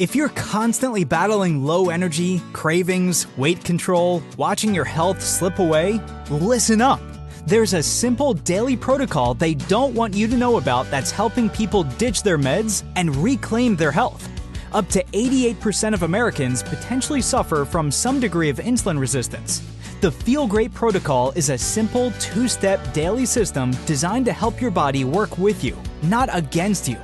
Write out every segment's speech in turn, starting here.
If you're constantly battling low energy, cravings, weight control, watching your health slip away, listen up. There's a simple daily protocol they don't want you to know about that's helping people ditch their meds and reclaim their health. Up to 88% of Americans potentially suffer from some degree of insulin resistance. The Feel Great protocol is a simple 2-step daily system designed to help your body work with you, not against you.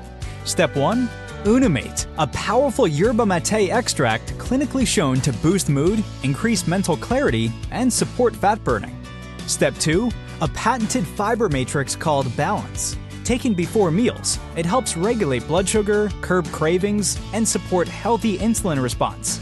Step 1. Unimate, a powerful yerba mate extract clinically shown to boost mood, increase mental clarity, and support fat burning. Step 2. A patented fiber matrix called Balance. Taken before meals, it helps regulate blood sugar, curb cravings, and support healthy insulin response.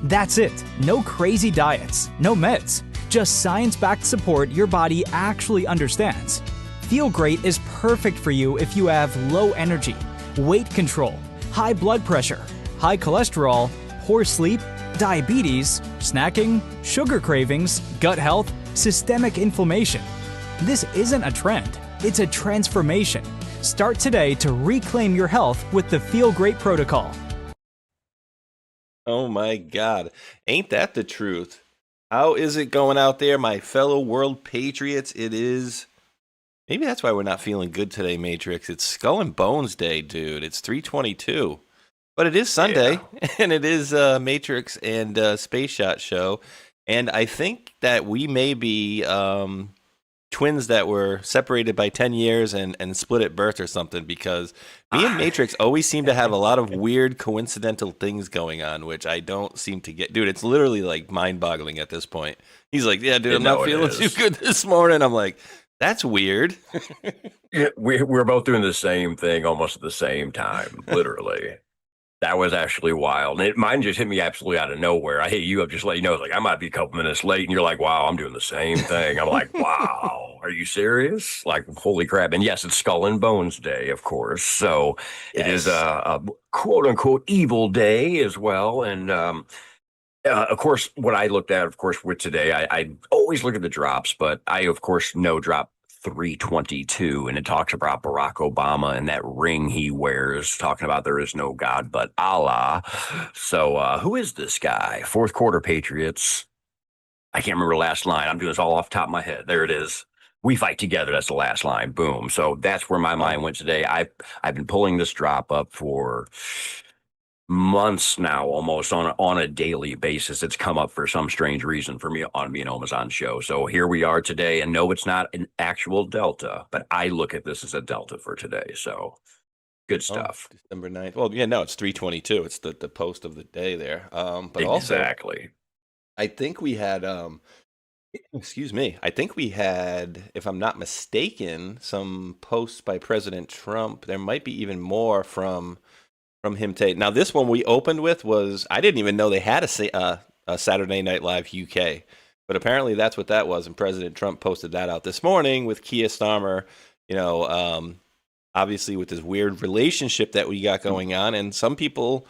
That's it. No crazy diets, no meds, just science-backed support your body actually understands. Feel Great is perfect for you if you have low energy, weight control, high blood pressure, high cholesterol, poor sleep, diabetes, snacking, sugar cravings, gut health, systemic inflammation. This isn't a trend, it's a transformation. Start today to reclaim your health with the Feel Great protocol. Oh my God, ain't that the truth? How is it going out there, my fellow world patriots? It is... Maybe that's why we're not feeling good today, Matrix. It's Skull and Bones Day, dude. It's 3/22. But it is Sunday, and it is Matrix and Spaceshot show. And I think that we may be twins that were separated by 10 years and split at birth or something, because me and Matrix always seem to have a lot of weird coincidental things going on, which I don't seem to get. Dude, it's literally like mind-boggling at this point. He's like, yeah, dude, I'm not feeling too good this morning. I'm like... That's weird. Yeah, we're both doing the same thing almost at the same time, literally. That was actually wild. And mine just hit me absolutely out of nowhere. I hit you up just to let you know, like, I might be a couple minutes late, and you're like, wow, I'm doing the same thing. I'm like, wow, are you serious? Like, holy crap. And yes, it's Skull and Bones Day, of course. So It is a quote-unquote evil day as well. And of course, what I looked at, of course, with today, I always look at the drops, but I, of course, know drop 322, and it talks about Barack Obama and that ring he wears, talking about there is no God but Allah. So who is this guy? Fourth quarter Patriots. I can't remember the last line. I'm doing this all off the top of my head. There it is. We fight together. That's the last line. Boom. So that's where my mind went today. I've been pulling this drop up for months now, almost on a daily basis. It's come up for some strange reason for me on me and Amazon show. So here we are today, and no, it's not an actual delta, but I look at this as a delta for today. So good stuff. December 9th. Well, yeah, no, it's 322. It's the post of the day there. But exactly. Also, I think we had excuse me. I think we had, if I'm not mistaken, some posts by President Trump. There might be even more from him today. Now, this one we opened with was, I didn't even know they had a Saturday Night Live UK, but apparently that's what that was, and President Trump posted that out this morning with Keir Starmer, obviously with this weird relationship that we got going on, and some people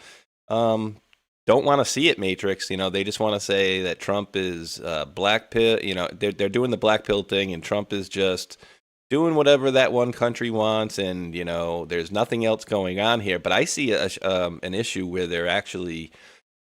don't want to see it, Matrix. They just want to say that Trump is black pill. They're doing the black pill thing, and Trump is just doing whatever that one country wants, and there's nothing else going on here. But I see an issue where they're actually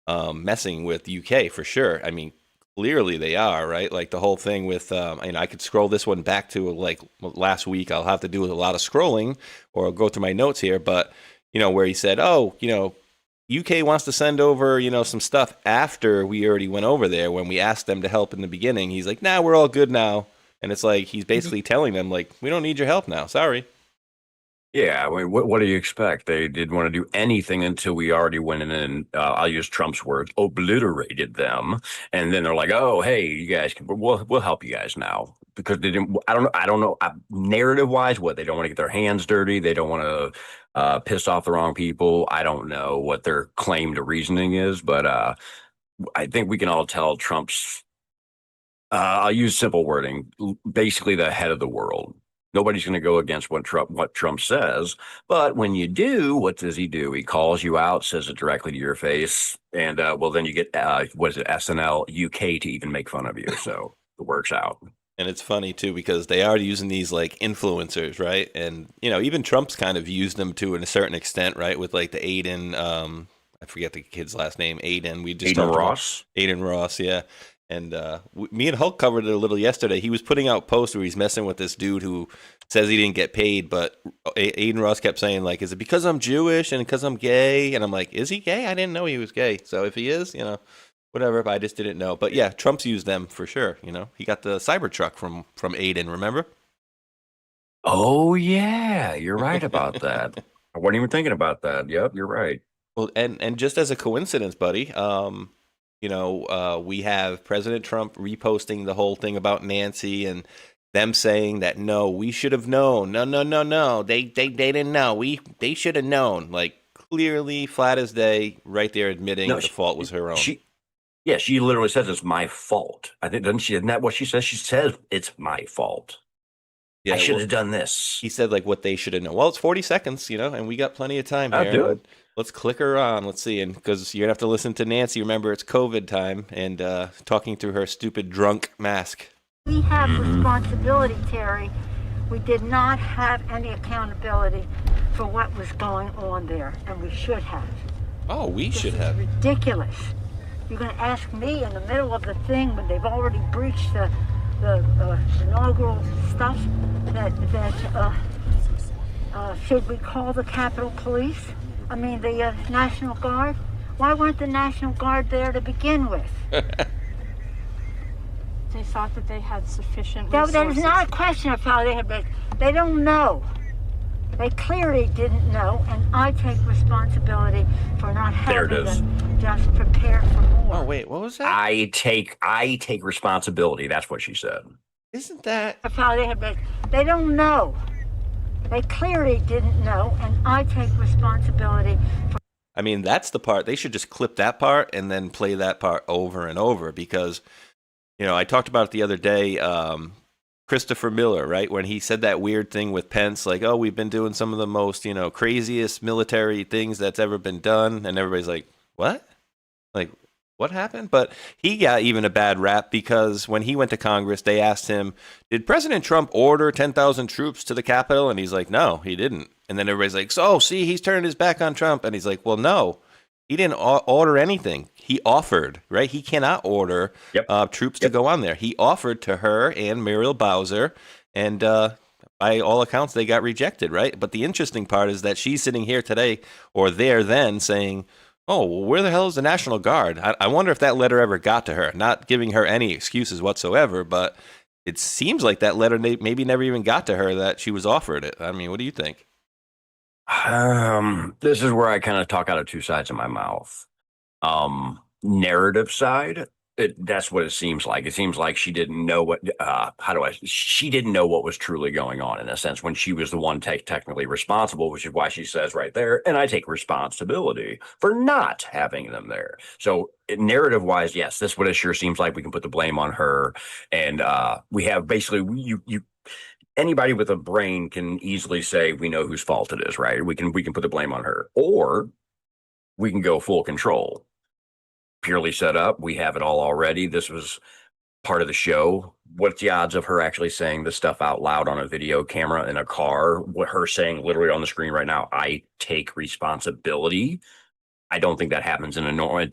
messing with UK for sure. I mean, clearly they are, right? Like the whole thing with, I could scroll this one back to like last week. I'll have to do a lot of scrolling, or I'll go through my notes here. But where he said, UK wants to send over, some stuff after we already went over there when we asked them to help in the beginning. He's like, nah, we're all good now. And it's like, he's basically telling them, like, we don't need your help now. Sorry. Yeah, I mean, what do you expect? They didn't want to do anything until we already went in and, I'll use Trump's words, obliterated them. And then they're like, oh, hey, you guys, we'll help you guys now. Because they didn't, I don't know, narrative-wise, what, they don't want to get their hands dirty. They don't want to piss off the wrong people. I don't know what their claim to reasoning is, but I think we can all tell Trump's, I'll use simple wording, basically the head of the world. Nobody's going to go against what Trump says. But when you do, what does he do? He calls you out, says it directly to your face. And, then you get, SNL UK to even make fun of you. So it works out. And it's funny, too, because they are using these, like, influencers, right? And, even Trump's kind of used them to a certain extent, right? With, like, the Aiden, I forget the kid's last name, Aiden. We just Aiden talked Ross. about Aiden Ross, yeah. And me and Hulk covered it a little yesterday. He was putting out posts where he's messing with this dude who says he didn't get paid, but Aiden Ross kept saying, like, is it because I'm Jewish and because I'm gay? And I'm like, is he gay? I didn't know he was gay. So if he is, whatever, but I just didn't know. But yeah, Trump's used them for sure. He got the Cybertruck from Aiden, remember? Oh yeah, you're right about that. I wasn't even thinking about that. Yep, you're right. Well, and just as a coincidence, buddy, we have President Trump reposting the whole thing about Nancy and them saying that no, we should have known. No. They didn't know. They should have known. Like clearly, flat as day, right there, admitting the fault was her own. She literally says it's my fault. I think isn't that what she says? She says it's my fault. Yeah, I should have done this. He said like what they should have known. Well, it's 40 seconds, and we got plenty of time here. I'll do it. Let's click her on. Let's see, and because you're gonna have to listen to Nancy. Remember, it's COVID time, and talking through her stupid drunk mask. We have responsibility, Terry. We did not have any accountability for what was going on there, and we should have. Oh, we should have. This is ridiculous. You're going to ask me in the middle of the thing when they've already breached the inaugural stuff that should we call the Capitol Police? I mean, the National Guard? Why weren't the National Guard there to begin with? They thought that they had sufficient resources. That is not a question of how they had been. They don't know. They clearly didn't know, and I take responsibility for not having them just prepare for more. Oh, wait, what was that? I take responsibility. That's what she said. Isn't that of how they had been? They don't know. They clearly didn't know, and I take responsibility for. I mean, that's the part. They should just clip that part and then play that part over and over because, I talked about it the other day. Christopher Miller, right? When he said that weird thing with Pence, like, oh, we've been doing some of the most, craziest military things that's ever been done. And everybody's like, what? Like, what happened? But he got even a bad rap because when he went to Congress, they asked him, did President Trump order 10,000 troops to the Capitol? And he's like, no, he didn't. And then everybody's like, so, see, he's turned his back on Trump. And he's like, well, no, he didn't order anything. He offered, right? He cannot order troops to go on there. He offered to her and Muriel Bowser, and by all accounts, they got rejected, right? But the interesting part is that she's sitting here today or there then saying, oh, well, where the hell is the National Guard? I wonder if that letter ever got to her. Not giving her any excuses whatsoever, but it seems like that letter maybe never even got to her that she was offered it. I mean, what do you think? This is where I kind of talk out of two sides of my mouth. Narrative side, that's what it seems like. It seems like she didn't know what, she didn't know what was truly going on in a sense when she was the one technically responsible, which is why she says right there, and I take responsibility for not having them there. So narrative wise, yes, this what it sure seems like. We can put the blame on her. And we have basically, anybody with a brain can easily say we know whose fault it is, right? We can put the blame on her, or we can go full control. Purely set up. We have it all already. This was part of the show. What's the odds of her actually saying this stuff out loud on a video camera in a car? What her saying literally on the screen right now, I take responsibility. I don't think that happens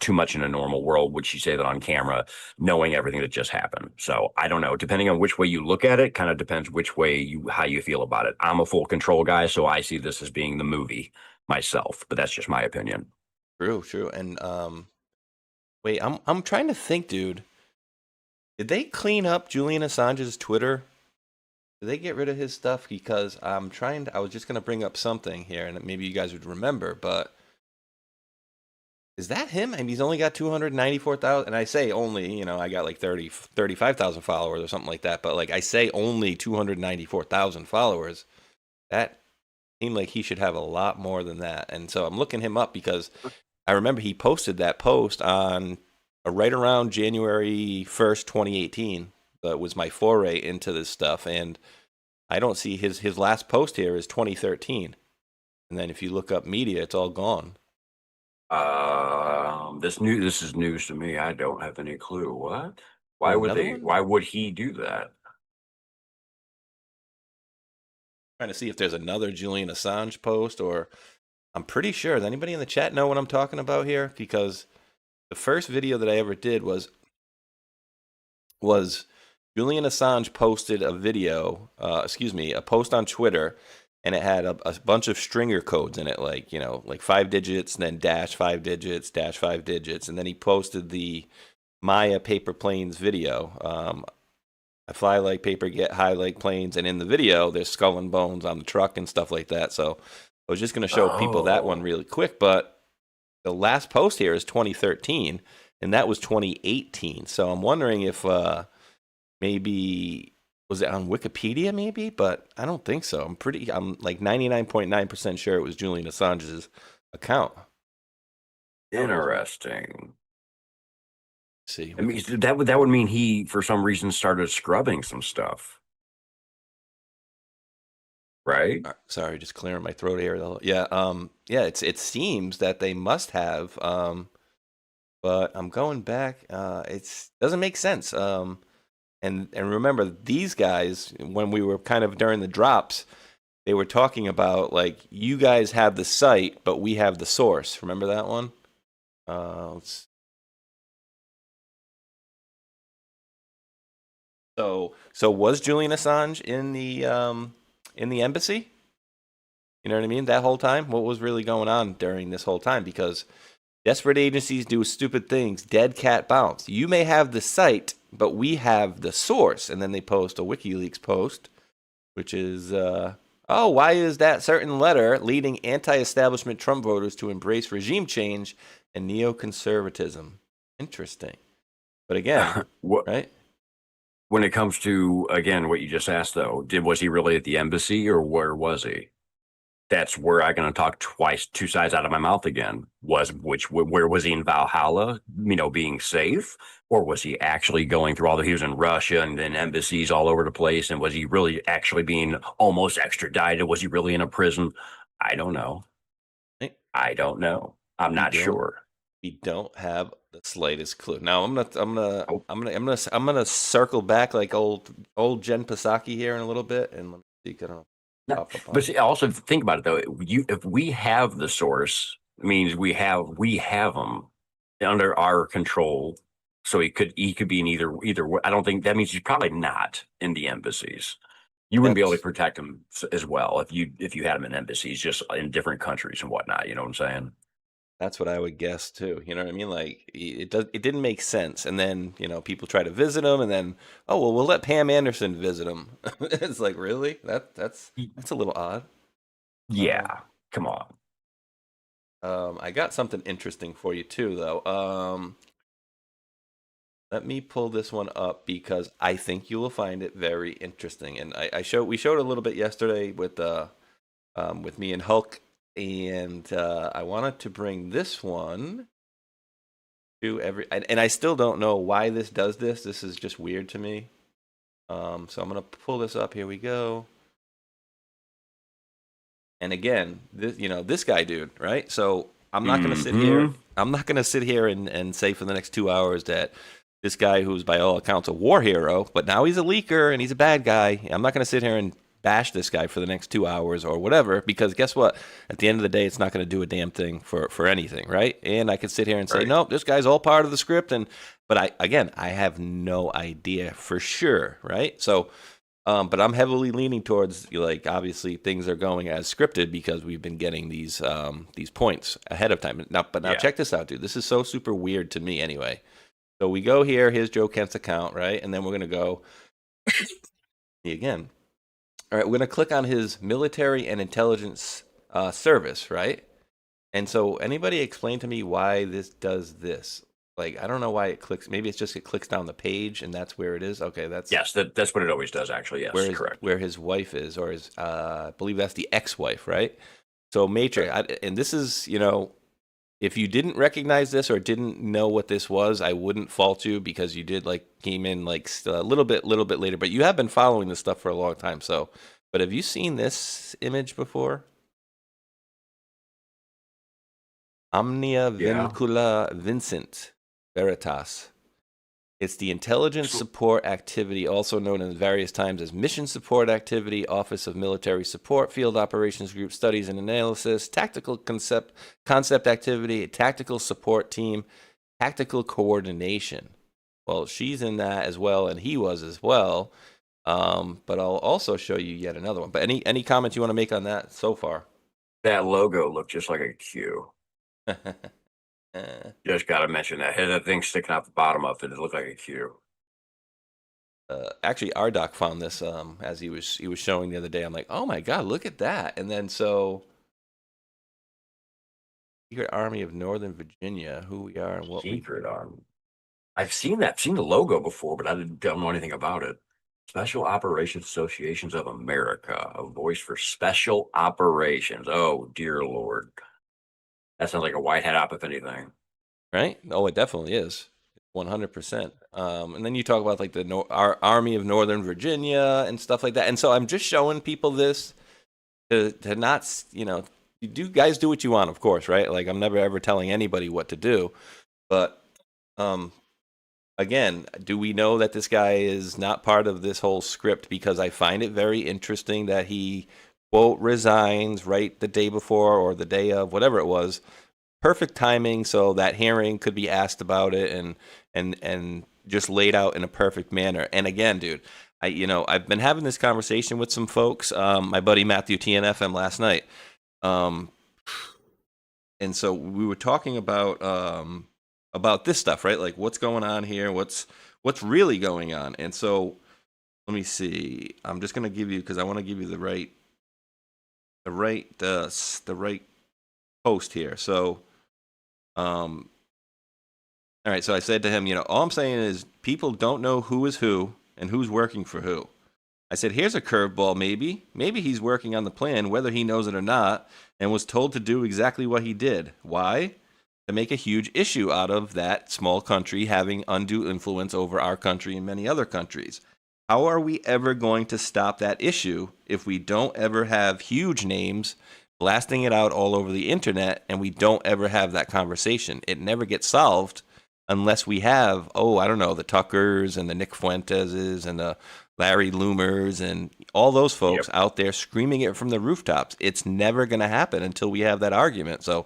too much in a normal world. Would she say that on camera, knowing everything that just happened? So I don't know. Depending on which way you look at it, kind of depends which way how you feel about it. I'm a full control guy, so I see this as being the movie myself, but that's just my opinion. True. And wait, I'm trying to think, dude. Did they clean up Julian Assange's Twitter? Did they get rid of his stuff? Because I was just going to bring up something here, and maybe you guys would remember, but is that him? I mean, he's only got 294,000, and I say only, I got like 35,000 followers or something like that, but like I say only 294,000 followers. That seemed like he should have a lot more than that. And so I'm looking him up because I remember he posted that post on right around January 1st, 2018. That was my foray into this stuff. And I don't see his last post here is 2013. And then if you look up media, it's all gone. This is news to me. I don't have any clue. What? Why would he do that? Trying to see if there's another Julian Assange post or I'm pretty sure. Does anybody in the chat know what I'm talking about here? Because the first video that I ever did was Julian Assange posted a video, a post on Twitter, and it had a bunch of stringer codes in it, like, like 5 digits, and then dash 5 digits, dash 5 digits, and then he posted the Maya paper planes video. I fly like paper, get high like planes, and in the video, there's skull and bones on the truck and stuff like that. So I was just going to show people that one really quick, but the last post here is 2013, and that was 2018. So I'm wondering if maybe, was it on Wikipedia maybe? But I don't think so. I'm like 99.9% sure it was Julian Assange's account. Interesting. See, I mean, that would mean he, for some reason, started scrubbing some stuff, right? Sorry, just clearing my throat here. Yeah, it seems that they must have, but I'm going back. It doesn't make sense. And remember, these guys, when we were kind of during the drops, they were talking about, like, you guys have the site, but we have the source. Remember that one? So was Julian Assange in the embassy? You know what I mean? That whole time? What was really going on during this whole time? Because desperate agencies do stupid things. Dead cat bounce. You may have the site, but we have the source. And then they post a WikiLeaks post, which is, why is that certain letter leading anti-establishment Trump voters to embrace regime change and neoconservatism? Interesting. But again, right? When it comes to, again, what you just asked, though, was he really at the embassy, or where was he? That's where I'm going to talk two sides out of my mouth again. Where was he in Valhalla, being safe? Or was he actually going through he was in Russia and then embassies all over the place? And was he really actually being almost extradited? Was he really in a prison? I don't know. I'm not sure. We don't have the slightest clue. Now I'm gonna circle back like old Jen Psaki here in a little bit, and let me see. But see, also think about it though. If we have the source, it means we have them under our control. So he could be in either. I don't think that means he's probably not in the embassies. You wouldn't be able to protect him as well if you had him in embassies, just in different countries and whatnot. You know what I'm saying? That's what I would guess too. You know what I mean? Like it didn't make sense. And then, people try to visit him, and then, we'll let Pam Anderson visit him. It's like, really? That's a little odd. Yeah. Come on. I got something interesting for you too, though. Let me pull this one up because I think you will find it very interesting. And we showed a little bit yesterday with me and Hulk. And I wanted to bring this one to and I still don't know why this does this. This is just weird to me. So I'm going to pull this up. Here we go. And again, this guy, dude, right? So I'm not going to sit here. I'm not going to sit here and say for the next 2 hours that this guy, who's by all accounts a war hero, but now he's a leaker and he's a bad guy. I'm not going to sit here and bash this guy for the next 2 hours or whatever, because guess what? At the end of the day, it's not going to do a damn thing for anything, right? And I could sit here and say, no, this guy's all part of the script, but I have no idea for sure, right? So, but I'm heavily leaning towards, like, obviously things are going as scripted because we've been getting these points ahead of time. Now, check this out, dude. This is so super weird to me anyway. So we go here. Here's Joe Kent's account, right? And then we're going to go again. All right, we're going to click on his military and intelligence service, right? And so anybody explain to me why this does this? Like, I don't know why it clicks. Maybe it's just it clicks down the page and that's where it is. Okay, that's what it always does, actually. Yes, correct. Where his wife is, or his, I believe that's the ex-wife, right? So Matrix, and this is, if you didn't recognize this or didn't know what this was, I wouldn't fault you because you came in a little bit later. But you have been following this stuff for a long time. So, but have you seen this image before? Omnia Vincula Vincent Veritas. It's the Intelligence Support Activity, also known in various times as Mission Support Activity, Office of Military Support, Field Operations Group, Studies and Analysis, Tactical Concept Activity, Tactical Support Team, Tactical Coordination. Well, she's in that as well, and he was as well. But I'll also show you yet another one. But any comments you want to make on that so far? That logo looked just like a Q. Just got to mention that. Had that thing sticking out the bottom of it, it looked like a Q. Actually, our doc found this as he was showing the other day. I'm like, oh my god, look at that! And then so, Secret Army of Northern Virginia, who we are and what Secret Army. I've seen that. I've seen the logo before, but I don't know anything about it. Special Operations Associations of America, a voice for special operations. Oh dear Lord, that sounds like a white hat op, if anything. Right? Oh, it definitely is. 100%. And then you talk about like our Army of Northern Virginia and stuff like that. And so I'm just showing people this to not, you guys do what you want, of course, right? Like I'm never ever telling anybody what to do. But again, do we know that this guy is not part of this whole script? Because I find it very interesting that he, quote, resigns right the day before or the day of, whatever it was. Perfect timing so that hearing could be asked about it and just laid out in a perfect manner. And again, dude, I've been having this conversation with some folks, my buddy Matthew TNFM last night. And so we were talking about this stuff, right? Like what's going on here? What's really going on? And so let me see. I'm just going to give you, because I want to give you the right post here. So, all right. So I said to him, all I'm saying is people don't know who is who and who's working for who. I said, here's a curveball. Maybe he's working on the plan, whether he knows it or not, and was told to do exactly what he did. Why? To make a huge issue out of that small country having undue influence over our country and many other countries. How are we ever going to stop that issue if we don't ever have huge names blasting it out all over the internet and we don't ever have that conversation? It never gets solved unless we have, the Tuckers and the Nick Fuenteses and the Larry Loomers and all those folks out there screaming it from the rooftops. It's never going to happen until we have that argument. So,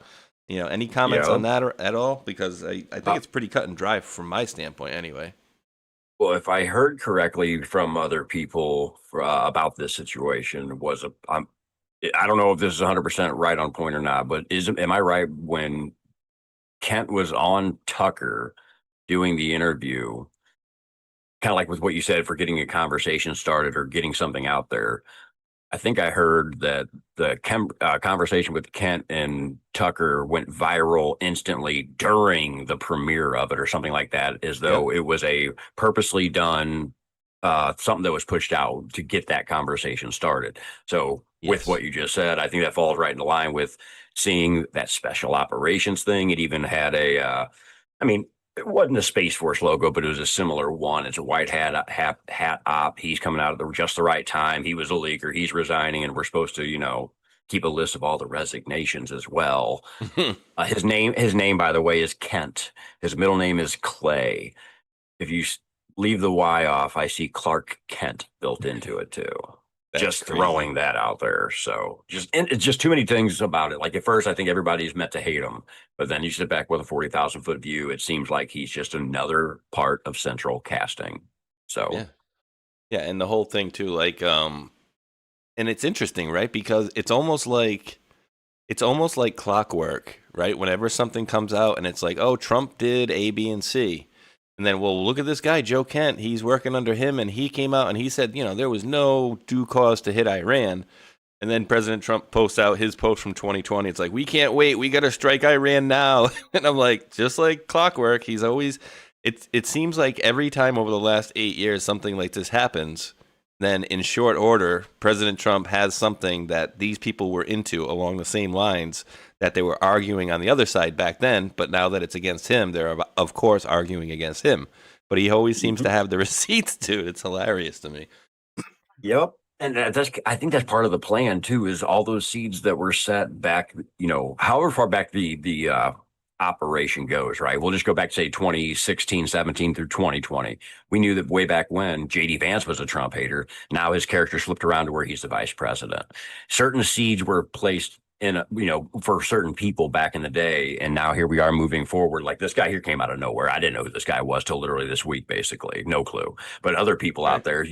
any comments on that at all? Because I think it's pretty cut and dry from my standpoint anyway. Well, if I heard correctly from other people about this situation, I don't know if this is 100% right on point or not, but am I right when Kent was on Tucker doing the interview, kind of like with what you said for getting a conversation started or getting something out there? I think I heard that the conversation with Kent and Tucker went viral instantly during the premiere of it or something like that, as though it was a purposely done something that was pushed out to get that conversation started. So with what you just said, I think that falls right into line with seeing that special operations thing. It even had it wasn't a Space Force logo, but it was a similar one. It's a white hat op. He's coming out at just the right time. He was a leaker. He's resigning, and we're supposed to, keep a list of all the resignations as well. His name, by the way, is Kent. His middle name is Clay. If you leave the Y off, I see Clark Kent built into it too. Just crazy. Throwing that out there. So it's just too many things about it. Like at first, I think everybody's meant to hate him, but then you sit back with a 40,000 foot view. It seems like he's just another part of central casting. So, yeah. And the whole thing too, like, and it's interesting, right? Because it's almost like clockwork, right? Whenever something comes out and it's like, oh, Trump did A, B, and C. And then, well, look at this guy, Joe Kent. He's working under him, and he came out and he said, there was no due cause to hit Iran. And then President Trump posts out his post from 2020. It's like, we can't wait. We got to strike Iran now. And I'm like, just like clockwork, he's always – it seems like every time over the last 8 years something like this happens, then in short order, President Trump has something that these people were into along the same lines that they were arguing on the other side back then, but now that it's against him, they're, of course, arguing against him. But he always seems to have the receipts, dude. It's hilarious to me. Yep. And I think that's part of the plan, too, is all those seeds that were set back, however far back the operation goes, right? We'll just go back to say 2016, 17 through 2020. We knew that way back when JD Vance was a Trump hater. Now his character slipped around to where he's the vice president. Certain seeds were placed in, for certain people back in the day. And now here we are moving forward. Like this guy here came out of nowhere. I didn't know who this guy was till literally this week, basically. No clue. But other people out there,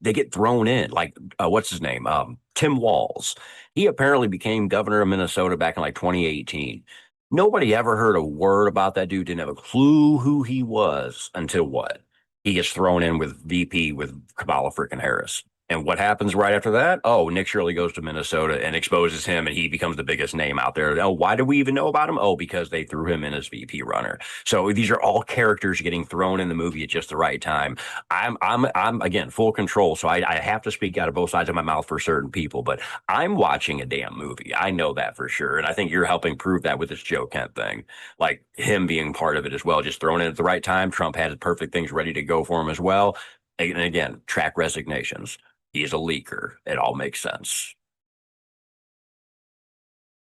they get thrown in. Like, what's his name? Tim Walz. He apparently became governor of Minnesota back in like 2018. Nobody ever heard a word about that dude. Didn't have a clue who he was until what? He gets thrown in with VP with Kamala freaking Harris. And what happens right after that? Oh, Nick Shirley goes to Minnesota and exposes him, and he becomes the biggest name out there. Oh, why do we even know about him? Oh, because they threw him in as VP runner. So these are all characters getting thrown in the movie at just the right time. I'm again full control, so I have to speak out of both sides of my mouth for certain people. But I'm watching a damn movie. I know that for sure, and I think you're helping prove that with this Joe Kent thing, like him being part of it as well, just thrown in at the right time. Trump had perfect things ready to go for him as well. And again, track resignations. He's a leaker. It all makes sense.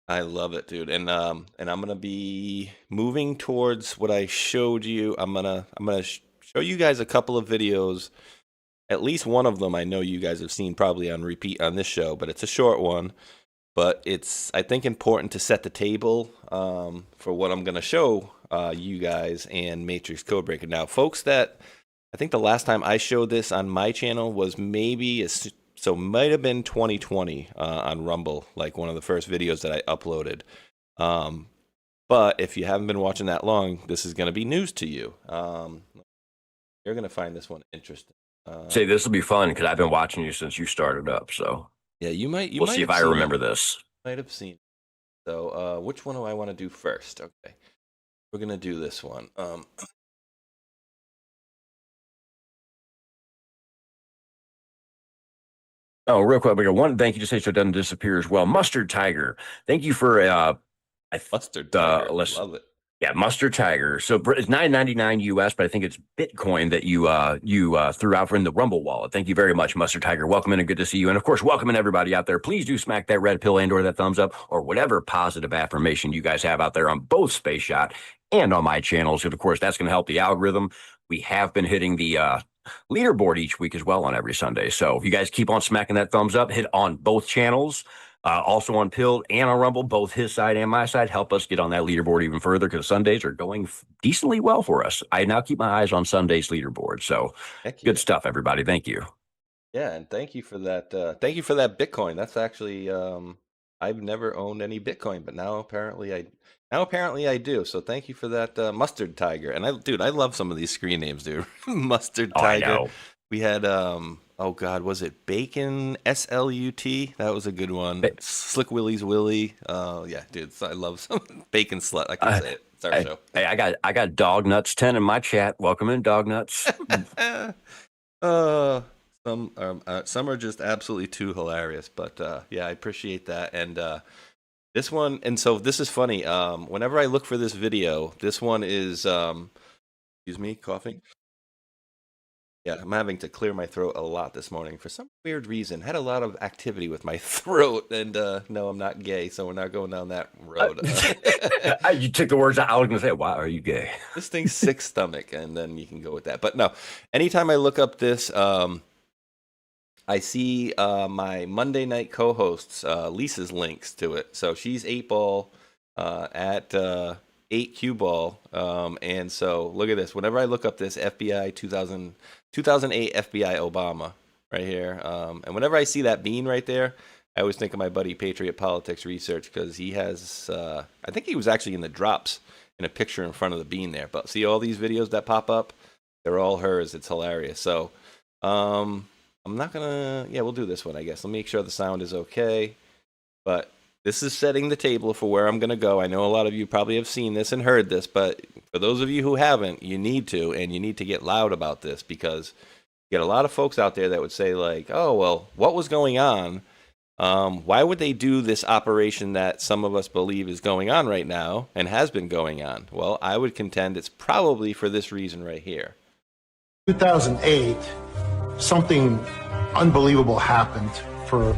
I love it, dude. And I'm gonna be moving towards what I showed you. I'm gonna show you guys a couple of videos. At least one of them I know you guys have seen probably on repeat on this show, but it's a short one. But it's, I think, important to set the table for what I'm gonna show you guys and Matrix Codebreaker. Now, folks, that I think the last time I showed this on my channel was maybe, might have been 2020 on Rumble, like one of the first videos that I uploaded. But if you haven't been watching that long, this is going to be news to you. You're going to find this one interesting. Say, this will be fun because I've been watching you since you started up. So yeah, you might. We'll see if I remember this. Might have seen it. So which one do I want to do first? Okay, we're going to do this one. Oh, real quick, we got one thank you to say so it doesn't disappear as well. Mustard Tiger, thank you for Mustard Tiger, love it. Yeah, Mustard Tiger. So it's $9.99 US, but I think it's Bitcoin that you threw out in the Rumble wallet. Thank you very much, Mustard Tiger. Welcome in and good to see you. And of course, welcome in everybody out there. Please do smack that red pill and or that thumbs up or whatever positive affirmation you guys have out there on both Space Shot and on my channels. And of course, that's going to help the algorithm. We have been hitting the leaderboard each week as well on every Sunday. So if you guys keep on smacking that thumbs up, hit on both channels, also on Pilled and on Rumble, both his side and my side, help us get on that leaderboard even further because Sundays are going decently well for us. I now keep my eyes on Sunday's leaderboard. So good stuff, everybody. Thank you. Yeah, and thank you for that. Thank you for that Bitcoin. That's actually I've never owned any Bitcoin, but now apparently I do. So thank you for that, Mustard Tiger. And I love some of these screen names, dude. Mustard Tiger. I know. We had oh God, was it Bacon SLUT? That was a good one. Slick Willie's Willie. Yeah, dude. I love some Bacon Slut. I can say it. It's our show. Hey, I got Dog Nuts 10 in my chat. Welcome in, Dog Nuts. Some are just absolutely too hilarious, but yeah, I appreciate that. And this one, and so this is funny. Whenever I look for this video, this one is excuse me, coughing. Yeah, I'm having to clear my throat a lot this morning for some weird reason. Had a lot of activity with my throat, and no, I'm not gay, so we're not going down that road. You took the words out. I was going to say, why are you gay? This thing's sick stomach, and then you can go with that. But no, anytime I look up this, I see my Monday night co-hosts, Lisa's links to it. So she's 8ball at 8Q ball. And so look at this. Whenever I look up this FBI 2008 FBI Obama right here, and whenever I see that bean right there, I always think of my buddy Patriot Politics Research because he has, I think he was actually in the drops in a picture in front of the bean there. But see all these videos that pop up? They're all hers. It's hilarious. So I'm not gonna, yeah, we'll do this one, I guess. Let me make sure the sound is okay. But this is setting the table for where I'm gonna go. I know a lot of you probably have seen this and heard this, but for those of you who haven't, you need to, and you need to get loud about this because you get a lot of folks out there that would say like, oh, well, what was going on? Why would they do this operation that some of us believe is going on right now and has been going on? Well, I would contend it's probably for this reason right here. 2008, something unbelievable happened for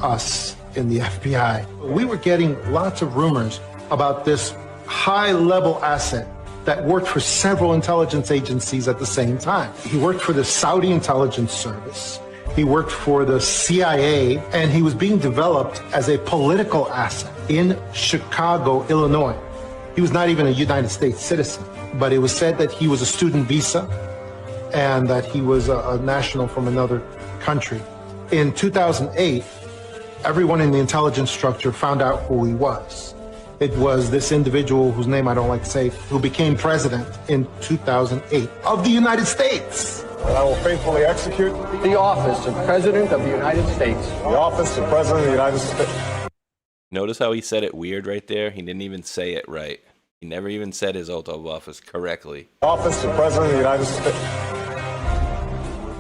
us in the FBI. We were getting lots of rumors about this high-level asset that worked for several intelligence agencies at the same time. He worked for the Saudi intelligence service. He worked for the CIA, and he was being developed as a political asset in Chicago, Illinois. He was not even a United States citizen, but it was said that he was a student visa and that he was a national from another country. In 2008, everyone in the intelligence structure found out who he was. It was this individual whose name I don't like to say, who became president in 2008 of the United States. And I will faithfully execute the office of President of the United States. The office of President of the United States. Notice how he said it weird right there? He didn't even say it right. He never even said his oath of office correctly. Office of President of the United States.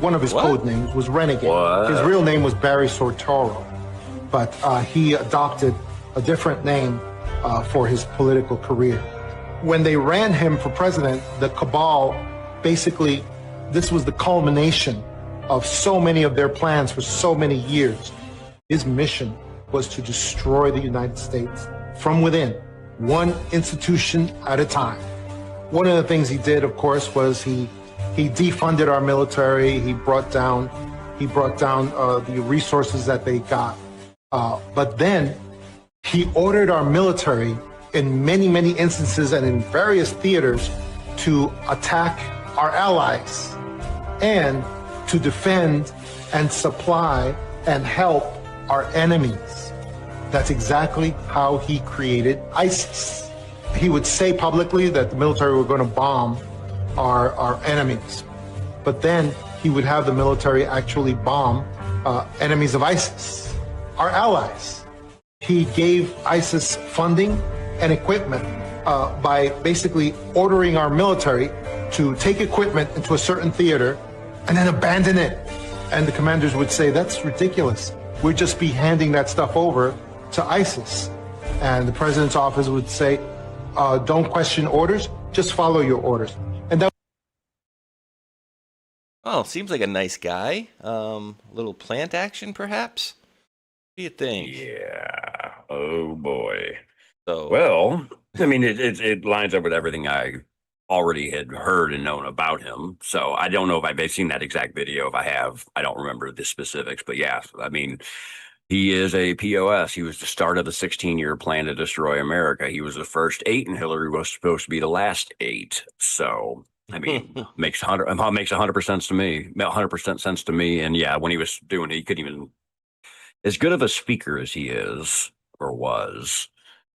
One of his code names was Renegade. What? His real name was Barry Sortoro, but he adopted a different name for his political career. When they ran him for president, the cabal basically, this was the culmination of so many of their plans for so many years. His mission was to destroy the United States from within, one institution at a time. One of the things he did, of course, was he defunded our military. He brought down the resources that they got. But then he ordered our military in many, many instances and in various theaters to attack our allies and to defend and supply and help our enemies. That's exactly how he created ISIS. He would say publicly that the military were going to bomb our enemies, but then he would have the military actually bomb enemies of ISIS, our allies. He gave ISIS funding and equipment by basically ordering our military to take equipment into a certain theater and then abandon it. And the commanders would say, that's ridiculous. We'd just be handing that stuff over to ISIS. And the president's office would say, don't question orders, just follow your orders. And that. Oh, seems like a nice guy. Little plant action, perhaps? What do you think? Yeah. Oh boy. So, Well, I mean, it lines up with everything I already had heard and known about him. So I don't know if I've seen that exact video. If I have, I don't remember the specifics. But yeah, I mean, he is a POS. He was the start of the 16-year plan to destroy America. He was the first 8, and Hillary was supposed to be the last 8. So I mean, makes 100% sense to me. 100% sense to me. And yeah, when he was doing it, he couldn't even, as good of a speaker as he is or was,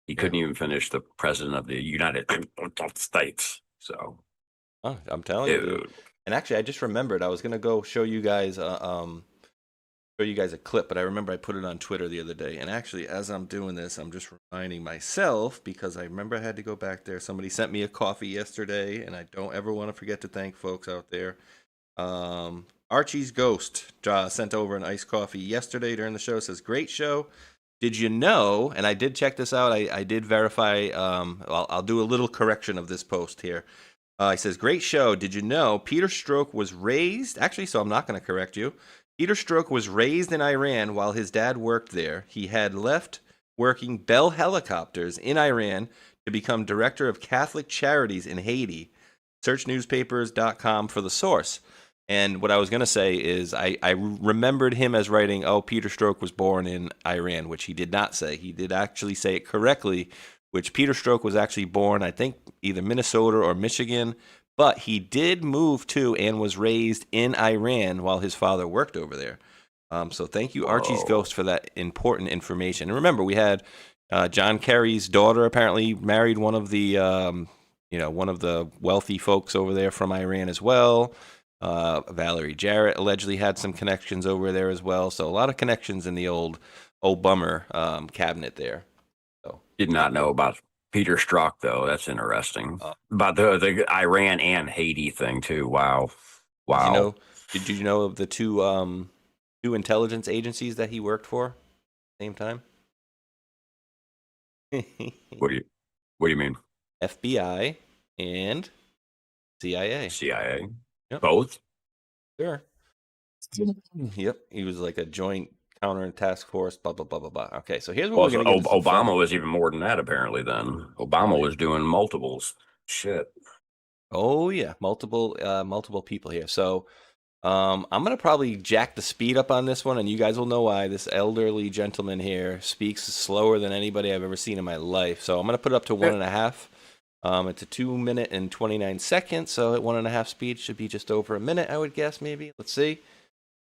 he couldn't even finish the president of the United States. So, oh, I'm telling you, dude. dude. And actually, I just remembered I was gonna go show you guys a clip, but I remember I put it on Twitter the other day. And actually, as I'm doing this, I'm just reminding myself, because I remember I had to go back there. Somebody sent me a coffee yesterday, and I don't ever want to forget to thank folks out there. Archie's Ghost sent over an iced coffee yesterday during the show. Says, great show. Did you know, and I did check this out, I did verify, I'll do a little correction of this post here. He says, great show. Did you know Peter Strzok was raised, actually, so I'm not going to correct you. Peter Strzok was raised in Iran while his dad worked there. He had left working Bell Helicopters in Iran to become director of Catholic Charities in Haiti. Searchnewspapers.com for the source. And what I was going to say is I remembered him as writing, oh, Peter Strzok was born in Iran, which he did not say. He did actually say it correctly, which Peter Strzok was actually born, I think, either Minnesota or Michigan. But he did move to and was raised in Iran while his father worked over there. So thank you, Archie's Ghost, for that important information. And remember, we had John Kerry's daughter apparently married one of the wealthy folks over there from Iran as well. Valerie Jarrett allegedly had some connections over there as well. So a lot of connections in the old bummer cabinet there. So Did not know about Peter Strzok, though. That's interesting. About the Iran and Haiti thing, too. Wow. Did you know of the two intelligence agencies that he worked for at the same time? What do you mean? FBI and CIA. CIA? Yep. Both? Sure. Yep. He was like a joint counter task force, blah, blah, blah, blah, blah. Okay, so here's what we're going to get. Obama was even more than that, apparently, then. Obama was doing multiples. Shit. Oh, yeah, multiple people here. So I'm going to probably jack the speed up on this one, and you guys will know why. This elderly gentleman here speaks slower than anybody I've ever seen in my life. So I'm going to put it up to 1.5. It's a 2 minute and 29 seconds, so at 1.5 speed should be just over a minute, I would guess, maybe. Let's see.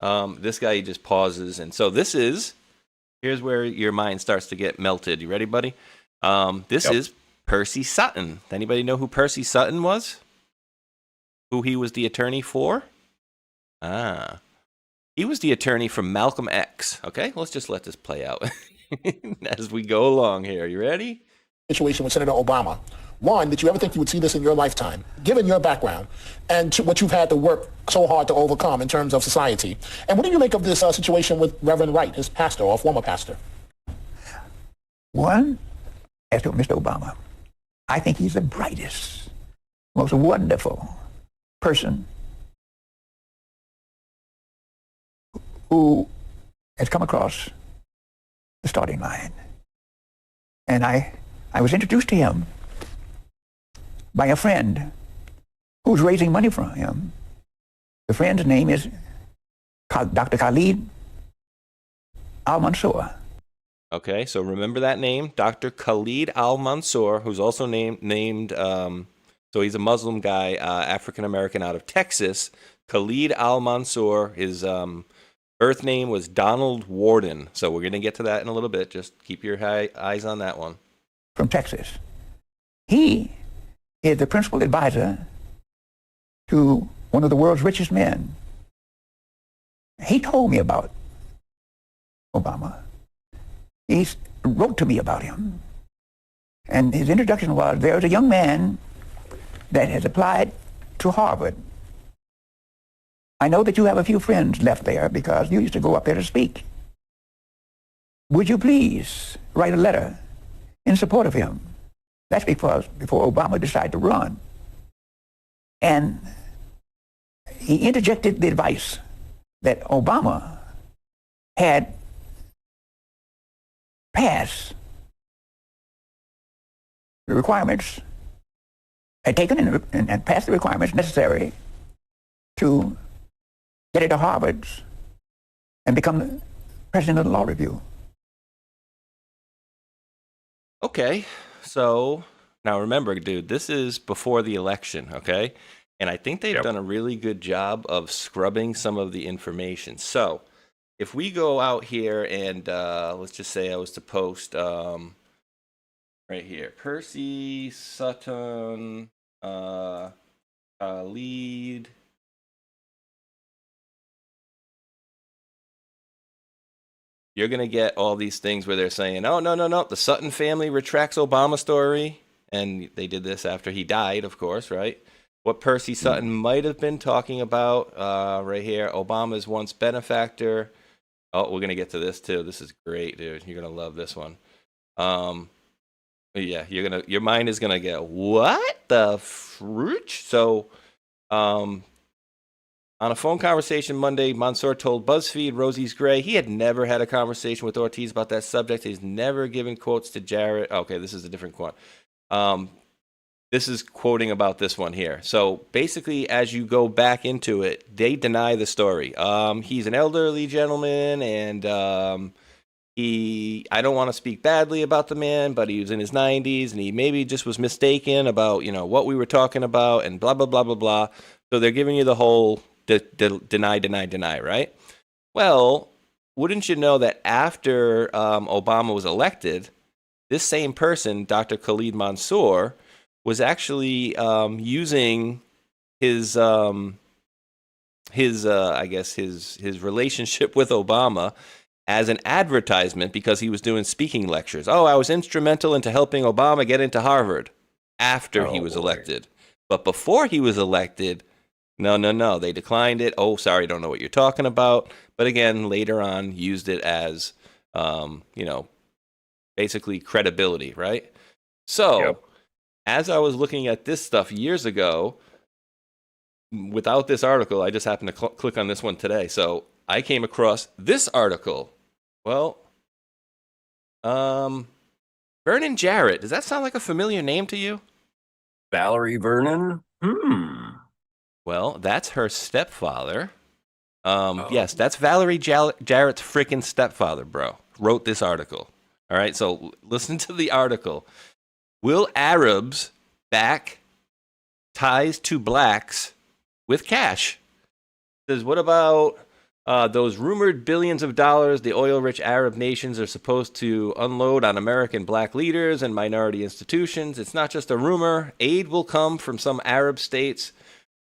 This guy, he just pauses, and so here's where your mind starts to get melted. You ready, buddy? This is Percy Sutton. Anybody know who Percy Sutton was? Who he was the attorney for? He was the attorney for Malcolm X. Okay, let's just let this play out as we go along here. You ready? Situation with Senator Obama. One, did you ever think you would see this in your lifetime, given your background and what you've had to work so hard to overcome in terms of society? And what do you make of this situation with Reverend Wright, his pastor or former pastor? One, as to Mr. Obama, I think he's the brightest, most wonderful person who has come across the starting line. And I was introduced to him by a friend who's raising money for him. The friend's name is Dr. Khalid Al-Mansour. Okay, so remember that name, Dr. Khalid Al-Mansour, who's also named so he's a Muslim guy, African-American out of Texas. Khalid Al-Mansour, his birth name was Donald Warden. So we're going to get to that in a little bit. Just keep your eyes on that one. From Texas. He is the principal advisor to one of the world's richest men. He told me about Obama. He wrote to me about him. And his introduction was, there's a young man that has applied to Harvard. I know that you have a few friends left there because you used to go up there to speak. Would you please write a letter in support of him? That's because before Obama decided to run. And he interjected the advice that Obama had passed the requirements, had taken and passed the requirements necessary to get into Harvard and become the president of the law review. Okay, so now remember, dude, this is before the election, okay? And I think they've done a really good job of scrubbing some of the information. So if we go out here and let's just say I was to post right here, Percy Sutton, lead. You're going to get all these things where they're saying, oh, no, the Sutton family retracts Obama story. And they did this after he died, of course, right? What Percy Sutton might have been talking about right here, Obama's once benefactor. Oh, we're going to get to this, too. This is great, dude. You're going to love this one. Yeah, your mind is going to get, what the fruit? So, on a phone conversation Monday, Mansour told BuzzFeed Rosie's Gray he had never had a conversation with Ortiz about that subject. He's never given quotes to Jarrett. Okay, this is a different quote. This is quoting about this one here. So basically, as you go back into it, they deny the story. He's an elderly gentleman, and I don't want to speak badly about the man, but he was in his 90s, and he maybe just was mistaken about, what we were talking about, and blah, blah, blah, blah, blah. So they're giving you the whole deny, right? Well, wouldn't you know that after Obama was elected, this same person, Dr. Khalid Mansour, was actually using his relationship with Obama as an advertisement because he was doing speaking lectures. Oh, I was instrumental into helping Obama get into Harvard after he was elected. But before he was elected, no, they declined it. Oh, sorry, don't know what you're talking about. But again, later on, used it as, basically credibility, right? So, as I was looking at this stuff years ago, without this article, I just happened to click on this one today. So I came across this article Well, Vernon Jarrett. Does that sound like a familiar name to you? Valerie Vernon? Well, that's her stepfather. Yes, that's Valerie Jarrett's freaking stepfather, bro. Wrote this article. All right, so listen to the article. Will Arabs back ties to blacks with cash? It says, what about those rumored billions of dollars the oil-rich Arab nations are supposed to unload on American black leaders and minority institutions? It's not just a rumor. Aid will come from some Arab states.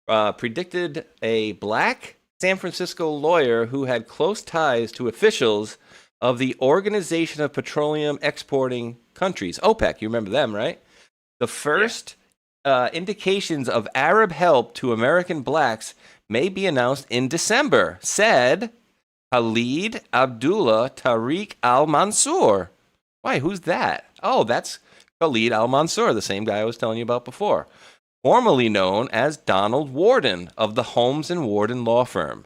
Predicted a black San Francisco lawyer who had close ties to officials of the Organization of Petroleum Exporting Countries, OPEC. You remember them, right? The first indications of Arab help to American blacks may be announced in December, said Khalid Abdullah Tariq al-Mansour. Why, who's that? Oh, that's Khalid al-Mansour, the same guy I was telling you about before. Formerly known as Donald Warden of the Holmes and Warden law firm.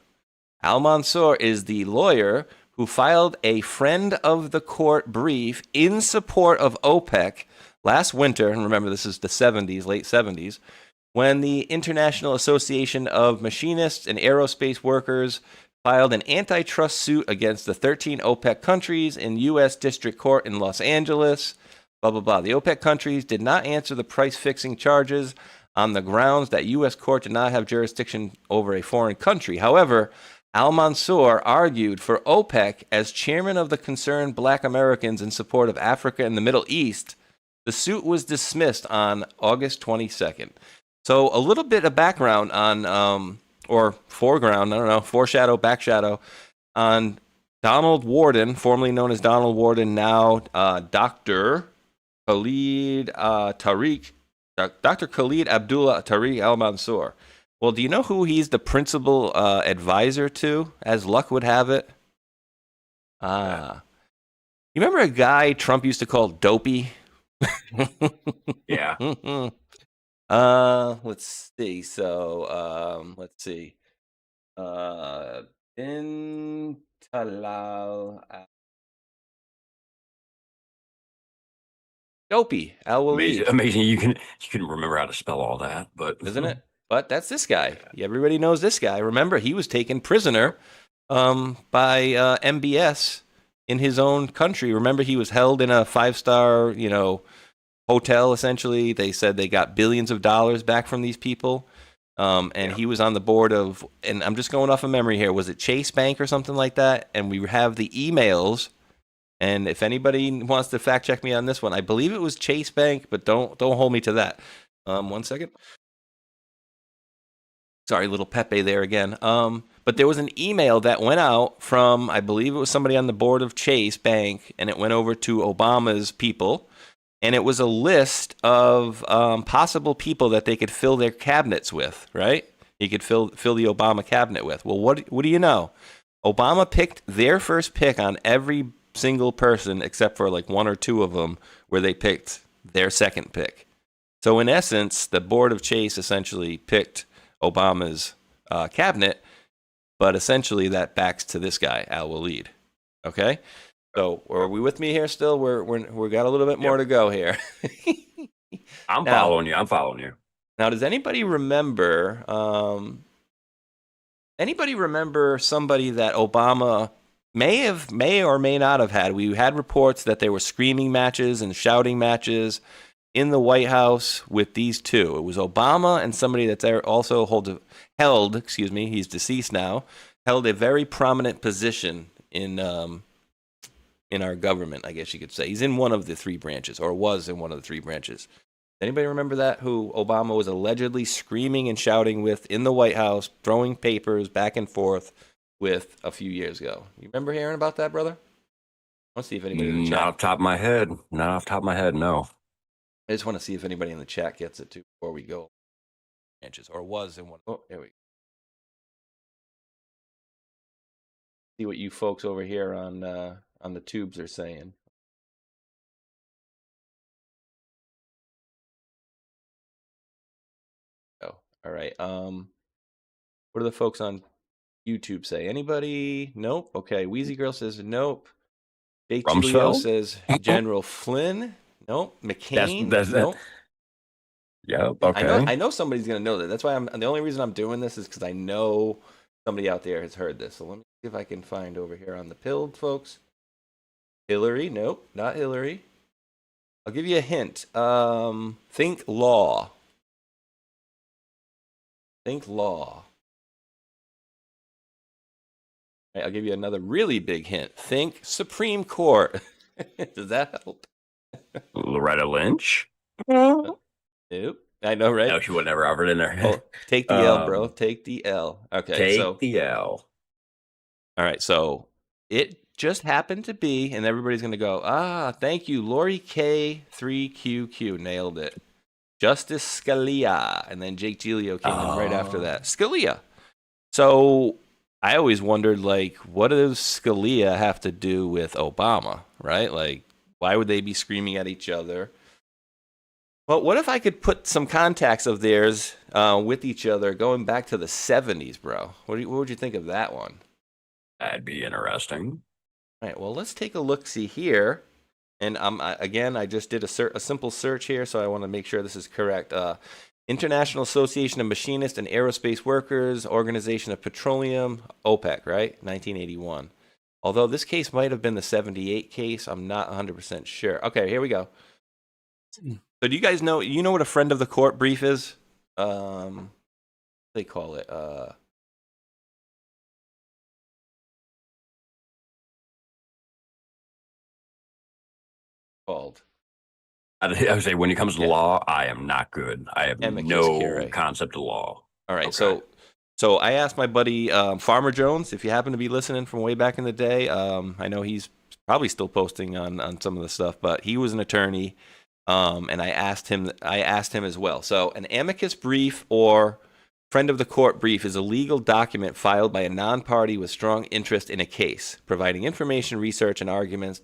Al-Mansour is the lawyer who filed a friend of the court brief in support of OPEC last winter, and remember this is the 70s, late 70s, when the International Association of Machinists and Aerospace Workers filed an antitrust suit against the 13 OPEC countries in U.S. District Court in Los Angeles. Blah, blah, blah. The OPEC countries did not answer the price-fixing charges on the grounds that U.S. court did not have jurisdiction over a foreign country. However, Al-Mansour argued for OPEC as chairman of the Concerned Black Americans in support of Africa and the Middle East. The suit was dismissed on August 22nd. So a little bit of background on, or foreground, I don't know, foreshadow, backshadow, on Donald Warden, formerly known as Donald Warden, now Dr. Khalid Dr. Khalid Abdullah Tariq al-Mansour. Well, do you know who he's the principal advisor to, as luck would have it? You remember a guy Trump used to call Dopey? Yeah. Let's see. So, let's see. Bin Talal Dopey Al-Walid. Amazing. You can remember how to spell all that, but isn't it? But that's this guy. Everybody knows this guy. Remember, he was taken prisoner by MBS in his own country. Remember, he was held in a 5-star, hotel, essentially. They said they got billions of dollars back from these people. He was on the board of, and I'm just going off of memory here, was it Chase Bank or something like that? And we have the emails. And if anybody wants to fact check me on this one, I believe it was Chase Bank, but don't hold me to that. 1 second. Sorry, little Pepe there again. But there was an email that went out from, I believe it was somebody on the board of Chase Bank, and it went over to Obama's people. And it was a list of possible people that they could fill their cabinets with, right? You could fill the Obama cabinet with. Well, what do you know? Obama picked their first pick on every single person except for like one or two of them where they picked their second pick. So in essence, the board of Chase essentially picked Obama's cabinet, but essentially that backs to this guy, Al-Walid. Okay? So are we with me here still? We got a little bit more to go here. I'm following you. Now, does anybody remember somebody that Obama may or may not have had? We had reports that there were screaming matches and shouting matches in the White House with these two. It was Obama and somebody that's also held, he's deceased now, held a very prominent position in our government, I guess you could say. He's in one of the three branches, or was in one of the three branches. Anybody remember that? Who Obama was allegedly screaming and shouting with in the White House, throwing papers back and forth with a few years ago? You remember hearing about that, brother? Let's see if anybody in the chat. Not off the top of my head, no. I just want to see if anybody in the chat gets it too before we go. Branches, or was in one. Oh, there we go. See what you folks over here on the tubes are saying. Oh, all right. What do the folks on YouTube say? Anybody? Nope. Okay. Wheezy Girl says nope. Jake Julio Rumsfeld? says General Flynn. Nope. McCain. That's nope. Yeah. Okay. I know somebody's gonna know that. That's why the only reason I'm doing this is because I know somebody out there has heard this. So let me see if I can find over here on the pilled folks. Hillary. Nope, not Hillary. I'll give you a hint. Think law. Think law. Right, I'll give you another really big hint. Think Supreme Court. Does that help? Loretta Lynch? Nope. I know, right? No, she would never offered in there. Oh, take the L, bro. Take the L. Okay. Take the L. All right. So it just happened to be, and everybody's going to go, thank you, Lori K3QQ. Nailed it. Justice Scalia. And then Jake Julio came in right after that. Scalia. So I always wondered, like, what does Scalia have to do with Obama, right? Like, why would they be screaming at each other? Well, what if I could put some contacts of theirs with each other going back to the 70s, bro? What would you think of that one? That'd be interesting. All right, well, let's take a look-see here. And again, I just did a simple search here, so I want to make sure this is correct. International Association of Machinists and Aerospace Workers, Organization of Petroleum, OPEC, right? 1981. Although this case might have been the 78 case, I'm not 100% sure. Okay, here we go. So do you guys know, what a friend of the court brief is? They call it, called. I would say when it comes to law, I am not good. I have no concept of law. All right, okay. So I asked my buddy Farmer Jones, if you happen to be listening from way back in the day. I know he's probably still posting on some of the stuff, but he was an attorney, and I asked him as well. So an amicus brief or friend of the court brief is a legal document filed by a non-party with strong interest in a case, providing information, research, and arguments.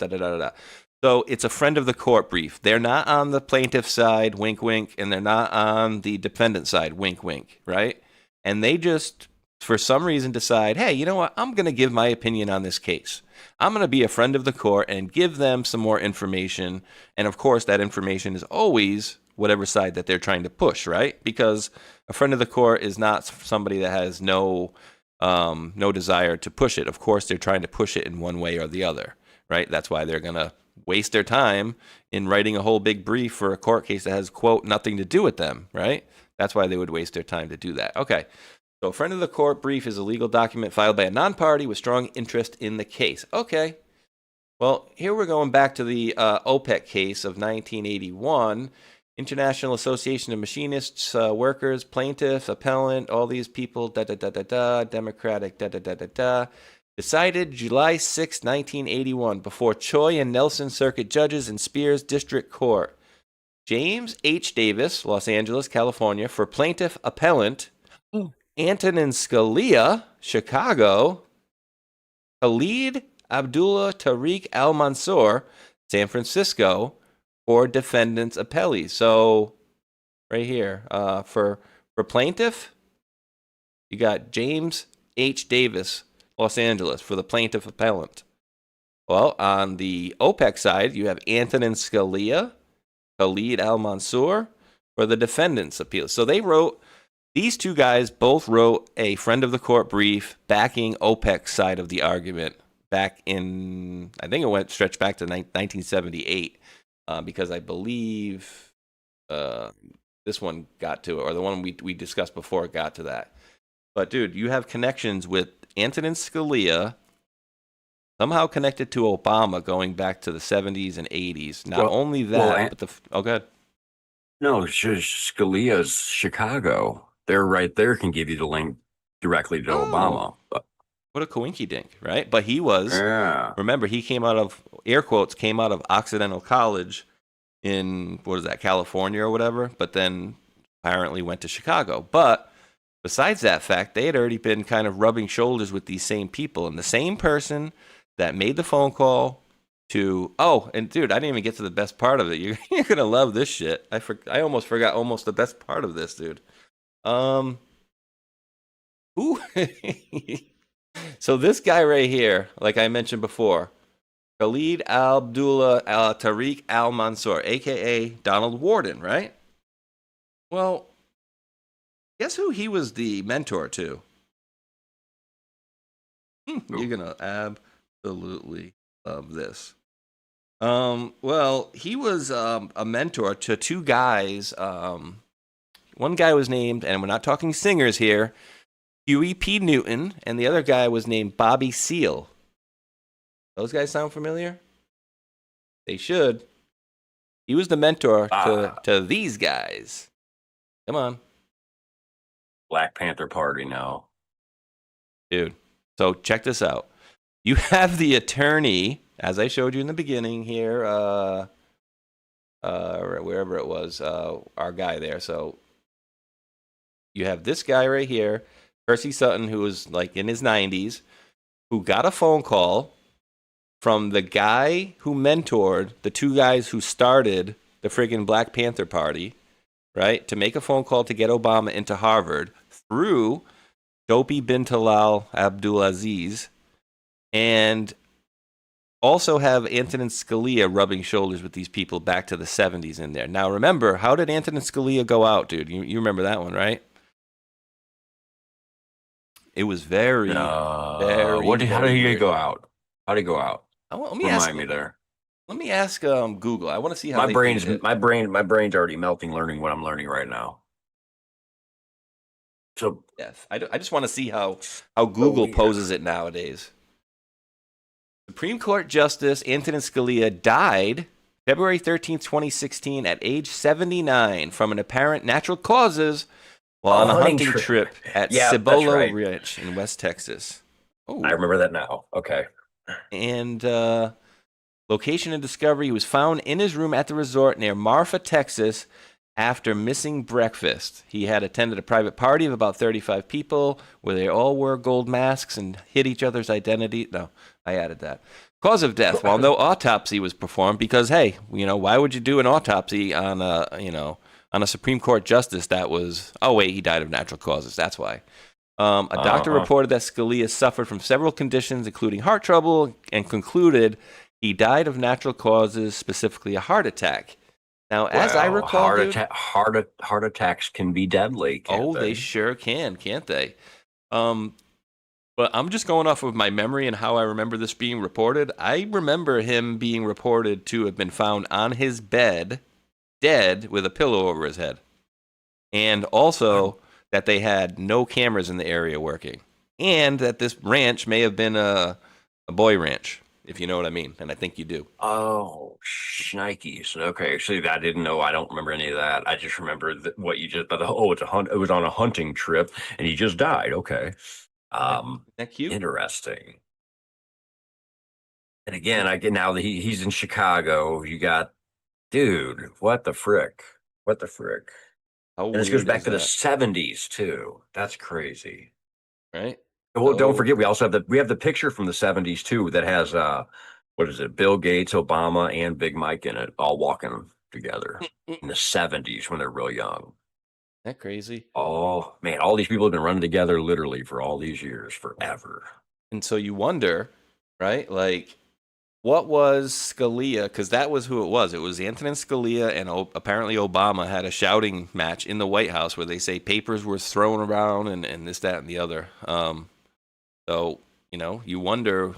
So it's a friend of the court brief. They're not on the plaintiff's side, wink, wink, and they're not on the defendant's side, wink, wink, right? And they just, for some reason, decide, hey, you know what? I'm going to give my opinion on this case. I'm going to be a friend of the court and give them some more information. And of course, that information is always whatever side that they're trying to push, right? Because a friend of the court is not somebody that has no desire to push it. Of course, they're trying to push it in one way or the other, right? That's why they're going to waste their time in writing a whole big brief for a court case that has, quote, nothing to do with them, right? That's why they would waste their time to do that. Okay, so a friend of the court brief is a legal document filed by a non-party with strong interest in the case. Okay, well, here we're going back to the OPEC case of 1981. International Association of Machinists, Workers, Plaintiffs, Appellant, all these people, Democratic, decided July 6, 1981, before Choi and Nelson Circuit Judges in Spears District Court. James H. Davis, Los Angeles, California, for plaintiff appellant. Antonin Scalia, Chicago. Khalid Abdullah Tariq Al Mansour, San Francisco, for defendants appellees. So, right here, for plaintiff, you got James H. Davis, Los Angeles, for the plaintiff appellant. Well, on the OPEC side, you have Antonin Scalia, Khalid Al Mansour, for the defendants' appeal. So these two guys both wrote a friend of the court brief backing OPEC's side of the argument back in, I think it stretched back to 1978, because I believe this one got to it, or the one we discussed before got to that. But dude, you have connections with Antonin Scalia, somehow connected to Obama going back to the 70s and 80s. Not only that, but go ahead. No, Scalia's Chicago. They're right there, can give you the link directly to Obama. But what a coinky dink, right? But he was, remember, he came out of, air quotes, came out of Occidental College in, California or whatever, but then apparently went to Chicago. But besides that fact, they had already been kind of rubbing shoulders with these same people, and the same person that made the phone call to, and dude, I didn't even get to the best part of it. You're going to love this shit. I almost forgot the best part of this, dude. So this guy right here, like I mentioned before, Khalid Abdullah Tariq Al Mansour, aka Donald Warden, right? Well, guess who he was the mentor to? You're gonna absolutely love this. Well, he was a mentor to two guys. One guy was named, and we're not talking singers here, Huey P. Newton, and the other guy was named Bobby Seale. Those guys sound familiar? They should. He was the mentor to these guys. Come on. Black Panther Party now. Dude, so check this out. You have the attorney, as I showed you in the beginning here, wherever it was, our guy there. So you have this guy right here, Percy Sutton, who was like in his 90s, who got a phone call from the guy who mentored the two guys who started the friggin' Black Panther Party, right, to make a phone call to get Obama into Harvard through Dopey bin Talal Abdulaziz, and also have Antonin Scalia rubbing shoulders with these people back to the 70s in there. Now, remember, how did Antonin Scalia go out, dude? You remember that one, right? It was very, very... How did he go out? How did he go out? Remind me there. Let me ask Google. I want to see how my brain's already melting learning what I'm learning right now. So yes, I just want to see how Google poses it nowadays. Supreme Court Justice Antonin Scalia died February 13th, 2016 at age 79 from an apparent natural causes while on a hunting trip at Cibolo Ranch in West Texas. Oh, I remember that now. Okay. And location and discovery, he was found in his room at the resort near Marfa, Texas, after missing breakfast. He had attended a private party of about 35 people where they all wore gold masks and hid each other's identity. No, I added that. Cause of death, while no autopsy was performed, because, hey, why would you do an autopsy on a Supreme Court justice that was, oh, wait, he died of natural causes. That's why. A doctor reported that Scalia suffered from several conditions, including heart trouble, and concluded he died of natural causes, specifically a heart attack. Now, as I recall, heart attacks can be deadly. They sure can, can't they? But I'm just going off of my memory and how I remember this being reported. I remember him being reported to have been found on his bed, dead, with a pillow over his head, and also that they had no cameras in the area working, and that this ranch may have been a boy ranch, if you know what I mean, and I think you do. Oh, shnikes. Okay, see, I didn't know. I don't remember any of that. I just remember what you just. It was on a hunting trip, and he just died. Okay, that cute. Interesting. And again, now that he's in Chicago. You got, dude. What the frick? And this goes back to the 70s too. That's crazy, right? Well, don't forget, we also have the picture from the 70s too that has what is it? Bill Gates, Obama, and Big Mike in it, all walking together in the 70s when they're real young. Isn't that crazy? Oh man, all these people have been running together literally for all these years, forever. And so you wonder, right? Like, what was Scalia? Because that was who it was. It was Antonin Scalia, and apparently Obama had a shouting match in the White House where they say papers were thrown around and this, that, and the other. So, you wonder,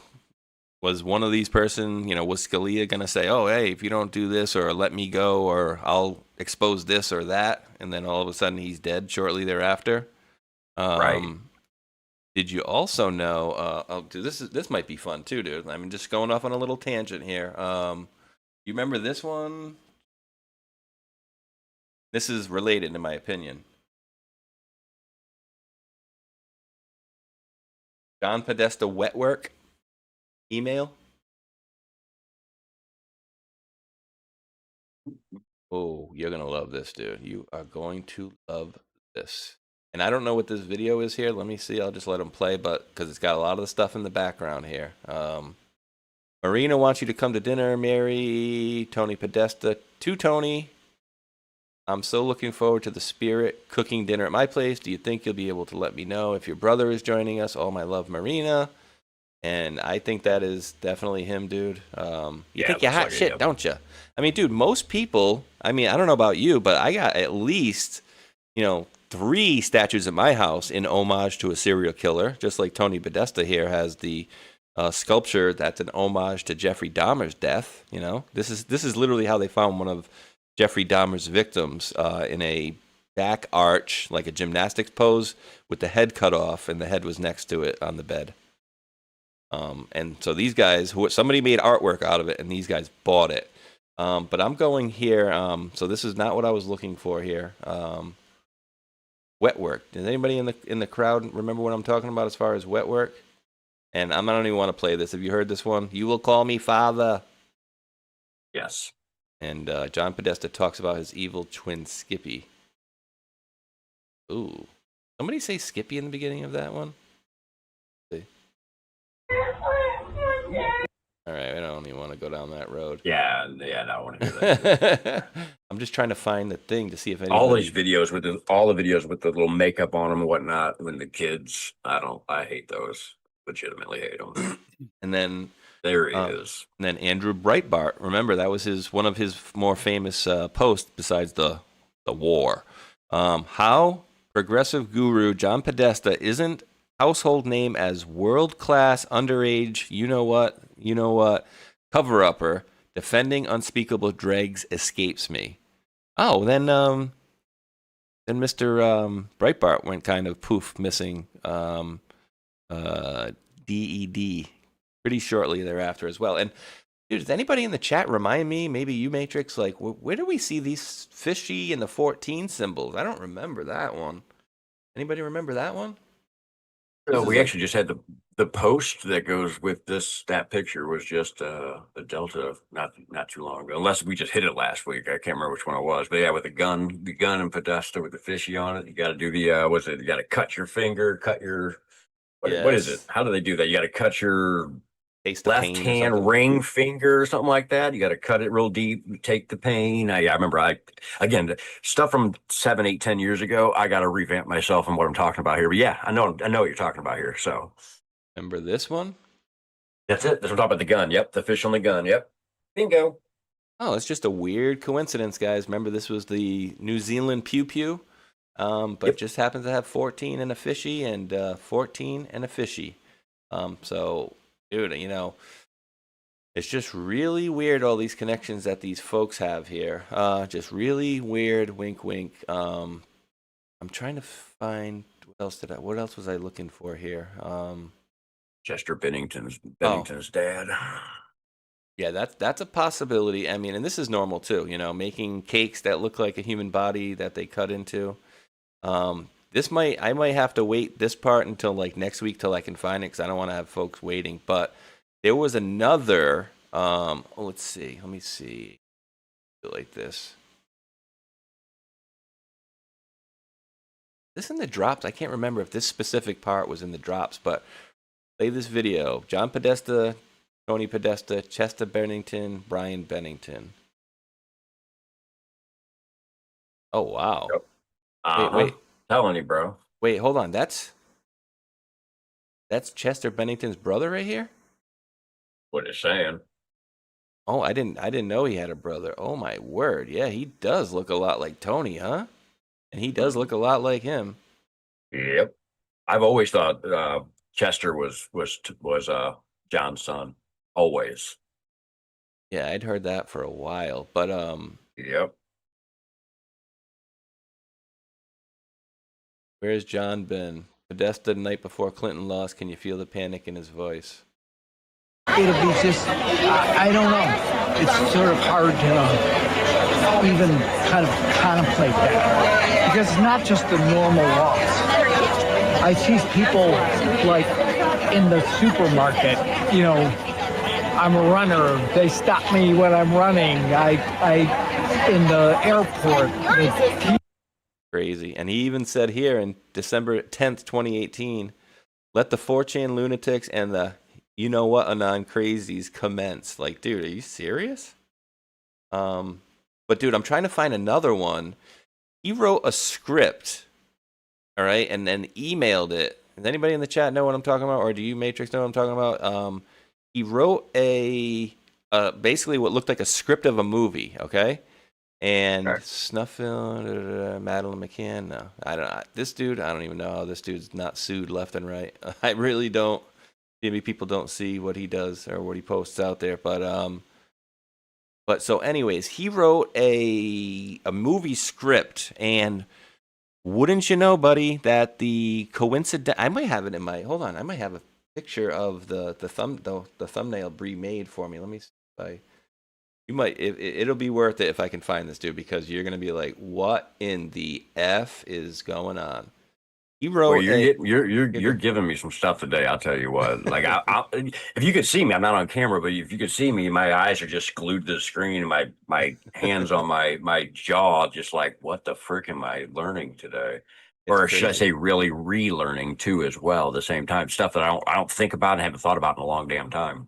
was one of these person, was Scalia going to say, oh, hey, if you don't do this or let me go or I'll expose this or that, and then all of a sudden he's dead shortly thereafter? Right. Did you also know? Dude, this might be fun too, dude. I mean, just going off on a little tangent here. You remember this one? This is related, in my opinion. John Podesta wet work email. Oh, you're gonna love this, dude. You are going to love this. And I don't know what this video is here. Let me see. I'll just let them play, but because it's got a lot of the stuff in the background here. Marina wants you to come to dinner, Mary. Tony Podesta. To Tony. I'm so looking forward to the Spirit cooking dinner at my place. Do you think you'll be able to let me know if your brother is joining us? All my love, Marina. And I think that is definitely him, dude. You think it you're looks hot like it, shit, yep. don't you? I mean, dude, most people, I mean, I don't know about you, but I got at least, 3 statues at my house in homage to a serial killer, just like Tony Podesta here has the sculpture that's an homage to Jeffrey Dahmer's death. This is literally how they found one of Jeffrey Dahmer's victims in a back arch, like a gymnastics pose, with the head cut off, and the head was next to it on the bed. And so these guys, somebody made artwork out of it, and these guys bought it. But I'm going here. So this is not what I was looking for here. Wet work. Does anybody in the crowd remember what I'm talking about as far as wet work? And I don't even want to play this. Have you heard this one? You will call me father. Yes. And John Podesta talks about his evil twin Skippy. Ooh. Somebody say Skippy in the beginning of that one? All right, I don't even want to go down that road. Yeah, I don't want to do that. I'm just trying to find the thing to see if anybody... all the videos with the little makeup on them and whatnot. When the kids, I hate those. Legitimately hate them. And then there he is. And then Andrew Breitbart. Remember, that was one of his more famous posts besides the war. How progressive guru John Podesta isn't household name as world-class underage, you know what, cover-upper, defending unspeakable dregs escapes me. Oh, then Mr. Breitbart went kind of poof missing DED pretty shortly thereafter as well. And dude, does anybody in the chat remind me, maybe you Matrix, like where do we see these fishy and the 14 symbols? I don't remember that one. Anybody remember that one? No, we actually just had the post that goes with that picture was just the Delta not too long ago. Unless we just hit it last week. I can't remember which one it was. But yeah, with the gun and Podesta with the fishy on it. You got to do the you got to cut your finger, cut your what is it? How do they do that? You got to cut your left hand ring finger or something like that. You got to cut it real deep, take the pain. I remember again, stuff from 7, 8, 10 years ago. I got to revamp myself on what I'm talking about here. But yeah, I know what you're talking about here. So remember this one? That's it. That's what I'm talking about. The gun. Yep. The fish on the gun. Yep. Bingo. Oh, it's just a weird coincidence, guys. Remember, this was the New Zealand Pew Pew, but just happens to have 14 and a fishy and 14 and a fishy. So, dude, it's just really weird, all these connections that these folks have here. Just really weird, wink, wink. I'm trying to find, what else was I looking for here? Chester Bennington's dad. Yeah, that's a possibility. I mean, and this is normal too, making cakes that look like a human body that they cut into. I might have to wait this part until like next week till I can find it, because I don't want to have folks waiting. But there was another, let's see, let me see, like this. This in the drops? I can't remember if this specific part was in the drops, but play this video. John Podesta, Tony Podesta, Chester Bennington, Brian Bennington. Oh, wow. Yep. Wait. Telling you, bro. Wait, hold on. That's Chester Bennington's brother right here? What it's saying. Oh, I didn't know he had a brother. Oh my word. Yeah, he does look a lot like Tony, huh? And he does look a lot like him. Yep. I've always thought Chester was John's son. Always. Yeah, I'd heard that for a while, but Yep. Where's John been? Podesta the night before Clinton lost. Can you feel the panic in his voice? It'll be just, I don't know. It's sort of hard to even kind of contemplate that. Because it's not just the normal loss. I see people like in the supermarket, I'm a runner. They stop me when I'm running. In the airport. Crazy. And he even said here in December 10th, 2018, let the 4chan lunatics and the you-know-what-anon crazies commence. Like, dude, are you serious? But, dude, I'm trying to find another one. He wrote a script, all right, and then emailed it. Does anybody in the chat know what I'm talking about, or do you, Matrix, know what I'm talking about? He wrote basically what looked like a script of a movie, okay? And snuff film, Madeline McCann. No, I don't know. This dude, I don't even know how this dude's not sued left and right. I really don't. Maybe people don't see what he does or what he posts out there, but so anyways, he wrote a movie script, and wouldn't you know, buddy, that the coincidence, I might have it in my, hold on, I might have a picture of the thumbnail Bree made for me. Let me see if I. You might. It'll be worth it if I can find this dude, because you're gonna be like, "What in the f is going on?" He wrote. Well, you're giving me some stuff today. I'll tell you what. Like, if you could see me, I'm not on camera, but if you could see me, my eyes are just glued to the screen, and my hands on my jaw, just like, what the frick am I learning today? Or should I say, really relearning too, as well, at the same time. Stuff that I don't think about and haven't thought about in a long damn time.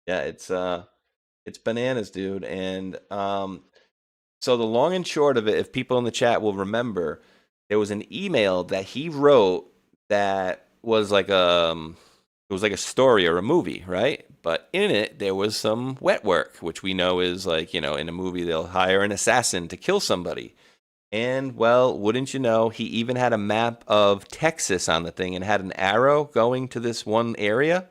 Yeah, it's bananas, dude. And so the long and short of it, if people in the chat will remember, there was an email that he wrote that was like it was like a story or a movie, right? But in it, there was some wet work, which we know is like, in a movie, they'll hire an assassin to kill somebody. And, well, wouldn't you know, he even had a map of Texas on the thing and had an arrow going to this one area.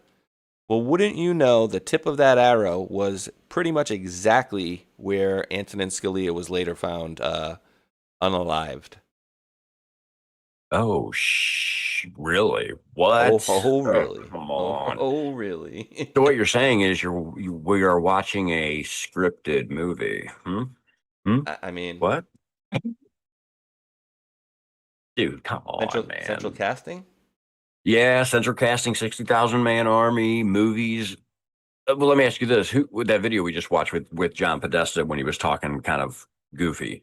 Well, wouldn't you know, the tip of that arrow was pretty much exactly where Antonin Scalia was later found unalived. Oh, really? What? Oh, really? Come on. Oh, really? So what you're saying is we are watching a scripted movie. I mean, what? Dude, come on, man. Central casting? Yeah, central casting, 60,000 man army, movies. Well, let me ask you this: with that video we just watched with John Podesta when he was talking kind of goofy,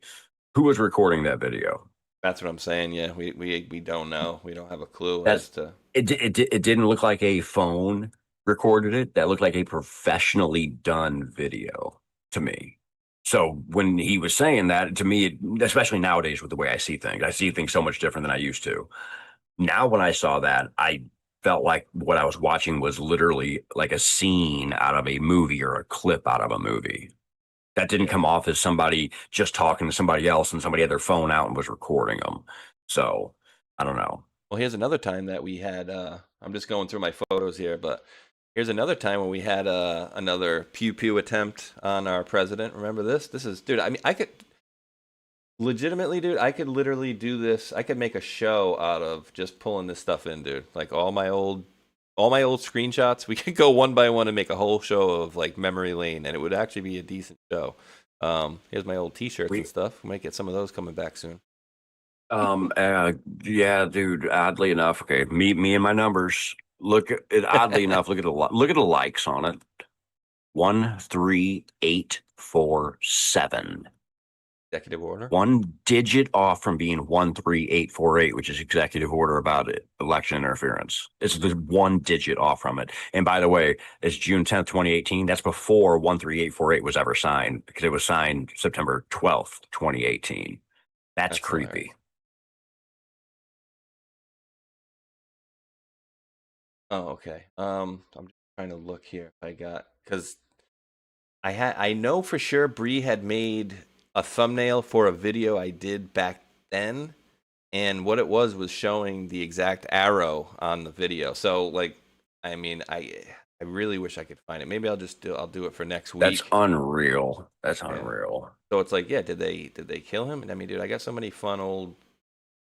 who was recording that video? That's what I'm saying. Yeah, we don't know. We don't have a clue as to. It didn't look like a phone recorded it. That looked like a professionally done video to me. So when he was saying that, to me, especially nowadays with the way I see things so much different than I used to. Now, when I saw that, I felt like what I was watching was literally like a scene out of a movie or a clip out of a movie. That didn't come off as somebody just talking to somebody else and somebody had their phone out and was recording them. So I don't know. Well, here's another time that we had, I'm just going through my photos here, but here's another time when we had another pew-pew attempt on our president. Remember this? This is, dude, I mean, I could literally do this. I could make a show out of just pulling this stuff in, dude. Like all my old screenshots, we could go one by one and make a whole show of like memory lane, and it would actually be a decent show. Here's my old t-shirts and stuff. We might get some of those coming back soon. Yeah, dude, oddly enough, okay, me and my numbers. Look at it, oddly enough, look at the likes on it. 13847. Executive order. One digit off from being 13848, which is executive order about election interference. It's the one digit off from it. And by the way, it's June 10th, 2018. That's before 13848 was ever signed, because it was signed September 12th, 2018. That's creepy. Hilarious. Oh, okay. I'm just trying to look here if I got, because I know for sure Bree had made a thumbnail for a video I did back then, and what it was showing the exact arrow on the video. So like, I mean, I really wish I could find it. Maybe I'll do it for next week. That's unreal. That's unreal. So it's like, yeah, did they kill him? And I mean, dude, I got so many fun old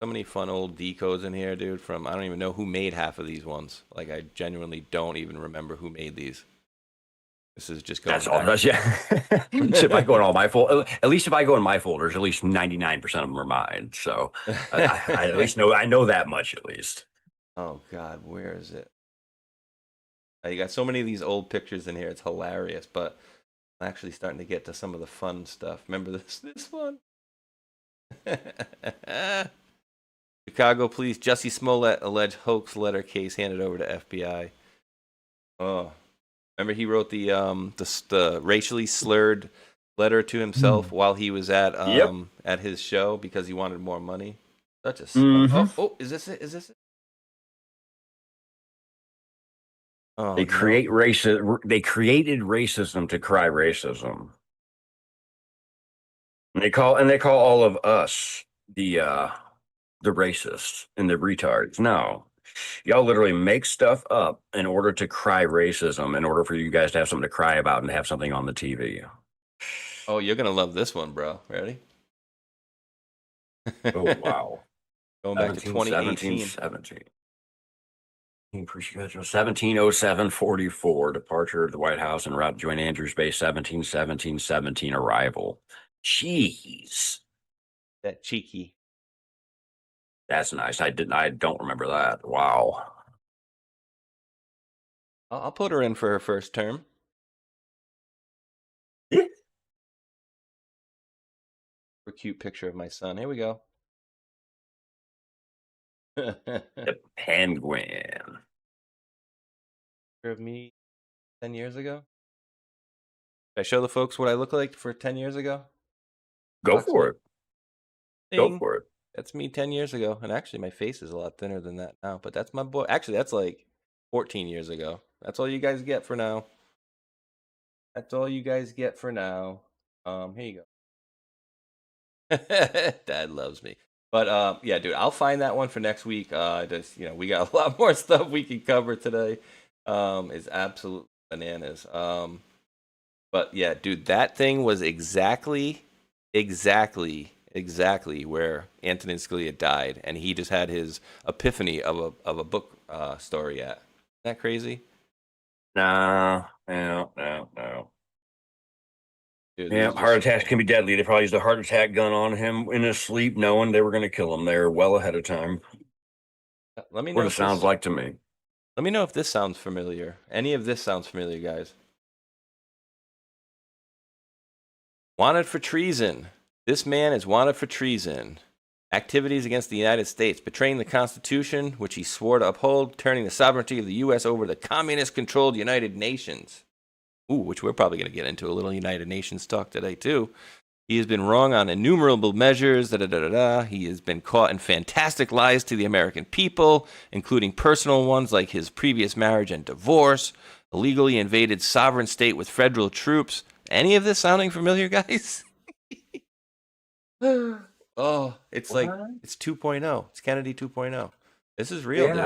decodes in here, dude, from I don't even know who made half of these ones. Like, I genuinely don't even remember who made these. This is just going. That's all. Yeah. If I go in all my at least if I go in my folders, at least 99% of them are mine. So I at least I know that much at least. Oh God, where is it? You got so many of these old pictures in here. It's hilarious, but I'm actually starting to get to some of the fun stuff. Remember this one? Chicago police, Jussie Smollett alleged hoax letter case handed over to FBI. Oh. Remember, he wrote the racially slurred letter to himself while he was at his show because he wanted more money. Such a oh, is this it? Is this it? Oh, They create racism. They created racism to cry racism. And they call all of us the racists and the retards. No. Y'all literally make stuff up in order to cry racism, in order for you guys to have something to cry about and have something on the TV. Oh, you're gonna love this one, bro. Ready? Oh wow. Going back to 2018. 1707-44, departure of the White House en route to join Andrews Base, 1717 arrival. Jeez. That cheeky. That's nice. I don't remember that. Wow. I'll put her in for her first term. A cute picture of my son. Here we go. The penguin. Picture of me 10 years ago. Did I show the folks what I look like for 10 years ago? Go for it. Go for it. That's me 10 years ago. And actually, my face is a lot thinner than that now. But that's my boy. Actually, that's like 14 years ago. That's all you guys get for now. That's all you guys get for now. Here you go. Dad loves me. But yeah, dude, I'll find that one for next week. Just, we got a lot more stuff we can cover today. It's absolute bananas. But yeah, dude, that thing was exactly where Antonin Scalia died, and he just had his epiphany of a book story at. Isn't that crazy? No. Dude, yeah, heart attacks can be deadly. They probably used a heart attack gun on him in his sleep, knowing they were going to kill him. They're well ahead of time. Let me know what it sounds like to me. Let me know if this sounds familiar. Any of this sounds familiar, guys. Wanted for treason. This man is wanted for treason. Activities against the United States, betraying the Constitution, which he swore to uphold, turning the sovereignty of the U.S. over to the communist-controlled United Nations. Ooh, which we're probably going to get into a little United Nations talk today, too. He has been wrong on innumerable measures. He has been caught in fantastic lies to the American people, including personal ones like his previous marriage and divorce, illegally invaded sovereign state with federal troops. Any of this sounding familiar, guys? Oh, it's like, it's 2.0. It's Kennedy 2.0. This is real, dude.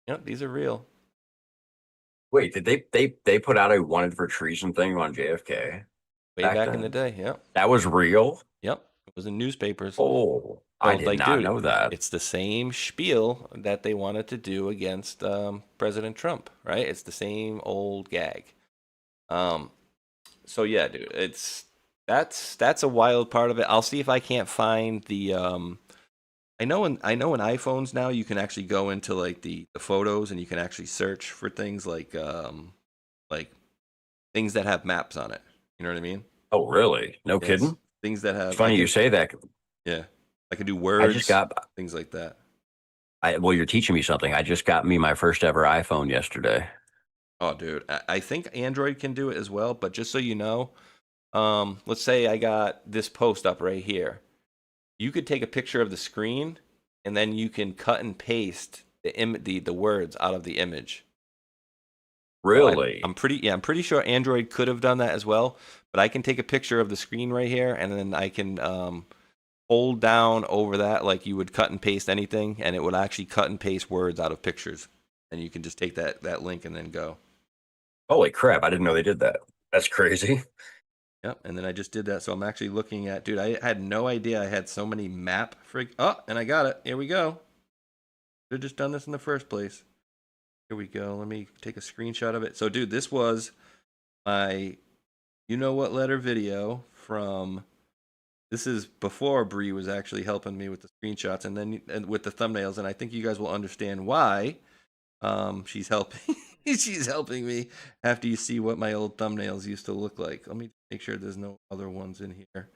Yep, these are real. Wait, did they put out a wanted for treason thing on JFK? Way back in the day, yep. That was real? Yep. It was in newspapers. Oh, I did not know that. It's the same spiel that they wanted to do against President Trump, right? It's the same old gag. So yeah, dude, that's a wild part of it. I'll see if I can't find the I know in iPhones now you can actually go into like the photos and you can actually search for things like things that have maps on it. You know what I mean? Oh, really? No kidding? Things that have... It's funny you say that. Yeah. I can do words, I just got things like that. Well, you're teaching me something. I just got me my first ever iPhone yesterday. Oh, dude. I think Android can do it as well, but just so you know, let's say I got this post up right here. You could take a picture of the screen, and then you can cut and paste the words out of the image. Really? I'm pretty sure Android could have done that as well. But I can take a picture of the screen right here, and then I can hold down over that like you would cut and paste anything, and it would actually cut and paste words out of pictures. And you can just take that link and then go. Holy crap! I didn't know they did that. That's crazy. Yep, and then I just did that. So I'm actually looking at, dude, I had no idea I had so many map and I got it. Here we go. Should have just done this in the first place. Here we go. Let me take a screenshot of it. So, dude, this was my you know what letter video from, this is before Bree was actually helping me with the screenshots and with the thumbnails, and I think you guys will understand why she's helping. She's helping me after you see what my old thumbnails used to look like. Let me make sure there's no other ones in here.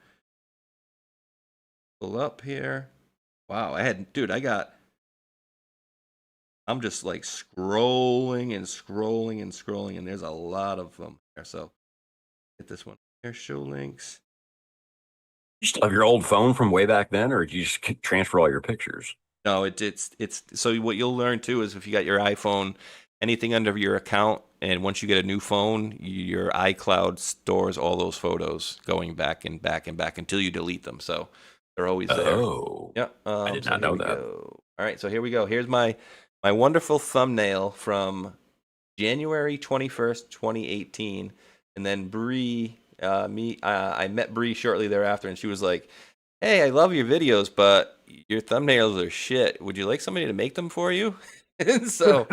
Pull up here. Wow, I'm just like scrolling and scrolling and scrolling, and there's a lot of them there. So get this one here, show links. You still have your old phone from way back then, or did you just transfer all your pictures? No, it's so what you'll learn too is if you got your iPhone anything under your account, and once you get a new phone, your iCloud stores all those photos going back and back and back until you delete them. So they're always there. Oh, yeah. I did not know that. All right, so here we go. Here's my wonderful thumbnail from January 21st, 2018, and then Bree, I met Bree shortly thereafter, and she was like, "Hey, I love your videos, but your thumbnails are shit. Would you like somebody to make them for you?" And so,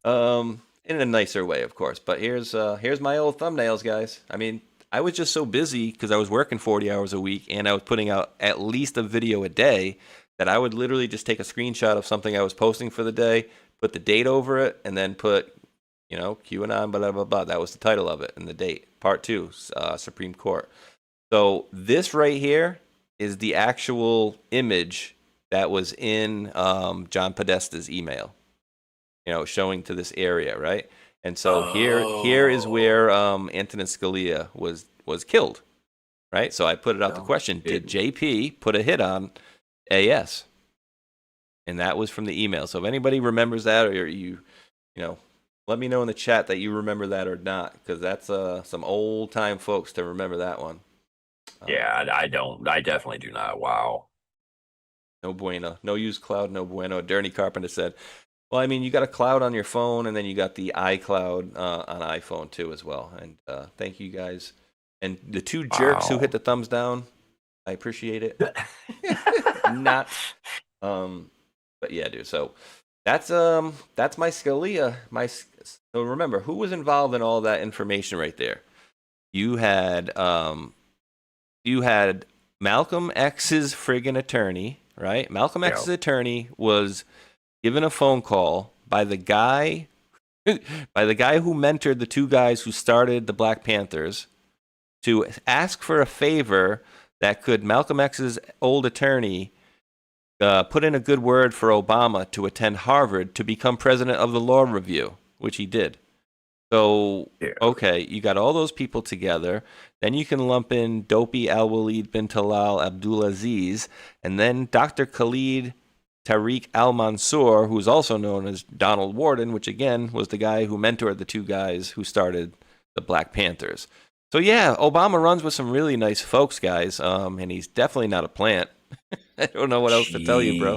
in a nicer way, of course. But here's my old thumbnails, guys. I mean, I was just so busy because I was working 40 hours a week, and I was putting out at least a video a day, that I would literally just take a screenshot of something I was posting for the day, put the date over it, and then put, you know, QAnon, blah, blah, blah. That was the title of it and the date. Part 2, Supreme Court. So this right here is the actual image that was in John Podesta's email, you know, showing to this area, right? And so here is where Antonin Scalia was killed, right? So I put it out the question, did JP put a hit on AS? And that was from the email. So if anybody remembers that, or you know, let me know in the chat that you remember that or not, because that's some old time folks to remember that one. Yeah, I don't. I definitely do not. Wow. No bueno. No use cloud, no bueno. Dirty Carpenter said, well, I mean, you got a cloud on your phone, and then you got the iCloud on iPhone too as well. And thank you guys. And the 2 jerks who hit the thumbs down, I appreciate it. Not. But yeah, dude. So that's my Scalia. So remember, who was involved in all that information right there? You had Malcolm X's friggin' attorney, right? Malcolm X's attorney was given a phone call by the guy who mentored the 2 guys who started the Black Panthers to ask for a favor that could Malcolm X's old attorney put in a good word for Obama to attend Harvard to become president of the Law Review, which he did. So, okay, you got all those people together. Then you can lump in Dopey Al-Walid bin Talal Abdulaziz, and then Dr. Khalid Tariq Al-Mansour, who's also known as Donald Warden, which again was the guy who mentored the 2 guys who started the Black Panthers. So yeah, Obama runs with some really nice folks, guys, and he's definitely not a plant. I don't know what else to tell you, bro.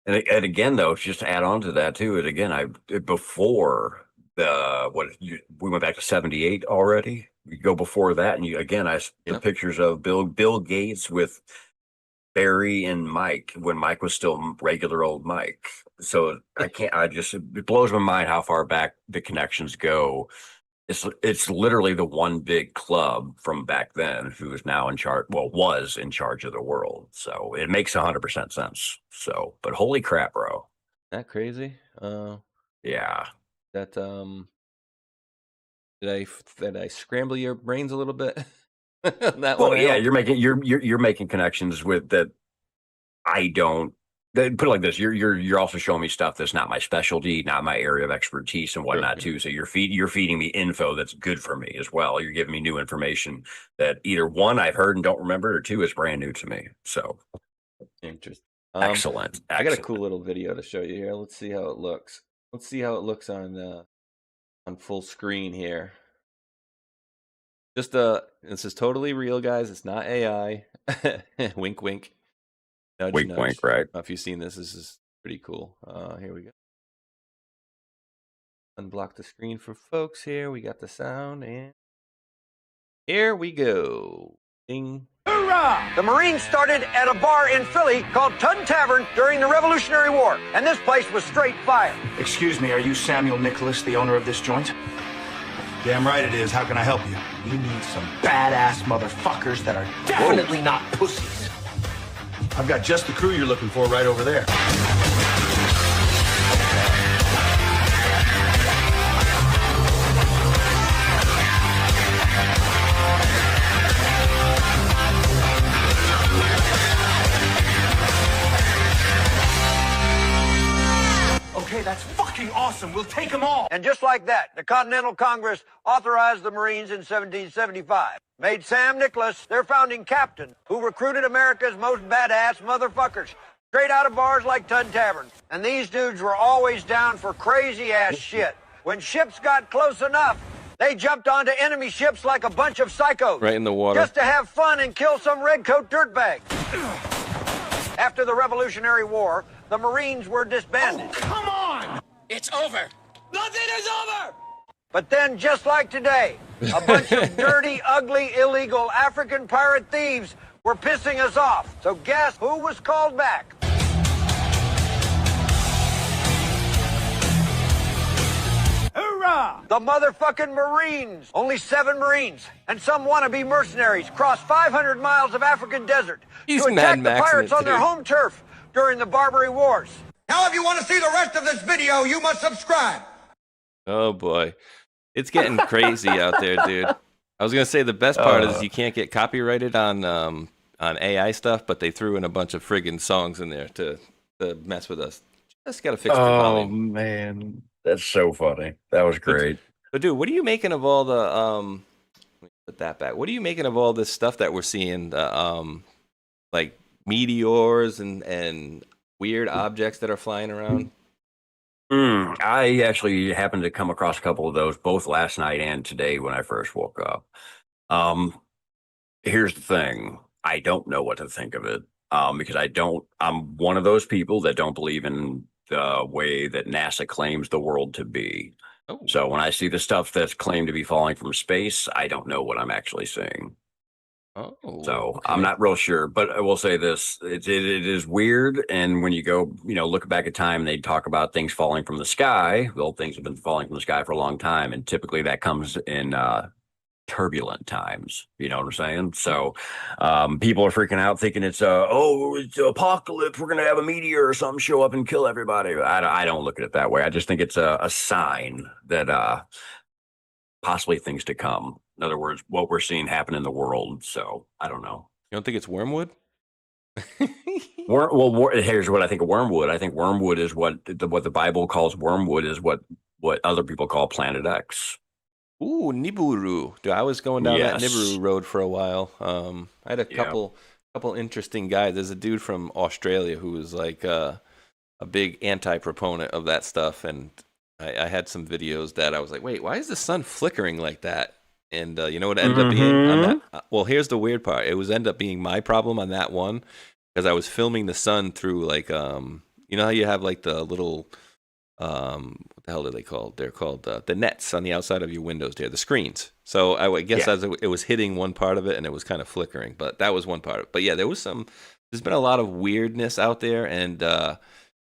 And again, though, just to add on to that too, and again, before we went back to 78 already. We go before that, and the pictures of Bill Gates with Barry and Mike when Mike was still regular old Mike. So it blows my mind how far back the connections go. It's literally the one big club from back then who is now in charge, was in charge of the world. So it makes 100% sense. So, but holy crap, bro. That crazy? Yeah. That did I scramble your brains a little bit? Yeah, you're making connections with that. I don't. Put it like this: you're also showing me stuff that's not my specialty, not my area of expertise and whatnot too. So you're feeding me info that's good for me as well. You're giving me new information that either 1 I've heard and don't remember, or 2 is brand new to me. So interesting. Excellent. I got a cool little video to show you here. Let's see how it looks. Let's see how it looks on full screen here. Just this is totally real, guys. It's not AI. Wink, wink. Nudge, wink, nudge. wink, right? If you've seen this is pretty cool. Here we go. Unblock the screen for folks here. We got the sound, and here we go. Ding. Hoorah! The Marines started at a bar in Philly called Tun Tavern during the Revolutionary War, and this place was straight fire. Excuse me, are you Samuel Nicholas, the owner of this joint? Damn right it is. How can I help you? We need some badass motherfuckers that are definitely not pussies. I've got just the crew you're looking for right over there. Okay, that's fucking awesome. We'll take them all. And just like that, the Continental Congress authorized the Marines in 1775. Made Sam Nicholas their founding captain, who recruited America's most badass motherfuckers. straight out of bars like Tun Tavern. And these dudes were always down for crazy-ass shit. When ships got close enough, they jumped onto enemy ships like a bunch of psychos. Right in the water. Just to have fun and kill some redcoat dirtbag. After the Revolutionary War, the Marines were disbanded. Oh, come on! It's over. Nothing is over! But then, just like today, a bunch of dirty, ugly, illegal African pirate thieves were pissing us off. So guess who was called back? Hoorah! The motherfucking Marines. Only 7 Marines and some wannabe mercenaries crossed 500 miles of African desert to attack the pirates on their home turf during the Barbary Wars. Now, if you want to see the rest of this video, you must subscribe. Oh boy, it's getting crazy out there, dude. I was gonna say the best part is you can't get copyrighted on AI stuff, but they threw in a bunch of friggin' songs in there to mess with us. Just gotta fix the volume. Oh man, that's so funny. That was great. But dude, what are you making of all the let me put that back. What are you making of all this stuff that we're seeing? Like meteors and weird objects that are flying around? I actually happened to come across a couple of those both last night and today when I first woke up. Here's the thing. I don't know what to think of it because I'm one of those people that don't believe in the way that NASA claims the world to be. Oh. So when I see the stuff that's claimed to be falling from space, I don't know what I'm actually seeing. Oh, so okay. I'm not real sure, but I will say this: it is weird. And when you go, look back at time, they talk about things falling from the sky. Well, things have been falling from the sky for a long time, and typically that comes in turbulent times. You know what I'm saying? So people are freaking out, thinking it's it's apocalypse. We're gonna have a meteor or something show up and kill everybody. I don't look at it that way. I just think it's a sign that possibly things to come. In other words, what we're seeing happen in the world. So I don't know. You don't think it's wormwood? Here's what I think of wormwood. I think wormwood is what the Bible calls wormwood is what other people call Planet X. Ooh, Nibiru. Dude, I was going down that Nibiru road for a while. I had a couple interesting guys. There's a dude from Australia who was like a big anti-proponent of that stuff, and I had some videos that I was like, wait, why is the sun flickering like that? And you know what it ended up being on that? Well, here's the weird part. It was ended up being my problem on that one because I was filming the sun through like you know how you have like the little what the hell are they called? They're called the nets on the outside of your windows there, the screens. So I guess it was hitting one part of it and it was kind of flickering, but that was one part of it. But yeah, there's been a lot of weirdness out there, and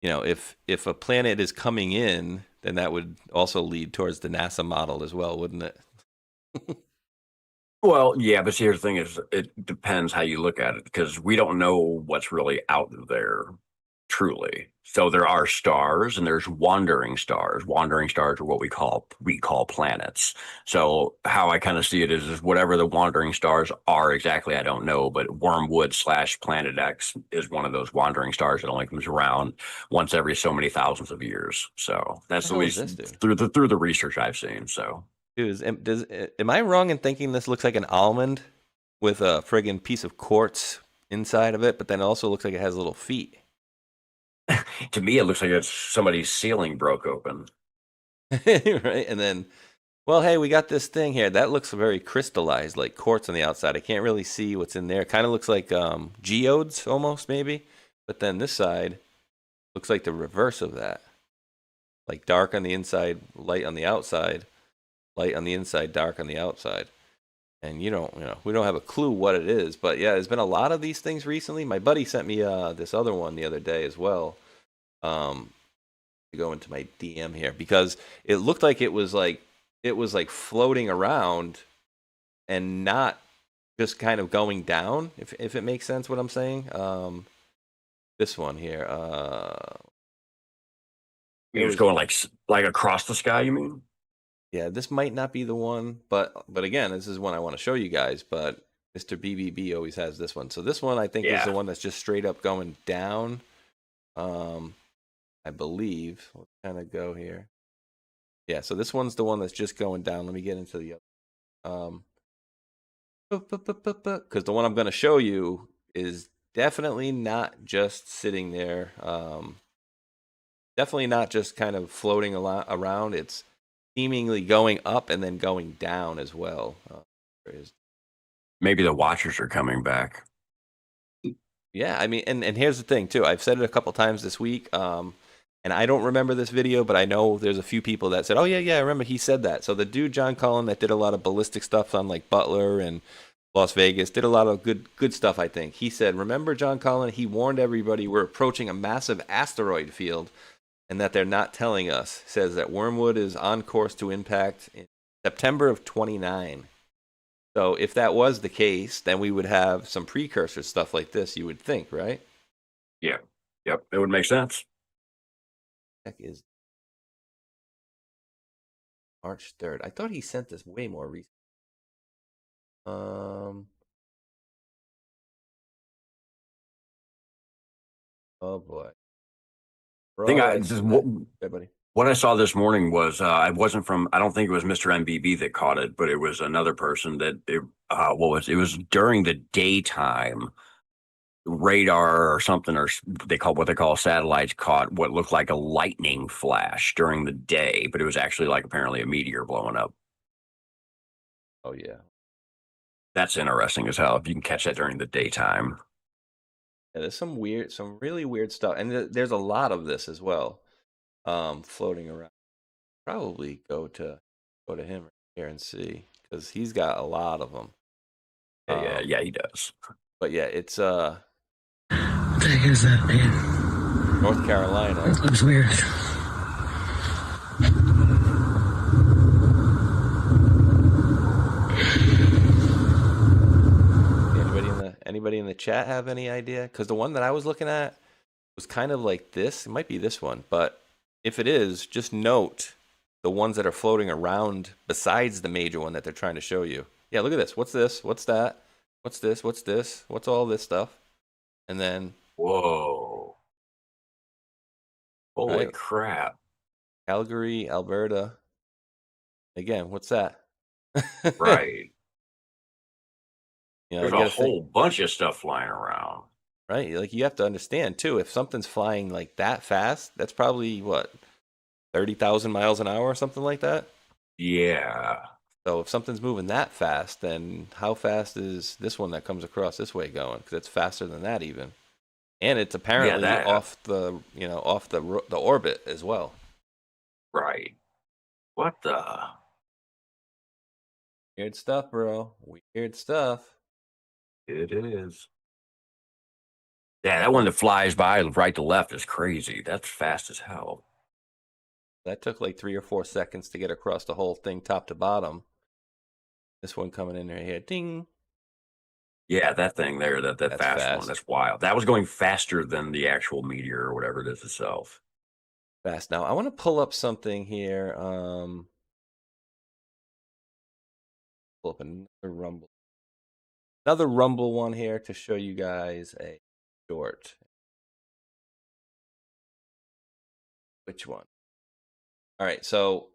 if a planet is coming in, then that would also lead towards the NASA model as well, wouldn't it? Well, yeah, but here's the thing: is it depends how you look at it because we don't know what's really out there, truly. So there are stars and there's wandering stars. Wandering stars are what we call planets. So how I kind of see it is whatever the wandering stars are exactly, I don't know. But Wormwood / Planet X is one of those wandering stars that only comes around once every so many thousands of years. So that's at least through the research I've seen. So. Am I wrong in thinking this looks like an almond with a friggin' piece of quartz inside of it, but then it also looks like it has little feet? To me, it looks like it's somebody's ceiling broke open. Right? And then, well, hey, we got this thing here. That looks very crystallized, like quartz on the outside. I can't really see what's in there. It kind of looks like geodes almost, maybe. But then this side looks like the reverse of that. Like dark on the inside, light on the outside. Light on the inside, dark on the outside. And we don't have a clue what it is, but yeah, there's been a lot of these things recently. My buddy sent me this other one the other day as well. To go into my DM here because it looked like it was like floating around and not just kind of going down, if it makes sense what I'm saying. This one here. It was going like across the sky, you mean? Yeah, this might not be the one, but again, this is one I want to show you guys, but Mr. BBB always has this one. So this one I think is the one that's just straight up going down. I believe. Let's kind of go here. Yeah, so this one's the one that's just going down. Let me get into the other. Because the one I'm going to show you is definitely not just sitting there. Definitely not just kind of floating around. It's seemingly going up and then going down as well. Maybe the Watchers are coming back. Yeah, I mean, and here's the thing too. I've said it a couple times this week, and I don't remember this video, but I know there's a few people that said, "Oh yeah, I remember he said that." So the dude John Cullen that did a lot of ballistic stuff on like Butler and Las Vegas did a lot of good stuff. I think he said, "Remember John Cullen? He warned everybody we're approaching a massive asteroid field." And that they're not telling us. Says that Wormwood is on course to impact in September of 29. So if that was the case, then we would have some precursor stuff like this, you would think, right? Yeah. Yep. It would make sense. Heck is March 3rd. I thought he sent this way more recently. Oh boy. What I saw this morning was I wasn't from. I don't think it was Mr. MBB that caught it, but it was another person that. It was during the daytime. Radar or something, or what they call satellites, caught what looked like a lightning flash during the day, but it was actually like apparently a meteor blowing up. Oh yeah, that's interesting as hell. If you can catch that during the daytime. Yeah, there's some really weird stuff, and there's a lot of this as well, floating around. Probably go to him right here and see, because he's got a lot of them. Yeah, he does. But yeah, it's What the heck is that, man? North Carolina. That looks weird. Anybody in the chat have any idea? Because the one that I was looking at was kind of like this. It might be this one, but if it is, just note the ones that are floating around besides the major one that they're trying to show you. Yeah, look at this. What's this? What's that? What's this? What's this? What's all this stuff? And then... Whoa. Holy crap. Calgary, Alberta. Again, what's that? Right. You know, there's a whole bunch of stuff flying around. Right? Like, you have to understand, too, if something's flying like that fast, that's probably, what, 30,000 miles an hour or something like that? Yeah. So if something's moving that fast, then how fast is this one that comes across this way going? Because it's faster than that even. And it's apparently off the orbit as well. Right. What the? Weird stuff, bro. Weird stuff. It is. Yeah, that one that flies by right to left is crazy. That's fast as hell. That took like 3 or 4 seconds to get across the whole thing top to bottom. This one coming in right here. Ding. Yeah, that thing there, that fast one, that's wild. That was going faster than the actual meteor or whatever it is itself. Fast. Now, I want to pull up something here. Pull up another Rumble. Another Rumble one here to show you guys a short. Which one? All right, so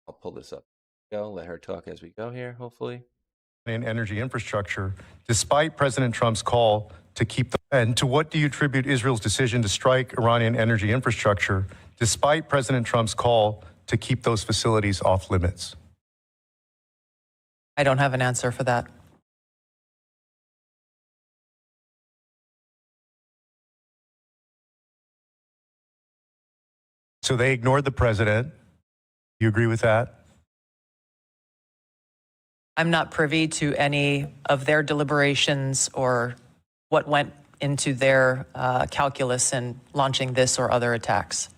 I'll pull this up. Go, let her talk as we go here, hopefully. In energy infrastructure, despite President Trump's call to keep the... And to what do you attribute Israel's decision to strike Iranian energy infrastructure, despite President Trump's call to keep those facilities off limits? I don't have an answer for that. So they ignored the president. You agree with that? I'm not privy to any of their deliberations or what went into their calculus in launching this or other attacks.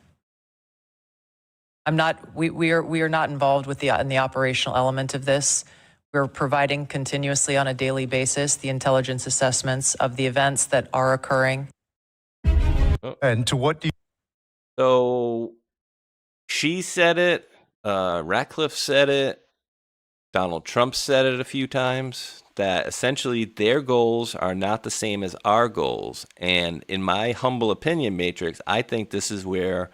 We are not involved with in the operational element of this. We're providing continuously on a daily basis the intelligence assessments of the events that are occurring. And to what do you... So she said it, Ratcliffe said it, Donald Trump said it a few times, that essentially their goals are not the same as our goals. And in my humble opinion, Matrix, I think this is where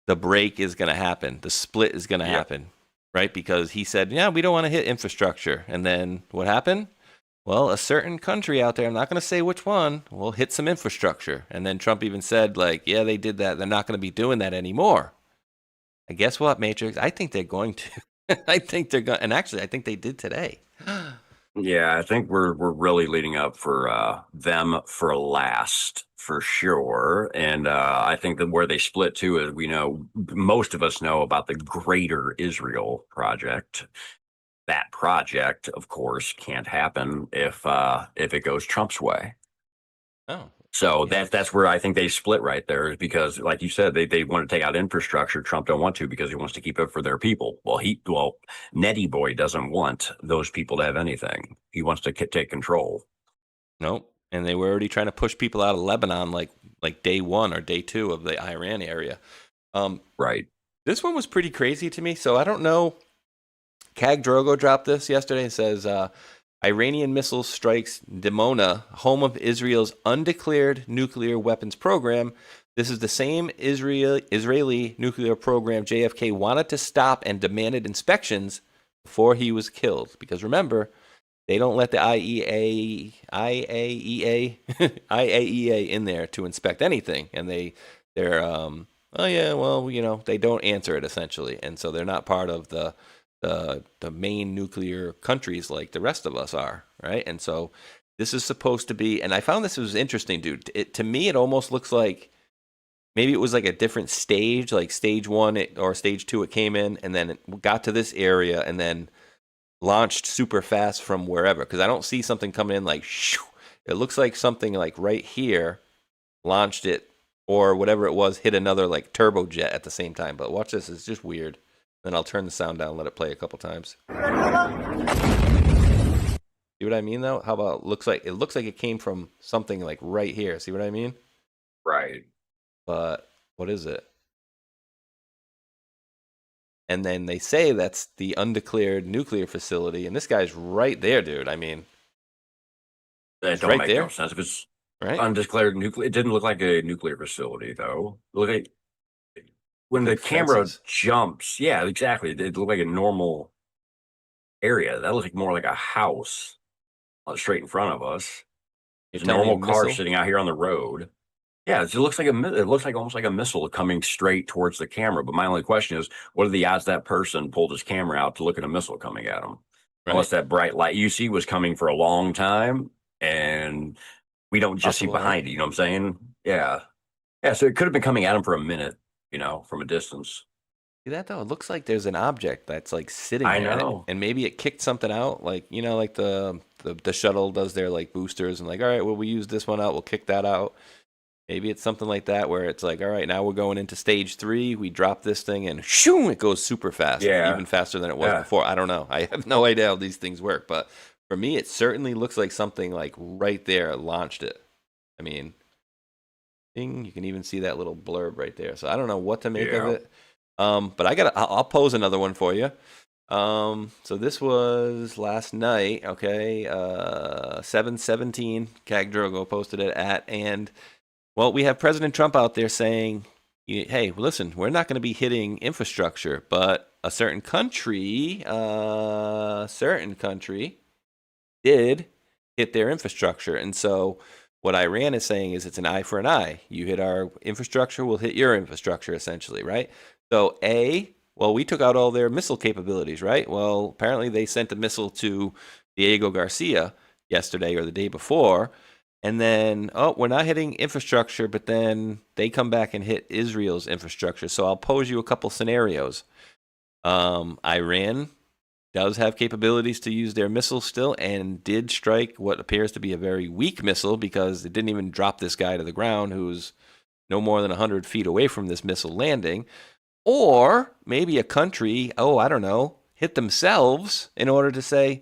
the break is going to happen. The split is going to happen, right? Because he said, yeah, we don't want to hit infrastructure. And then what happened? well, a certain country out there, I'm not going to say which one, will hit some infrastructure. And then Trump even said, like, yeah, they did that. They're not going to be doing that anymore. And guess what, Matrix? I think they're going to. I think they're going, and actually, I think they did today. Yeah, I think we're really leading up for them for last for sure. And I think that where they split too is we know most of us know about the Greater Israel Project. That project, of course, can't happen if it goes Trump's way. Oh. So that's where I think they split right there, is because, like you said, they want to take out infrastructure. Trump don't want to because he wants to keep it for their people. Well, Nettie Boy doesn't want those people to have anything. He wants to take control. Nope. And they were already trying to push people out of Lebanon like day 1 or day 2 of the Iran area. Right. This one was pretty crazy to me. So I don't know. Kag Drogo dropped this yesterday and says, Iranian missile strikes Dimona, home of Israel's undeclared nuclear weapons program. This is the same Israeli nuclear program JFK wanted to stop and demanded inspections before he was killed. Because remember, they don't let the IAEA in there to inspect anything. And they're they don't answer it essentially. And so they're not part of the main nuclear countries like the rest of us are, right? And so this is supposed to be, and I found this was interesting, dude. To me, it almost looks like maybe it was like a different stage, like stage 1 or stage 2 it came in, and then it got to this area and then launched super fast from wherever, because I don't see something coming in like, shoo. It looks like something like right here launched it, or whatever it was, hit another like turbojet at the same time. But watch this, it's just weird. Then I'll turn the sound down and let it play a couple times. See what I mean, though? How about it looks like it came from something like right here. See what I mean? Right. But what is it? And then they say that's the undeclared nuclear facility, and this guy's right there, dude. I mean, that don't make no sense. If it's right? Undeclared nuclear, it didn't look like a nuclear facility, though. Look at when the camera jumps. Yeah, exactly. It looked like a normal area. That looks like more like a house straight in front of us. It's a normal car sitting out here on the road. Yeah, it looks like almost like a missile coming straight towards the camera. But my only question is, what are the odds that person pulled his camera out to look at a missile coming at him? Right. Unless that bright light you see was coming for a long time, and we don't just see behind it. You know what I'm saying? Yeah. Yeah, so it could have been coming at him for a minute, from a distance. See that, though? It looks like there's an object that's like sitting there. I know. And maybe it kicked something out, like, like the shuttle does their like boosters and like, all right, well, we use this one out, we'll kick that out. Maybe it's something like that where it's like, all right, now we're going into stage 3. We drop this thing and shoo, it goes super fast. Yeah. Even faster than it was before. I don't know. I have no idea how these things work. But for me, it certainly looks like something like right there launched it. I mean, you can even see that little blurb right there. So I don't know what to make of it. But I'll pose another one for you. So this was last night, okay, 7:17. Kag Drogo posted it at, and well, we have President Trump out there saying, hey, listen, we're not going to be hitting infrastructure, but a certain country did hit their infrastructure. And so what Iran is saying is it's an eye for an eye. You hit our infrastructure, we'll hit your infrastructure, essentially, right? So we took out all their missile capabilities, right? Well, apparently they sent a missile to Diego Garcia yesterday or the day before. And then, we're not hitting infrastructure, but then they come back and hit Israel's infrastructure. So I'll pose you a couple scenarios. Iran does have capabilities to use their missiles still and did strike what appears to be a very weak missile because it didn't even drop this guy to the ground who's no more than 100 feet away from this missile landing. Or maybe a country, I don't know, hit themselves in order to say,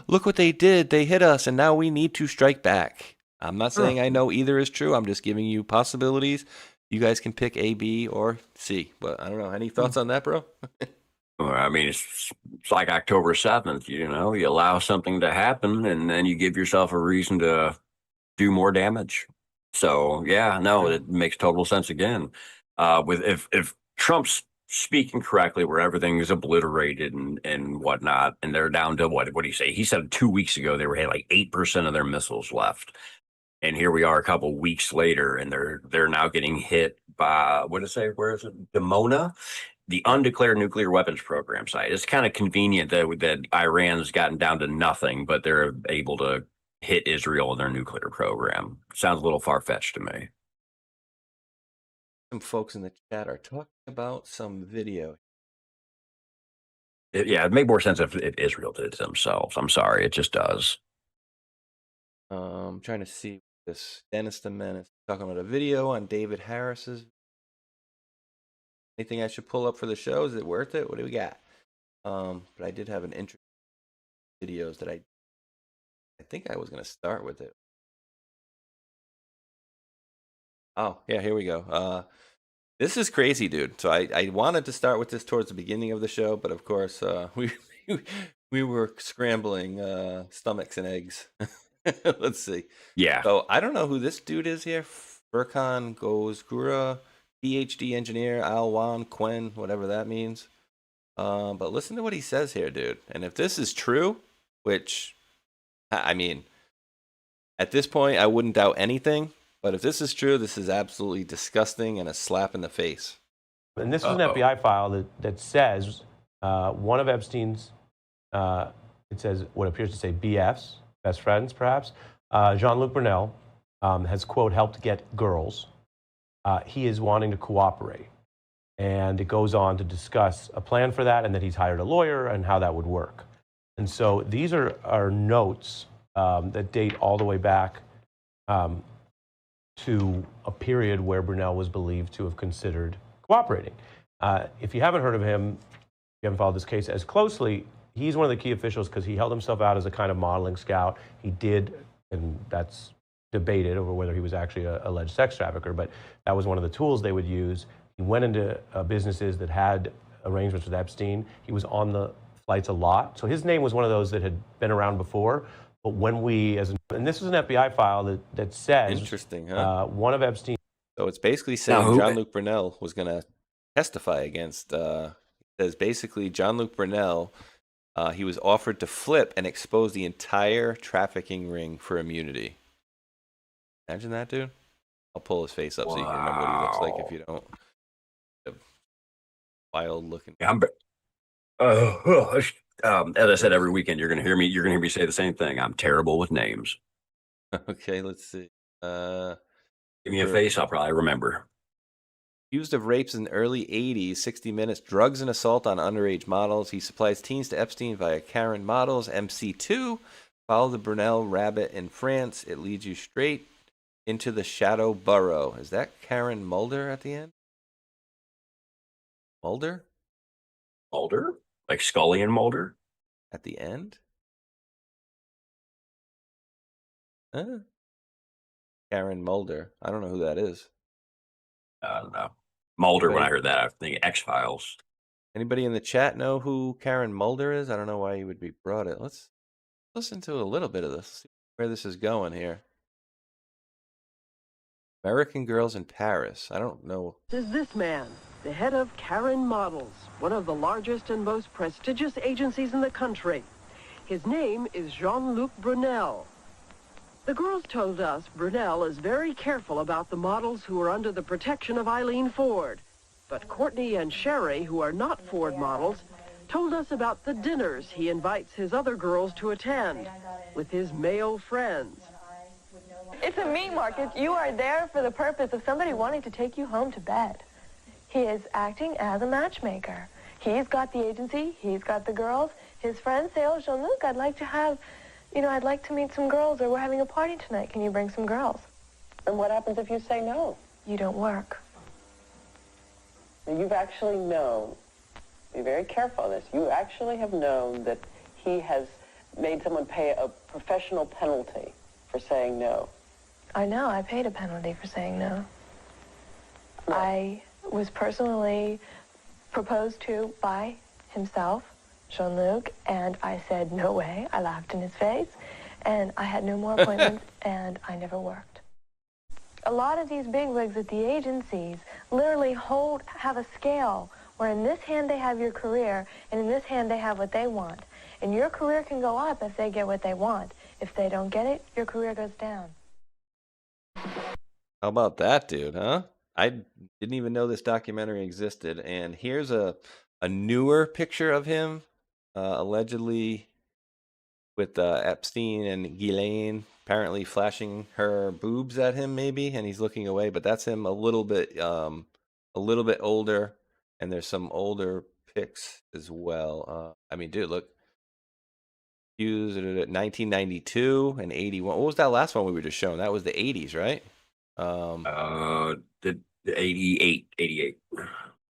look what they did. They hit us, and now we need to strike back. I'm not saying I know either is true. I'm just giving you possibilities. You guys can pick A, B, or C. But I don't know. Any thoughts on that, bro? Well, I mean, it's like October 7th, you allow something to happen, and then you give yourself a reason to do more damage. So, yeah, no, it makes total sense again. If Trump's speaking correctly, where everything is obliterated and whatnot, and they're down to what do you say? He said 2 weeks ago they had like 8% of their missiles left, and here we are a couple weeks later, and they're now getting hit by what did it say? Where is it? Dimona, the undeclared nuclear weapons program site. It's kind of convenient that Iran's gotten down to nothing, but they're able to hit Israel in their nuclear program. Sounds a little far-fetched to me. Some folks in the chat are talking about some video. It'd make more sense if Israel did it themselves. I'm sorry, it just does. I'm trying to see this. Dennis the Menace talking about a video on David Harris's. Anything I should pull up for the show? Is it worth it? What do we got? But I did have an interesting videos that I think I was going to start with it. Oh, yeah, here we go. This is crazy, dude. So I wanted to start with this towards the beginning of the show, but of course we were scrambling stomachs and eggs. Let's see. Yeah. So I don't know who this dude is here. Furkan Gozgura, PhD engineer, Alwan Quen, whatever that means. But listen to what he says here, dude. And if this is true, which, I mean, at this point, I wouldn't doubt anything. But if this is true, this is absolutely disgusting and a slap in the face. And this is an FBI file that says one of Epstein's, it says what appears to say BFs, best friends perhaps, Jean-Luc Brunel has, quote, helped get girls. He is wanting to cooperate. And it goes on to discuss a plan for that and that he's hired a lawyer and how that would work. And so these are notes that date all the way back to a period where Brunel was believed to have considered cooperating. If you haven't heard of him, you haven't followed this case as closely, he's one of the key officials because he held himself out as a kind of modeling scout. He did, and that's debated over whether he was actually an alleged sex trafficker, but that was one of the tools they would use. He went into businesses that had arrangements with Epstein. He was on the flights a lot. So his name was one of those that had been around before. But when we, and this is an FBI file that says, interesting, huh? One of Epstein. So it's basically saying Jean-Luc Brunel was going to testify against. It says basically Jean-Luc Brunel, he was offered to flip and expose the entire trafficking ring for immunity. Imagine that, dude. I'll pull his face up so you can remember what he looks like if you don't. Wild looking. As I said, every weekend you're gonna hear me say the same thing. I'm terrible with names. Okay, let's see. Give me a face, I'll probably remember. Accused of rapes in the early 80s, 60 Minutes, drugs and assault on underage models. He supplies teens to Epstein via Karen Models. MC2, follow the Brunel rabbit in France. It leads you straight into the shadow burrow. Is that Karen Mulder at the end? Mulder? Mulder? Like Scully and Mulder? At the end? Huh? Karen Mulder. I don't know who that is. I don't know. Mulder, when I heard that, I think X-Files. Anybody in the chat know who Karen Mulder is? I don't know why you would be brought it. Let's listen to a little bit of this, see where this is going here. American Girls in Paris. I don't know. Is this man, the head of Karen Models, one of the largest and most prestigious agencies in the country. His name is Jean-Luc Brunel. The girls told us Brunel is very careful about the models who are under the protection of Eileen Ford. But Courtney and Sherry, who are not Ford models, told us about the dinners he invites his other girls to attend with his male friends. It's a meat market. You are there for the purpose of somebody wanting to take you home to bed. He is acting as a matchmaker. He's got the agency. He's got the girls. His friends say, oh, Jean-Luc, I'd like to meet some girls, or we're having a party tonight. Can you bring some girls? And what happens if you say no? You don't work. You've actually known, be very careful of this, you actually have known that he has made someone pay a professional penalty for saying no. I know, I paid a penalty for saying no. I was personally proposed to by himself, Jean-Luc, and I said, no way. I laughed in his face, and I had no more appointments, and I never worked. A lot of these bigwigs at the agencies literally have a scale where in this hand they have your career, and in this hand they have what they want. And your career can go up if they get what they want. If they don't get it, your career goes down. How about that, dude, huh? I didn't even know this documentary existed. And here's a newer picture of him, allegedly with Epstein and Ghislaine apparently flashing her boobs at him, maybe, and he's looking away. But that's him a little bit older, and there's some older pics as well. I mean, dude, look. Used at 1992 and 81. What was that last one we were just showing? That was the 80s, right? The 88.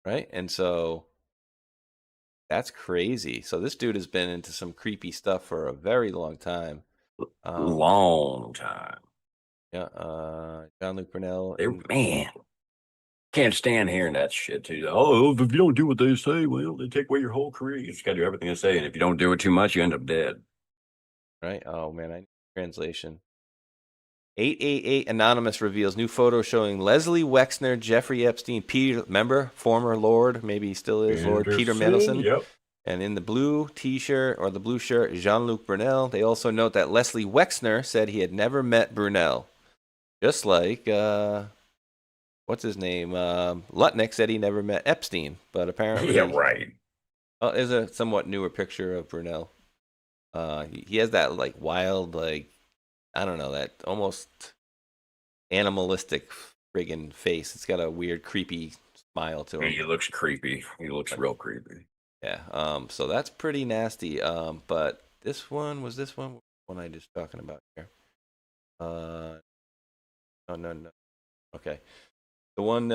Right? And so that's crazy. So this dude has been into some creepy stuff for a very long time. Long time. Yeah. Jean-Luc Brunel. Man. Can't stand hearing that shit too. Oh, if you don't do what they say, well, they take away your whole career. You just gotta do everything they say. And if you don't do it too much, you end up dead. Right? Oh man, I need translation. 888 Anonymous reveals new photo showing Leslie Wexner, Jeffrey Epstein, Peter, remember, former Lord, maybe he still is, Lord Peter Mandelson. Yep. And in the blue t-shirt or the blue shirt, Jean-Luc Brunel. They also note that Leslie Wexner said he had never met Brunel. Just like, what's his name? Lutnick said he never met Epstein, but apparently... Yeah, right. Oh, there's a somewhat newer picture of Brunel. He has that, like, wild, like, I don't know, that almost animalistic friggin' face. It's got a weird, creepy smile to him. He looks creepy. He looks real creepy. Yeah. So that's pretty nasty. But this one was this one I just talking about here. No. Okay. The one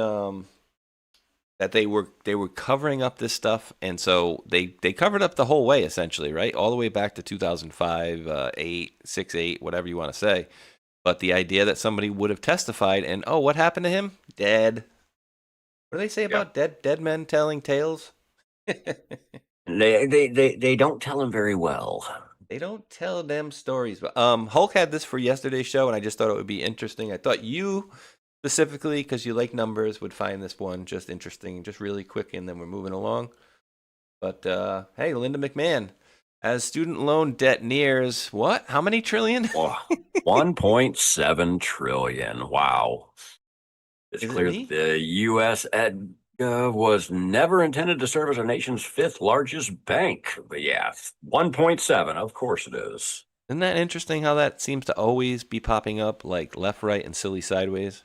that they were covering up this stuff, and so they covered up the whole way essentially, right? All the way back to 2005, 8, 6, 8, whatever you want to say. But the idea that somebody would have testified and what happened to him? Dead. What do they say about dead men telling tales? They don't tell him very well. They don't tell them stories. But Hulk had this for yesterday's show, and I just thought it would be interesting. I thought you specifically, because you like numbers, would find this one just interesting, just really quick, and then we're moving along. But hey, Linda McMahon, as student loan debt nears what? How many trillion? 1.7 trillion. Wow. It's clear that the U.S. was never intended to serve as our nation's 5th largest bank. But yeah, 1.7, of course it is. Isn't that interesting how that seems to always be popping up, like left, right, and silly sideways?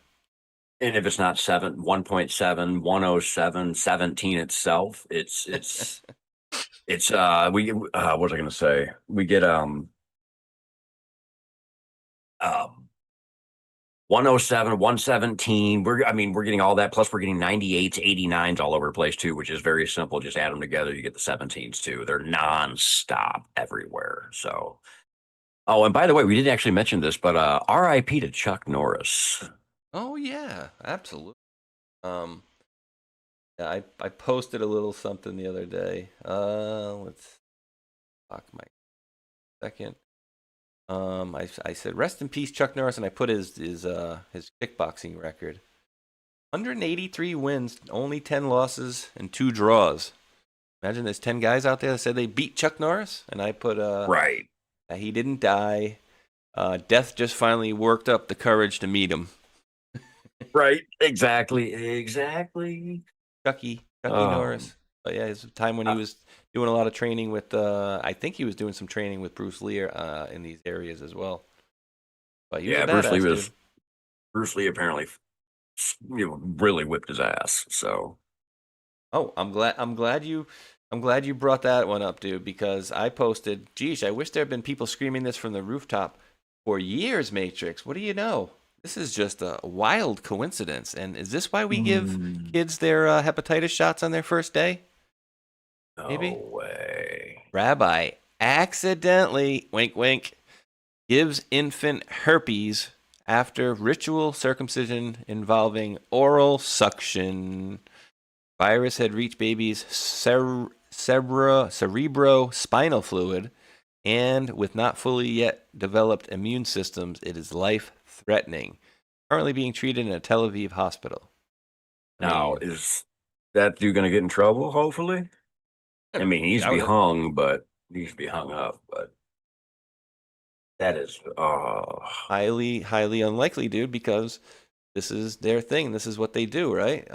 And if it's not 1.7, 107, 17 itself, it's what was I going to say? We get 107, 117. We're getting all that. Plus, we're getting 98s, 89s all over the place too, which is very simple. Just add them together, you get the 17s too. They're nonstop everywhere. So, oh, and by the way, we didn't actually mention this, but R.I.P. to Chuck Norris. Oh yeah, absolutely. Yeah, I posted a little something the other day. Let's talk my second. I said rest in peace Chuck Norris, and I put his kickboxing record. 183 wins, only 10 losses and 2 draws. Imagine there's 10 guys out there that said they beat Chuck Norris, and I put right. He didn't die. Death just finally worked up the courage to meet him. Right, exactly. Chucky Norris. But yeah, his time when he was doing a lot of training with, I think he was doing some training with Bruce Lee in these areas as well. But he was Bruce Lee apparently, really whipped his ass. So, I'm glad you brought that one up, dude, because I posted, geez, I wish there had been people screaming this from the rooftop for years. Matrix, what do you know? This is just a wild coincidence. And is this why we give kids their hepatitis shots on their first day? Maybe? No way. Rabbi accidentally, wink, wink, gives infant herpes after ritual circumcision involving oral suction. Virus had reached baby's cerebrospinal fluid, and with not fully yet developed immune systems, it is life-threatening. Currently being treated in a Tel Aviv hospital. Now, is That dude going to get in trouble, hopefully? I mean, he needs to be hung, but he needs to be hung up. But that is highly, highly unlikely, dude, because this is their thing. This is what they do, right?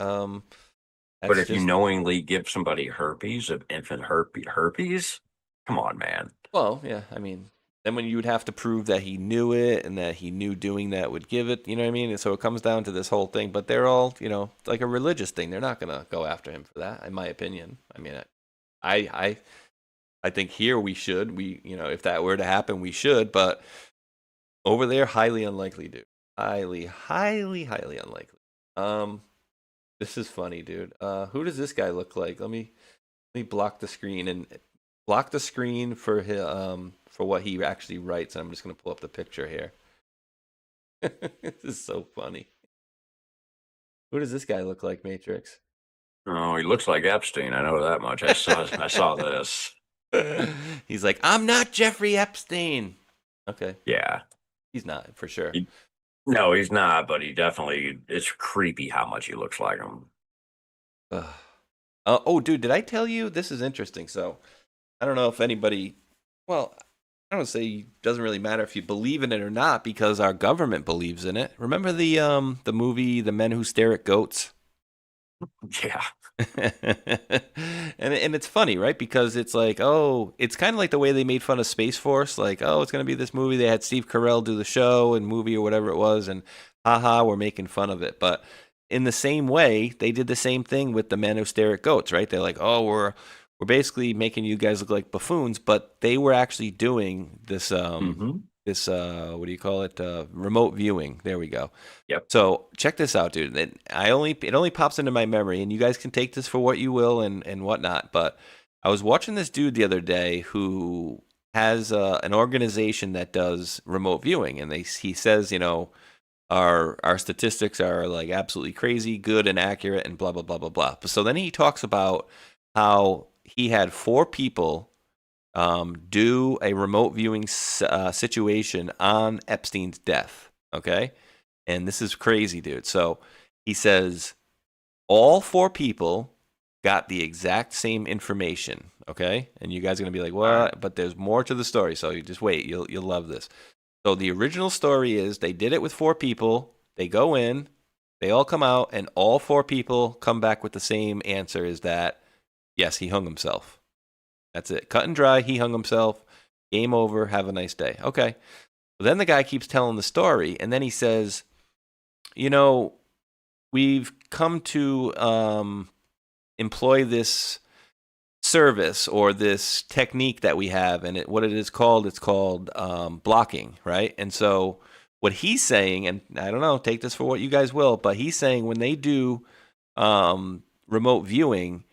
But if you knowingly give somebody herpes, of infant herpes, come on, man. Well, yeah, I mean, then when you would have to prove that he knew it and that he knew doing that would give it, you know what I mean? And so it comes down to this whole thing. But they're all, you know, like a religious thing. They're not going to go after him for that, in my opinion. I mean, I think here we should. We, you know, if that were to happen, we should. But over there, highly unlikely, dude. Highly, highly, highly unlikely. This is funny, dude. Who does this guy look like? Let me block the screen and block the screen for his, for what he actually writes. I'm just gonna pull up the picture here. This is so funny. Who does this guy look like, Matrix? Oh, he looks like Epstein. I know that much. I saw this. He's like, I'm not Jeffrey Epstein. Okay. Yeah. He's not, for sure. No, he's not, but he definitely, it's creepy how much he looks like him. Oh, dude, did I tell you? This is interesting. So, I don't know if anybody, well, I don't say it doesn't really matter if you believe in it or not because our government believes in it. Remember the movie The Men Who Stare at Goats? Yeah. and it's funny, right? Because it's like, oh, it's kind of like the way they made fun of Space Force. Like, oh, it's going to be this movie. They had Steve Carell do the show and movie or whatever it was. And haha, we're making fun of it. But in the same way, they did the same thing with The Men Who Stare at Goats, right? They're like, oh, we're basically making you guys look like buffoons. But they were actually doing this, this what do you call it? Remote viewing. There we go. Yep. So check this out, dude. It only pops into my memory, and you guys can take this for what you will and whatnot. But I was watching this dude the other day who has an organization that does remote viewing, and he says, you know, our statistics are like absolutely crazy, good and accurate, and blah blah blah blah blah. So then he talks about how he had 4 people do a remote viewing situation on Epstein's death. Okay. And this is crazy, dude. So he says all 4 people got the exact same information. Okay. And you guys are going to be like, what? But there's more to the story. So you just wait. You'll love this. So the original story is they did it with 4 people. They go in, they all come out, and all 4 people come back with the same answer is that, yes, he hung himself. That's it. Cut and dry. He hung himself. Game over. Have a nice day. Okay. Well, then the guy keeps telling the story, and then he says, you know, we've come to employ this service or this technique that we have, and what it is called, it's called blocking, right? And so what he's saying, and I don't know, take this for what you guys will, but he's saying when they do remote viewing,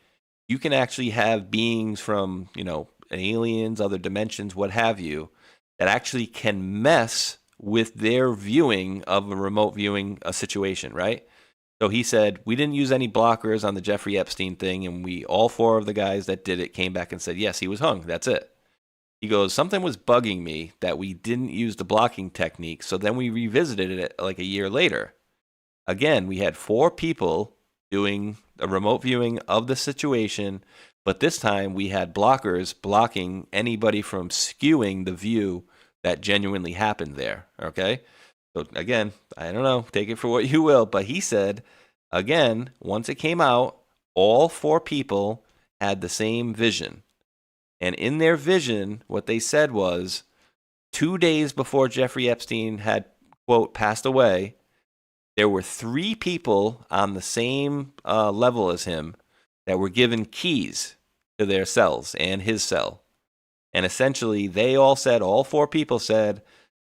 you can actually have beings from, you know, aliens, other dimensions, what have you, that actually can mess with their viewing of a remote viewing a situation, right? So he said, we didn't use any blockers on the Jeffrey Epstein thing, and all 4 of the guys that did it came back and said, yes, he was hung. That's it. He goes, something was bugging me that we didn't use the blocking technique, so then we revisited it like a year later. Again, we had 4 people doing a remote viewing of the situation, but this time we had blockers blocking anybody from skewing the view that genuinely happened there, okay? So again, I don't know, take it for what you will, but he said, again, once it came out, all 4 people had the same vision. And in their vision, what they said was 2 days before Jeffrey Epstein had, quote, passed away, there were 3 people on the same level as him that were given keys to their cells and his cell. And essentially, they all said, all 4 people said,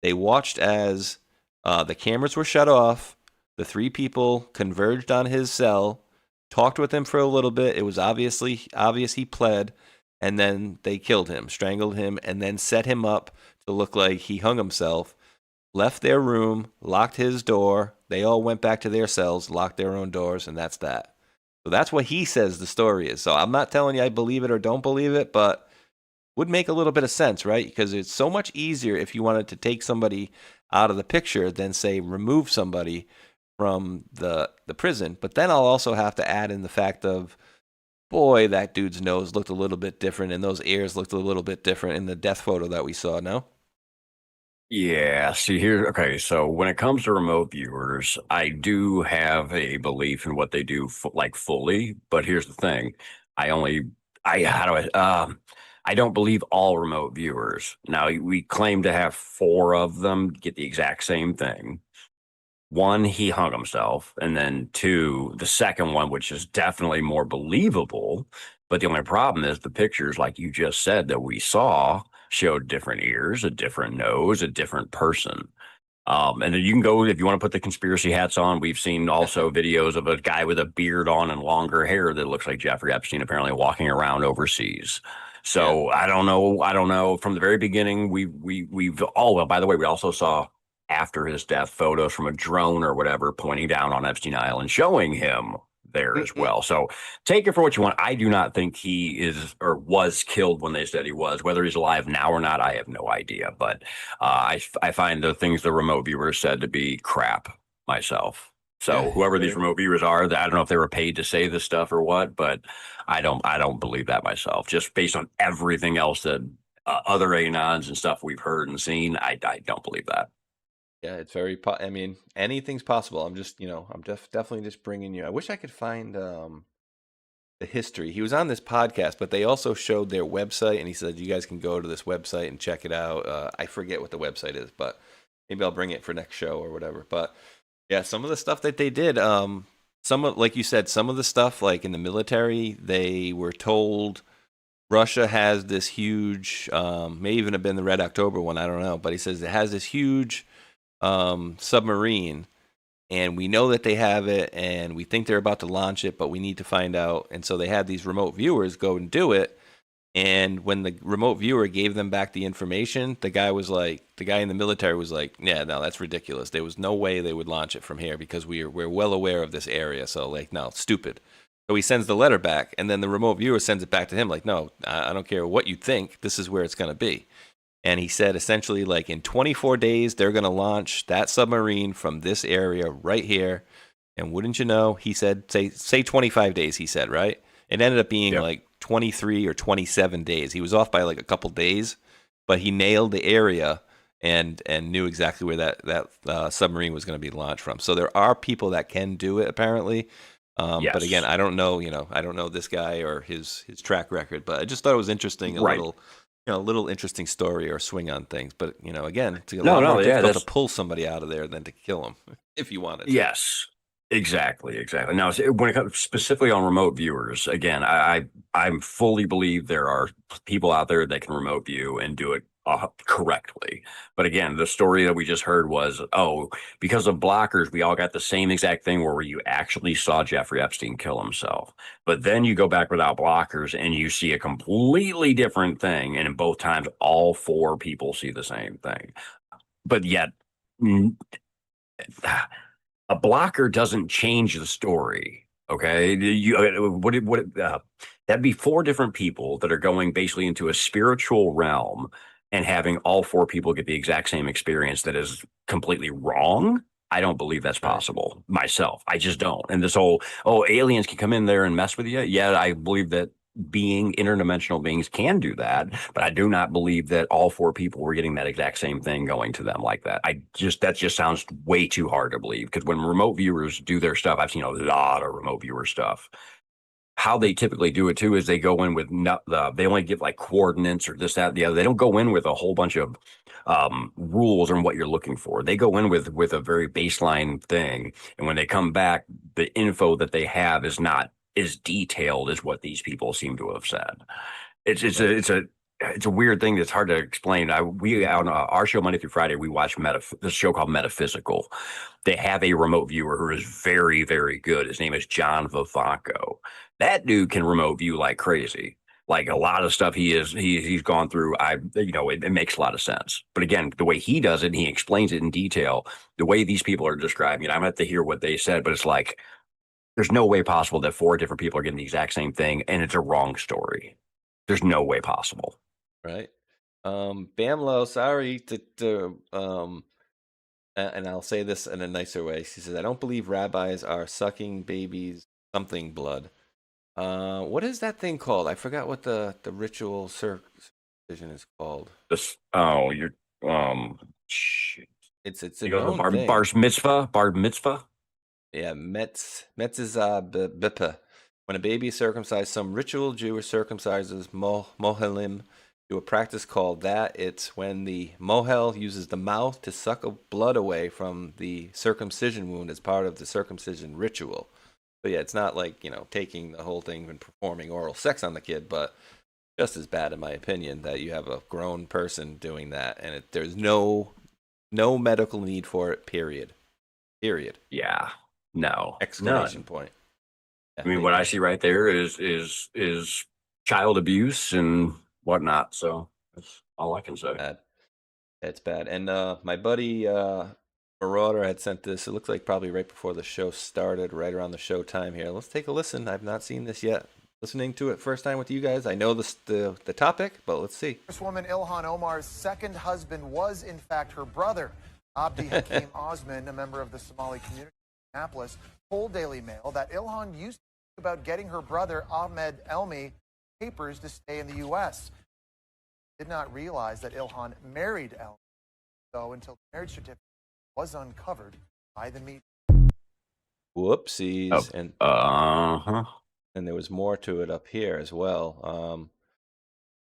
they watched as the cameras were shut off, the 3 people converged on his cell, talked with him for a little bit. It was obvious he pled, and then they killed him, strangled him, and then set him up to look like he hung himself, left their room, locked his door. They all went back to their cells, locked their own doors, and that's that. So that's what he says the story is. So I'm not telling you I believe it or don't believe it, but would make a little bit of sense, right? Because it's so much easier if you wanted to take somebody out of the picture than, say, remove somebody from the prison. But then I'll also have to add in the fact of, boy, that dude's nose looked a little bit different, and those ears looked a little bit different in the death photo that we saw. No. Yeah, see here. Okay, so when it comes to remote viewers, I do have a belief in what they do, like fully. But here's the thing: I only, I how do I don't believe all remote viewers. Now we claim to have 4 of them get the exact same thing. 1, he hung himself, and then 2, the second one, which is definitely more believable. But the only problem is the pictures, like you just said, that we saw showed different ears, a different nose, a different person. And then you can go, if you want to put the conspiracy hats on, we've seen also videos of a guy with a beard on and longer hair that looks like Jeffrey Epstein, apparently walking around overseas. So I don't know. From the very beginning, we've well, by the way, we also saw after his death photos from a drone or whatever pointing down on Epstein Island, showing him there as well. So take it for what you want. I do not think he is or was killed when they said he was. Whether he's alive now or not, I have no idea. But I find the things the remote viewers said to be crap myself. So whoever these remote viewers are, I don't know if they were paid to say this stuff or what, but I don't believe that myself. Just based on everything else that other anons and stuff we've heard and seen, I don't believe that. Yeah, it's very. I mean, anything's possible. I'm just, I'm definitely just bringing you. I wish I could find the history. He was on this podcast, but they also showed their website, and he said you guys can go to this website and check it out. I forget what the website is, but maybe I'll bring it for next show or whatever. But yeah, some of the stuff that they did, like you said, some of the stuff like in the military, they were told Russia has this huge, may even have been the Red October one, I don't know, but he says it has this huge submarine, and we know that they have it, and we think they're about to launch it, but we need to find out. And so they had these remote viewers go and do it. And when the remote viewer gave them back the information, the guy in the military was like, yeah, no, that's ridiculous. There was no way they would launch it from here because we're well aware of this area. So like, no, stupid. So he sends the letter back, and then the remote viewer sends it back to him like, no, I don't care what you think. This is where it's going to be. And he said essentially like in 24 days, they're going to launch that submarine from this area right here. And wouldn't you know, he said, say 25 days, he said, right? It ended up being like 23 or 27 days. He was off by like a couple days, but he nailed the area and knew exactly where that submarine was going to be launched from. So there are people that can do it apparently. But again, I don't know, I don't know this guy or his track record, but I just thought it was interesting, a little interesting story or swing on things. But, again, it's a lot more difficult to pull somebody out of there than to kill them if you wanted to. Yes, exactly. Now, when it comes specifically on remote viewers, again, I fully believe there are people out there that can remote view and do it correctly. But again, the story that we just heard was, because of blockers, we all got the same exact thing where you actually saw Jeffrey Epstein kill himself. But then you go back without blockers and you see a completely different thing. And in both times, all 4 people see the same thing. But yet, a blocker doesn't change the story. Okay, that'd be 4 different people that are going basically into a spiritual realm and having all 4 people get the exact same experience that is completely wrong. I don't believe that's possible myself. I just don't. And this whole, aliens can come in there and mess with you. Yeah, I believe that interdimensional beings can do that, but I do not believe that all 4 people were getting that exact same thing going to them like that. That just sounds way too hard to believe, because when remote viewers do their stuff, I've seen a lot of remote viewer stuff. How they typically do it too is they go in with they only give like coordinates or this, that, the other. They don't go in with a whole bunch of rules on what you're looking for. They go in with a very baseline thing, and when they come back, the info that they have is not as detailed as what these people seem to have said. It's a weird thing that's hard to explain. We on our show Monday through Friday, we watch this show called Metaphysical. They have a remote viewer who is very, very good. His name is John Vivanco. That dude can remote view like crazy. Like a lot of stuff he's gone through, it makes a lot of sense. But again, the way he does it, and he explains it in detail, the way these people are describing it, I'm gonna have to hear what they said, but it's like, there's no way possible that 4 different people are getting the exact same thing, and it's a wrong story. There's no way possible. Right. Bamlo, sorry to And I'll say this in a nicer way. She says, I don't believe rabbis are sucking babies something blood. What is that thing called? I forgot what the ritual circumcision is called. Shit. It's You a go to known thing. bar mitzvah. Yeah, Metzizah Bipa. When a baby is circumcised, some ritual Jewish circumcises mohelim do a practice called that. It's when the mohel uses the mouth to suck blood away from the circumcision wound as part of the circumcision ritual. But yeah, it's not like, taking the whole thing and performing oral sex on the kid, but just as bad in my opinion that you have a grown person doing that, and there's no medical need for it, period. Yeah. No. Exclamation None. point. I mean, what I see right there is child abuse and whatnot. So that's all I can say. Bad. It's bad. And my buddy Marauder had sent this. It looks like probably right before the show started, right around the show time here. Let's take a listen. I've not seen this yet. Listening to it first time with you guys. I know the topic, but let's see. Congresswoman Ilhan Omar's second husband was, in fact, her brother. Abdi Hakim Osman, a member of the Somali community in Minneapolis, told Daily Mail that Ilhan used to think about getting her brother Ahmed Elmi papers to stay in the U.S. Did not realize that Ilhan married Elmi, though, until the marriage certificate was uncovered by the media. Whoopsies. And there was more to it up here as well.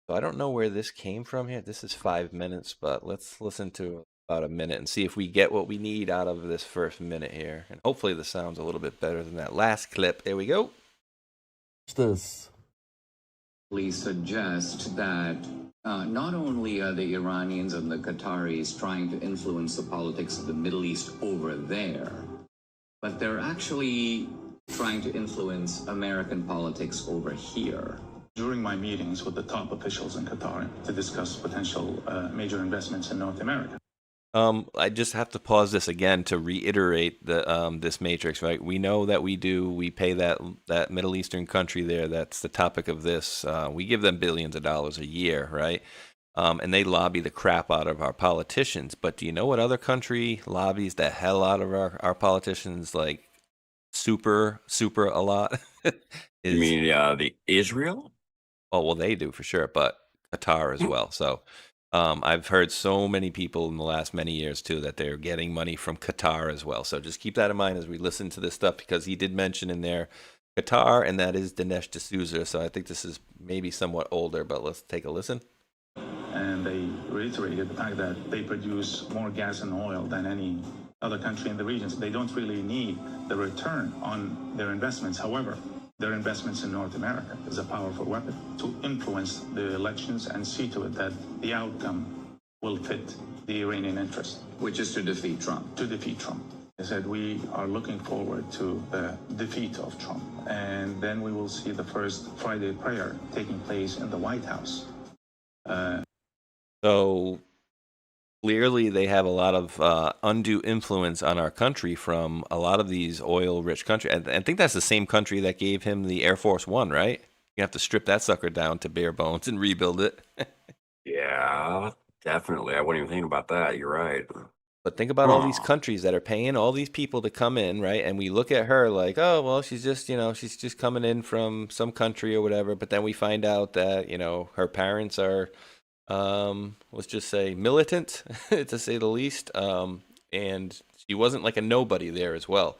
So I don't know where this came from here. This is 5 minutes, but let's listen to about a minute and see if we get what we need out of this first minute here. And hopefully the sound's a little bit better than that last clip. There we go. This please suggest that not only are the Iranians and the Qataris trying to influence the politics of the Middle East over there, but they're actually trying to influence American politics over here. During my meetings with the top officials in Qatar to discuss potential major investments in North America. I just have to pause this again to reiterate this matrix, right? We know that we pay that Middle Eastern country there. That's the topic of this. We give them billions of dollars a year, right? And they lobby the crap out of our politicians. But do you know what other country lobbies the hell out of our politicians, like super a lot? You mean the Israel? Oh, well, they do for sure, but Qatar as well. So I've heard so many people in the last many years, too, that they're getting money from Qatar as well. So just keep that in mind as we listen to this stuff, because he did mention in there Qatar, and that is Dinesh D'Souza. So I think this is maybe somewhat older, but let's take a listen. And they reiterated the fact that they produce more gas and oil than any other country in the region. So they don't really need the return on their investments. However, their investments in North America is a powerful weapon to influence the elections and see to it that the outcome will fit the Iranian interest. Which is to defeat Trump. To defeat Trump. They said we are looking forward to the defeat of Trump. And then we will see the first Friday prayer taking place in the White House. So clearly they have a lot of undue influence on our country from a lot of these oil-rich countries. I think that's the same country that gave him the Air Force One, right? You have to strip that sucker down to bare bones and rebuild it. Yeah, definitely. I wouldn't even think about that. You're right. But think about all these countries that are paying all these people to come in, right? And we look at her like, oh, well, she's just coming in from some country or whatever. But then we find out that, her parents are, let's just say, militant, to say the least. And she wasn't like a nobody there as well.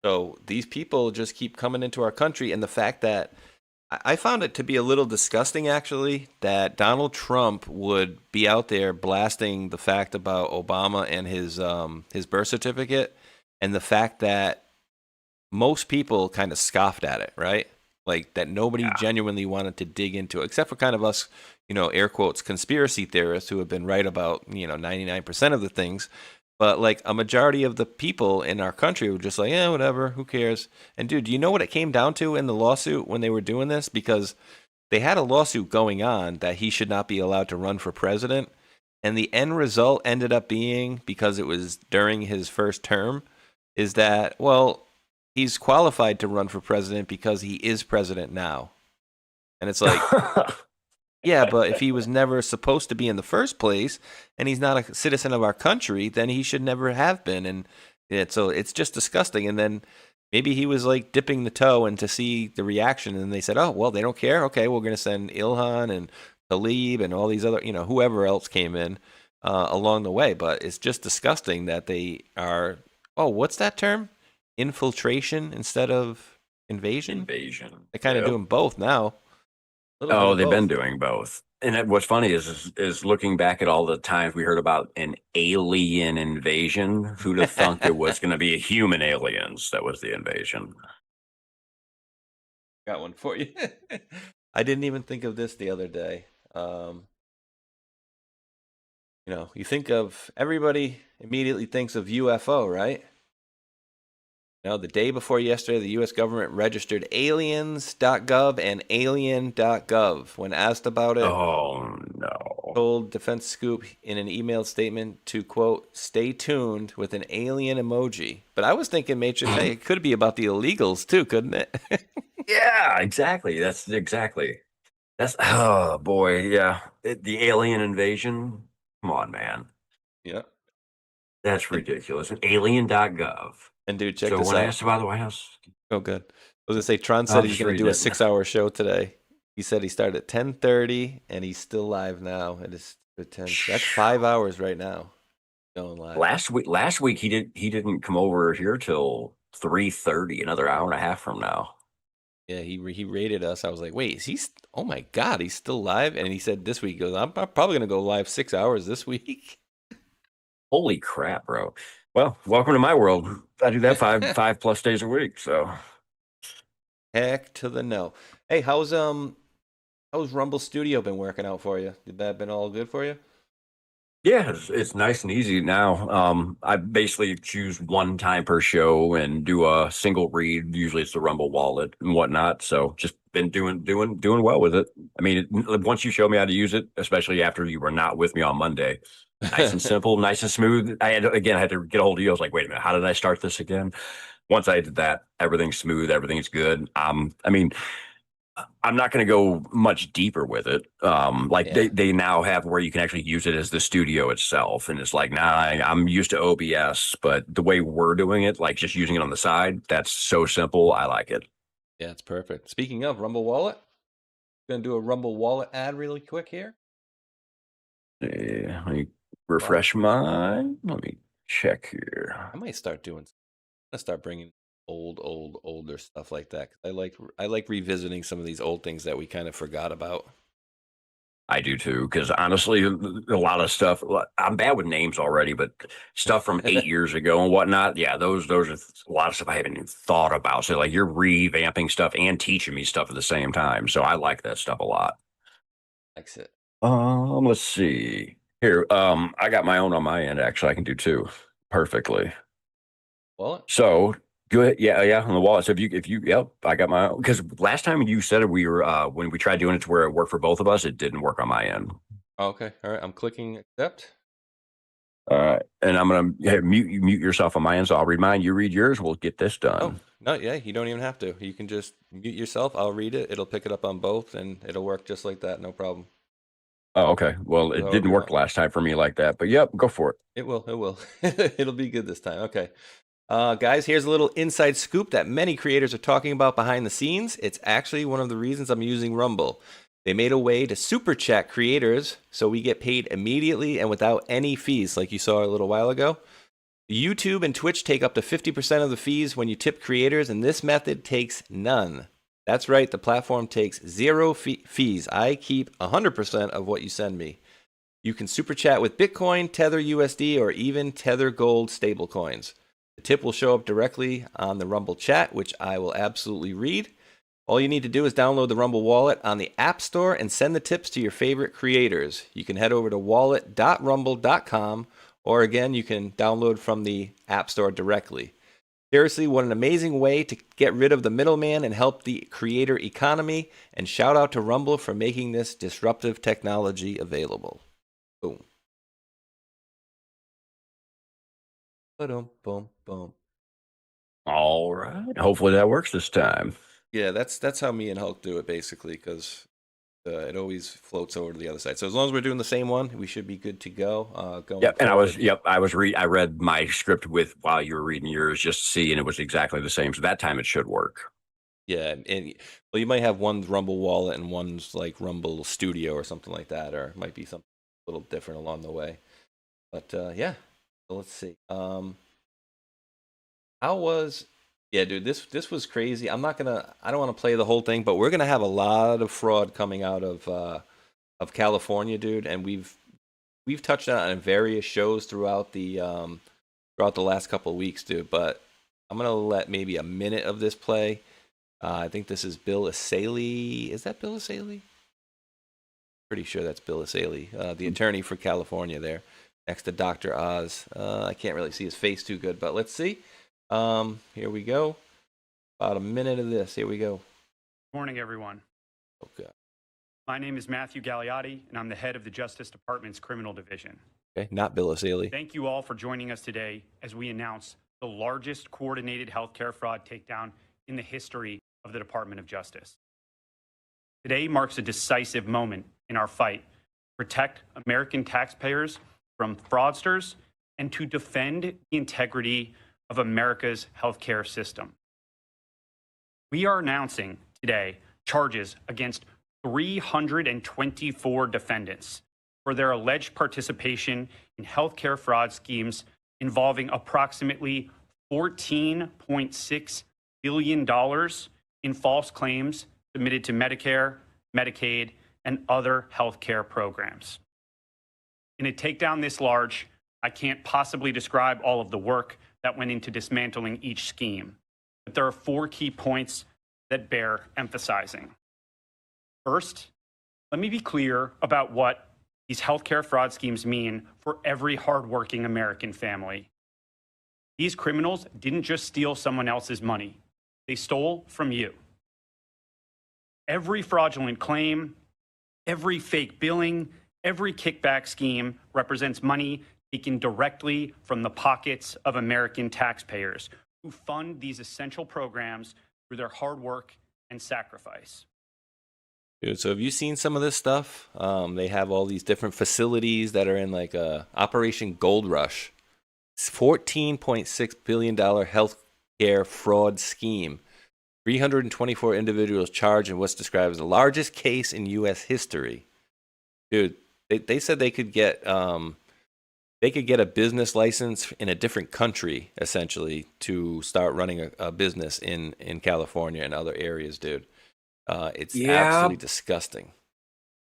So these people just keep coming into our country. And the fact that I found it to be a little disgusting, actually, that Donald Trump would be out there blasting the fact about Obama and his birth certificate, and the fact that most people kind of scoffed at it, right? Like that nobody genuinely wanted to dig into it, except for kind of us, air quotes, conspiracy theorists who have been right about, 99% of the things. But like a majority of the people in our country were just like, yeah, whatever, who cares? And dude, do you know what it came down to in the lawsuit when they were doing this? Because they had a lawsuit going on that he should not be allowed to run for president. And the end result ended up being, because it was during his first term, is that, well, he's qualified to run for president because he is president now. And it's like, Yeah, but if he was never supposed to be in the first place, and he's not a citizen of our country, then he should never have been. And so it's just disgusting. And then maybe he was like dipping the toe and to see the reaction, and they said, "Oh, well, they don't care. Okay, we're going to send Ilhan and Talib and all these other, whoever else came in along the way." But it's just disgusting that they are. Oh, what's that term? Infiltration instead of invasion. Invasion. They're kind of doing both now. Oh, they've been doing both. And what's funny is looking back at all the times we heard about an alien invasion. Who'd have thunk it was going to be human aliens that was the invasion? Got one for you. I didn't even think of this the other day. You think of, everybody immediately thinks of UFO, right? The day before yesterday, the U.S. government registered aliens.gov and alien.gov. When asked about it, oh no, told Defense Scoop in an emailed statement to, quote, "stay tuned," with an alien emoji. But I was thinking, Matrix, hey, it could be about the illegals too, couldn't it? Yeah, exactly. That's oh boy, yeah. The alien invasion. Come on, man. Yeah. That's ridiculous. An alien.gov. And dude, check so this out. when I asked about the White House. Oh, good. I was going to say, Tron said he's going to do a 6-hour show today. He said he started at 10:30 and he's still live now. It is 10. That's 5 hours right now. Going live. Last week he didn't come over here till 3:30, another hour and a half from now. Yeah, he rated us. I was like, wait, is he? Oh my God, he's still live. And he said this week, he goes, I'm probably going to go live 6 hours this week. Holy crap, bro. Well, welcome to my world. I do that five plus days a week. So heck to the no. Hey, how's Rumble Studio been working out for you? Did that been all good for you? Yeah, it's nice and easy now. I basically choose one time per show and do a single read. Usually it's the Rumble wallet and whatnot. So just been doing well with it. I mean, once you show me how to use it, especially after you were not with me on Monday, nice and simple, nice and smooth. I had to get a hold of you. I was like, wait a minute, how did I start this again? Once I did that, everything's smooth, everything's good. I mean, I'm not going to go much deeper with it. They now have where you can actually use it as the studio itself. And it's like, I'm used to OBS, but the way we're doing it, like just using it on the side, that's so simple. I like it. Yeah, it's perfect. Speaking of Rumble Wallet, I'm going to do a Rumble Wallet ad really quick here. Yeah, let me refresh mine. Let me check here. I might start doing. I'm gonna start bringing older stuff like that. I like revisiting some of these old things that we kind of forgot about. I do too, because honestly, a lot of stuff. I'm bad with names already, but stuff from 8 years ago and whatnot. Yeah, those are a lot of stuff I haven't even thought about. So like you're revamping stuff and teaching me stuff at the same time. So I like that stuff a lot. Likes it. Let's see here. I got my own on my end. Actually, I can do two perfectly. Wallet. So good. Yeah, on the wallet. So yep, I got my own. Because last time you said we were when we tried doing it to where it worked for both of us, it didn't work on my end. Okay. All right. I'm clicking accept. All right, and I'm gonna mute yourself on my end. So I'll read mine. You read yours. We'll get this done. Oh no, yeah. You don't even have to. You can just mute yourself. I'll read it. It'll pick it up on both, and it'll work just like that. No problem. Oh, okay. Well, it didn't work last time for me like that, but yep, go for it. It will. It'll be good this time. Okay. Guys, here's a little inside scoop that many creators are talking about behind the scenes. It's actually one of the reasons I'm using Rumble. They made a way to super chat creators so we get paid immediately and without any fees, like you saw a little while ago. YouTube and Twitch take up to 50% of the fees when you tip creators, and this method takes none. That's right, the platform takes zero fees. I keep 100% of what you send me. You can super chat with Bitcoin, Tether USD, or even Tether Gold stablecoins. The tip will show up directly on the Rumble chat, which I will absolutely read. All you need to do is download the Rumble wallet on the App Store and send the tips to your favorite creators. You can head over to wallet.rumble.com, or again, you can download from the App Store directly. Seriously, what an amazing way to get rid of the middleman and help the creator economy. And shout out to Rumble for making this disruptive technology available. Boom. Boom, boom, boom. All right. Hopefully that works this time. Yeah, that's how me and Hulk do it basically, because It always floats over to the other side. So as long as we're doing the same one, we should be good to go. Going Yep, and forward. I read my script while you were reading yours just to see, and it was exactly the same. So that time it should work. Yeah, and well, you might have one's Rumble Wallet and one's like Rumble Studio or something like that, or it might be something a little different along the way. But yeah, so let's see. How was? Yeah, dude, this was crazy. I don't want to play the whole thing, but we're gonna have a lot of fraud coming out of California, dude, and we've touched on it in various shows throughout the last couple of weeks, dude. But I'm gonna let maybe a minute of this play. I think this is Bill Asaley. Is that Bill Asaley? Pretty sure that's Bill Asaley, the attorney for California there, next to Dr. Oz. I can't really see his face too good, but let's see. Here we go. About a minute of this. Here we go. Good morning, everyone. Okay. My name is Matthew Gagliotti, and I'm the head of the Justice Department's Criminal Division. Okay, not Bill Asaley. Thank you all for joining us today as we announce the largest coordinated healthcare fraud takedown in the history of the Department of Justice. Today marks a decisive moment in our fight to protect American taxpayers from fraudsters and to defend the integrity of America's healthcare system. We are announcing today charges against 324 defendants for their alleged participation in healthcare fraud schemes involving approximately $14.6 billion in false claims submitted to Medicare, Medicaid, and other healthcare programs. In a takedown this large, I can't possibly describe all of the work that went into dismantling each scheme, but there are 4 key points that bear emphasizing. First, let me be clear about what these healthcare fraud schemes mean for every hardworking American family. These criminals didn't just steal someone else's money. They stole from you. Every fraudulent claim, every fake billing, every kickback scheme represents money taken directly from the pockets of American taxpayers who fund these essential programs through their hard work and sacrifice. Dude, so have you seen some of this stuff? They have all these different facilities that are in like Operation Gold Rush. It's $14.6 billion healthcare fraud scheme. 324 individuals charged in what's described as the largest case in U.S. history. Dude, they said they could get a business license in a different country, essentially, to start running a business in California and other areas, dude. It's absolutely disgusting.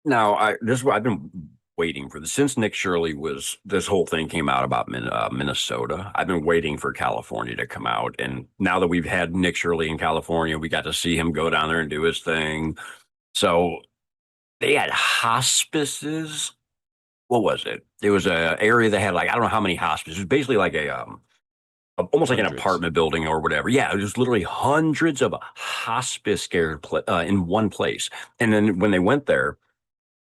Now, I've been waiting for this since Nick Shirley this whole thing came out about Minnesota. I've been waiting for California to come out, and now that we've had Nick Shirley in California, we got to see him go down there and do his thing. So they had hospices. What was it? It was an area that had like I don't know how many hospices. It was basically like almost like an apartment building or whatever. Yeah, it was literally hundreds of hospice care in one place. And then when they went there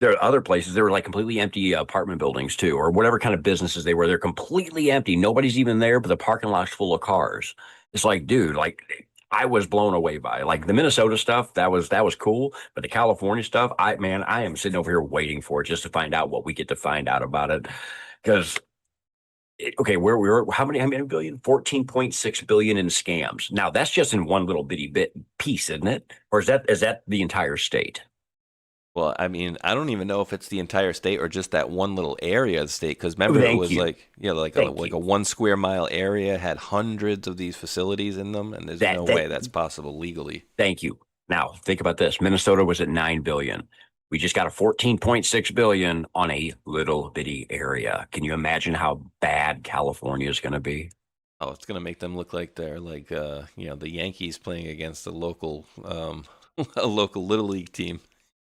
are other places, they were like completely empty apartment buildings too, or whatever kind of businesses they were. They're completely empty. Nobody's even there, but the parking lot's full of cars. It's like, dude, like I was blown away by it. Like the Minnesota stuff, that was cool. But the California stuff, I am sitting over here waiting for it just to find out what we get to find out about it. Because okay, where we were, how many billion? 14.6 billion in scams. Now that's just in one little bitty piece, isn't it? Or is that the entire state? Well, I mean, I don't even know if it's the entire state or just that one little area of the state. Because remember, it was like a 1 square mile area had hundreds of these facilities in them, and there's no way that's possible legally. Thank you. Now think about this: Minnesota was at 9 billion. We just got a 14.6 billion on a little bitty area. Can you imagine how bad California is going to be? Oh, it's going to make them look like they're like the Yankees playing against a local little league team.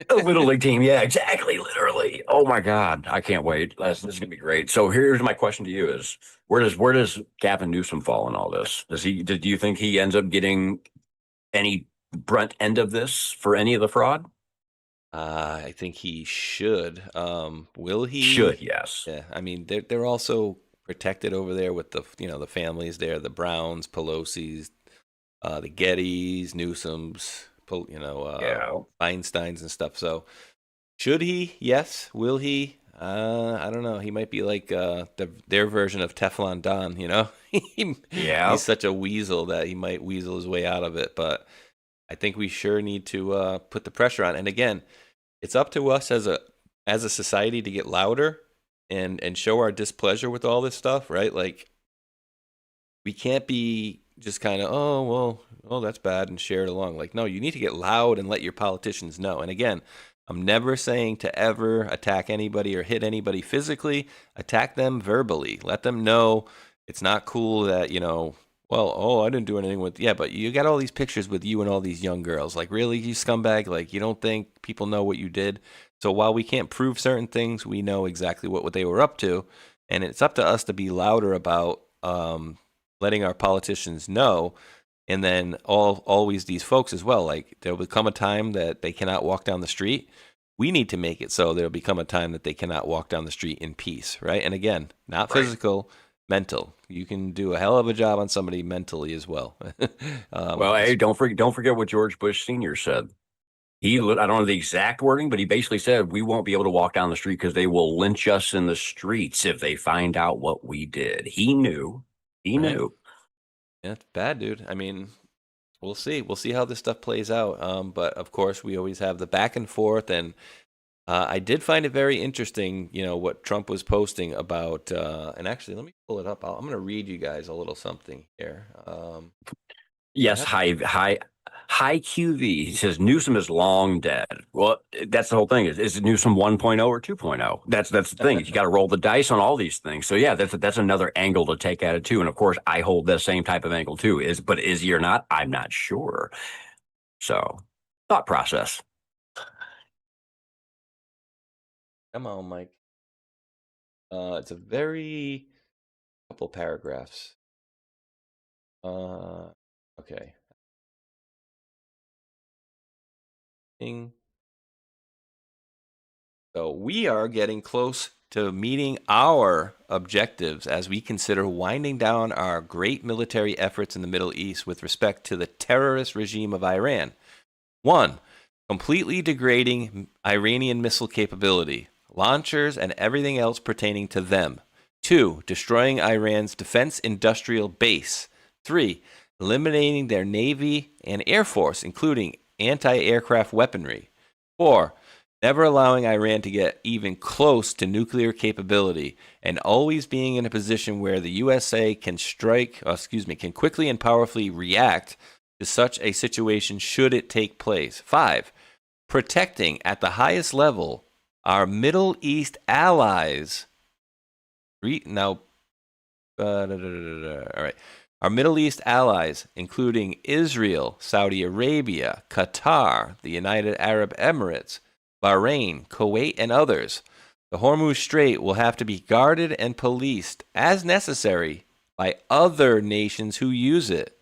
A little league team, yeah, exactly, literally. Oh my God, I can't wait. This is gonna be great. So here's my question to you: is where does Gavin Newsom fall in all this? Do you think he ends up getting any brunt end of this for any of the fraud? I think he should. Will he? Should, yes. Yeah, I mean they're also protected over there with the the families there, the Browns, Pelosi's, the Gettys, Newsoms. Feinsteins and stuff. So Should he? Yes. Will he? I don't know. He might be like their version of Teflon Don, you know? Yeah. He's such a weasel that he might weasel his way out of it. But I think we sure need to put the pressure on. And again, it's up to us as a society to get louder and show our displeasure with all this stuff, right? Like, we can't be just kind of, oh, that's bad and share it along. Like, no, you need to get loud and let your politicians know. And again, I'm never saying to ever attack anybody or hit anybody physically. Attack them verbally. Let them know it's not cool that, I didn't do anything with, yeah, but you got all these pictures with you and all these young girls. Like, really, you scumbag? Like, you don't think people know what you did? So while we can't prove certain things, we know exactly what they were up to. And it's up to us to be louder about letting our politicians know. And then always these folks as well, like there'll become a time that they cannot walk down the street. We need to make it so there'll become a time that they cannot walk down the street in peace, right? And again, not physical, mental. You can do a hell of a job on somebody mentally as well. Well, hey, don't forget what George Bush Sr. said. I don't know the exact wording, but he basically said we won't be able to walk down the street because they will lynch us in the streets if they find out what we did. He knew. He knew. Yeah, it's bad, dude. I mean, we'll see. We'll see how this stuff plays out. But of course, we always have the back and forth. And I did find it very interesting, what Trump was posting about. And actually, let me pull it up. I'm going to read you guys a little something here. Yes, high QV. He says Newsom is long dead. Well, that's the whole thing. Is it Newsom 1.0 or 2.0? That's the thing. You got to roll the dice on all these things. So yeah, that's another angle to take at it too. And of course, I hold the same type of angle too. But is he or not? I'm not sure. So, thought process. Come on, Mike. It's a very couple paragraphs. Okay. So we are getting close to meeting our objectives as we consider winding down our great military efforts in the Middle East with respect to the terrorist regime of Iran. 1. Completely degrading Iranian missile capability, launchers, and everything else pertaining to them. 2. Destroying Iran's defense industrial base. 3. Eliminating their Navy and Air Force, including anti-aircraft weaponry. 4. Never allowing Iran to get even close to nuclear capability and always being in a position where the USA can can quickly and powerfully react to such a situation should it take place. 5. Protecting at the highest level our Middle East allies. All right. Our Middle East allies, including Israel, Saudi Arabia, Qatar, the United Arab Emirates, Bahrain, Kuwait, and others. The Hormuz Strait will have to be guarded and policed as necessary by other nations who use it.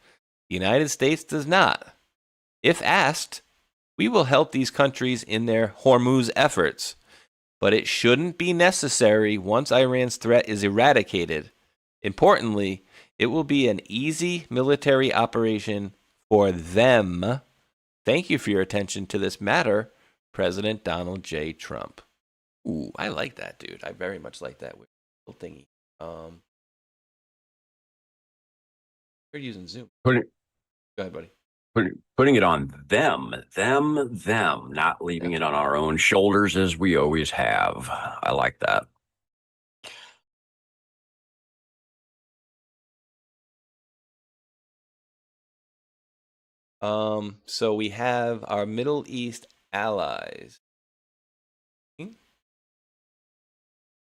The United States does not. If asked, we will help these countries in their Hormuz efforts, but it shouldn't be necessary once Iran's threat is eradicated. Importantly, it will be an easy military operation for them. Thank you for your attention to this matter, President Donald J. Trump. Ooh, I like that, dude. I very much like that little thingy. We're using Zoom. Go ahead, buddy. Putting it on them, not leaving it on our own shoulders as we always have. I like that. So we have our Middle East allies.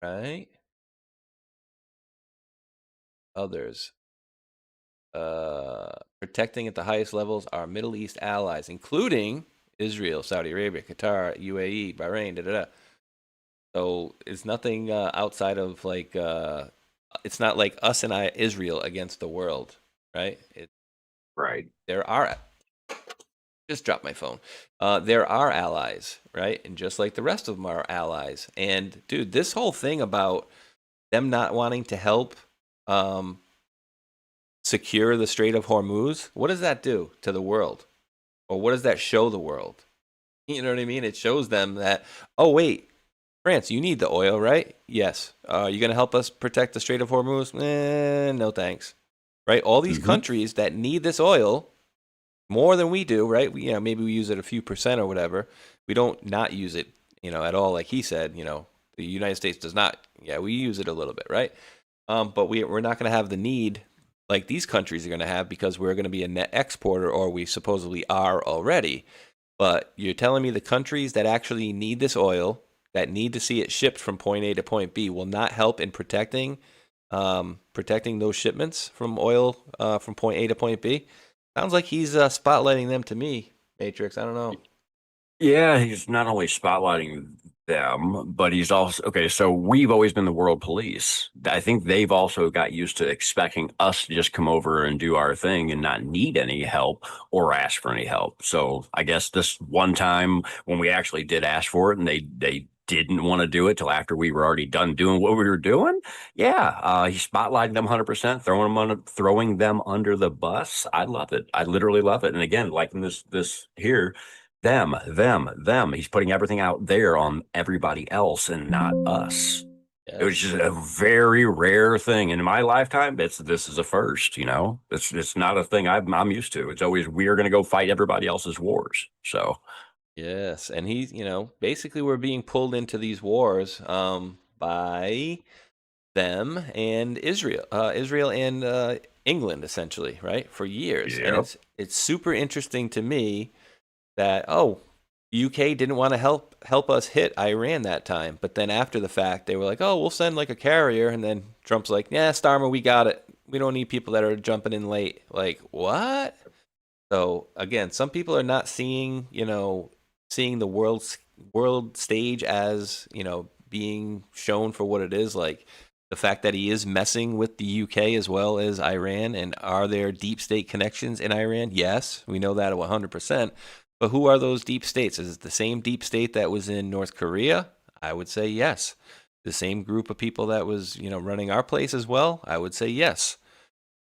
Right? Others. Protecting at the highest levels our Middle East allies, including Israel, Saudi Arabia, Qatar, UAE, Bahrain, So it's nothing outside of it's not like us and Israel against the world, right? Right. There are, just dropped my phone. There are allies, right? And just like the rest of them are allies. And dude, this whole thing about them not wanting to help secure the Strait of Hormuz, what does that do to the world? Or what does that show the world? You know what I mean? It shows them that, oh, wait, France, you need the oil, right? Yes. You going to help us protect the Strait of Hormuz? No, thanks. Right? All these countries that need this oil more than we do, right? Maybe we use it a few percent or whatever. We don't not use it, at all. Like he said, the United States does not. Yeah, we use it a little bit, right? But we're not going to have the need like these countries are going to have because we're going to be a net exporter, or we supposedly are already. But you're telling me the countries that actually need this oil, that need to see it shipped from point A to point B, will not help in protecting those shipments from oil from point A to point B? Sounds like he's spotlighting them to me, Matrix. I don't know. Yeah, he's not only spotlighting them, but he's also okay. So we've always been the world police. I think they've also got used to expecting us to just come over and do our thing and not need any help or ask for any help. So I guess this one time when we actually did ask for it and they didn't want to do it till after we were already done doing what we were doing. Yeah, he spotlighted them 100%, throwing them under the bus. I love it. I literally love it. And again, like in this here, them. He's putting everything out there on everybody else and not us. It was just a very rare thing. And in my lifetime, this is a first, It's not a thing I'm used to. It's always we're going to go fight everybody else's wars. So yes, and he's, basically we're being pulled into these wars by them and Israel and England, essentially, right, for years. Yep. And it's super interesting to me that UK didn't want to help us hit Iran that time, but then after the fact they were like, oh, we'll send like a carrier, and then Trump's like, yeah, Starmer, we got it. We don't need people that are jumping in late. Like, what? So again, some people are not seeing the world stage as being shown for what it is. Like the fact that he is messing with the UK as well as Iran, and are there deep state connections in Iran? Yes, we know that 100%. But who are those deep states? Is it the same deep state that was in North Korea? I would say yes. The same group of people that was, running our place as well? I would say yes.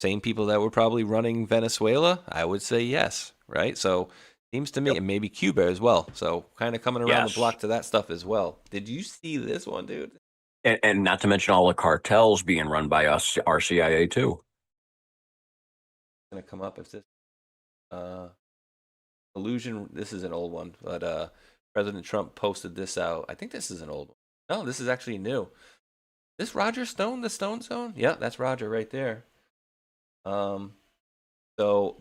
Same people that were probably running Venezuela? I would say yes, right? So seems to me, and maybe Cuba as well. So kind of coming around the block to that stuff as well. Did you see this one, dude? And not to mention all the cartels being run by us, our CIA too. Going to come up if this illusion. This is an old one, but President Trump posted this out. I think this is an old one. No, this is actually new. This Roger Stone, the Stone Zone? Yeah, that's Roger right there. So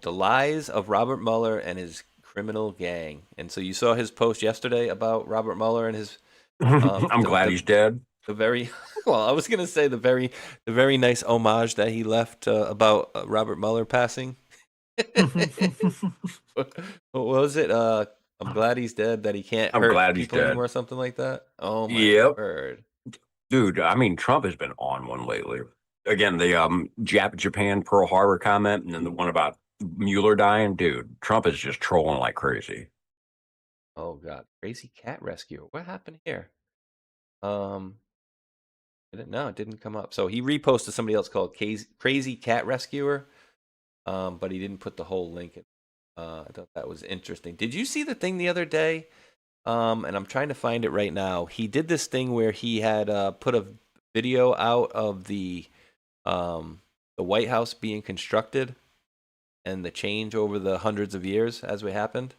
the lies of Robert Mueller and his criminal gang. And so you saw his post yesterday about Robert Mueller and his. I'm glad he's dead. The very well, I was gonna say the very nice homage that he left about Robert Mueller passing. What was it? I'm glad he's dead. That he can't. I'm hurt glad he's people dead. anymore, or something like that. Oh my word, dude! I mean, Trump has been on one lately. Again, the Japan Pearl Harbor comment, and then the one about Mueller dying. Dude, Trump is just trolling like crazy. Oh God, crazy cat rescue. What happened here? It didn't come up. So he reposted somebody else called Crazy Cat Rescuer. But he didn't put the whole link in. I thought that was interesting. Did you see the thing the other day? And I'm trying to find it right now. He did this thing where he had put a video out of the White House being constructed and the change over the hundreds of years as it happened.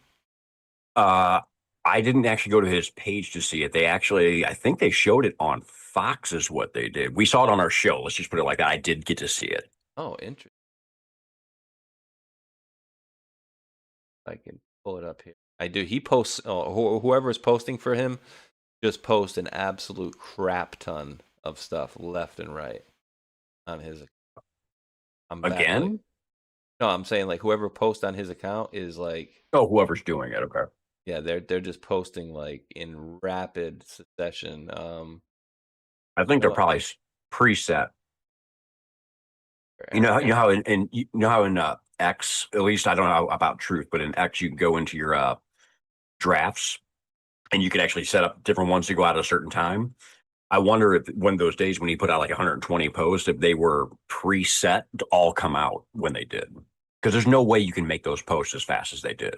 I didn't actually go to his page to see it. I think they showed it on Fox is what they did. We saw it on our show. Let's just put it like that. I did get to see it. Oh, interesting. I can pull it up here. I do. He posts, whoever is posting for him just posts an absolute crap ton of stuff left and right on his account. Again? No, I'm saying like whoever posts on his account is like. Oh, whoever's doing it. Okay. Yeah, they're just posting like in rapid succession. I think they're probably preset. You know how in X, at least I don't know about Truth, but in X you can go into your drafts and you can actually set up different ones to go out at a certain time. I wonder if one of those days when he put out like 120 posts, if they were preset to all come out when they did, because there's no way you can make those posts as fast as they did.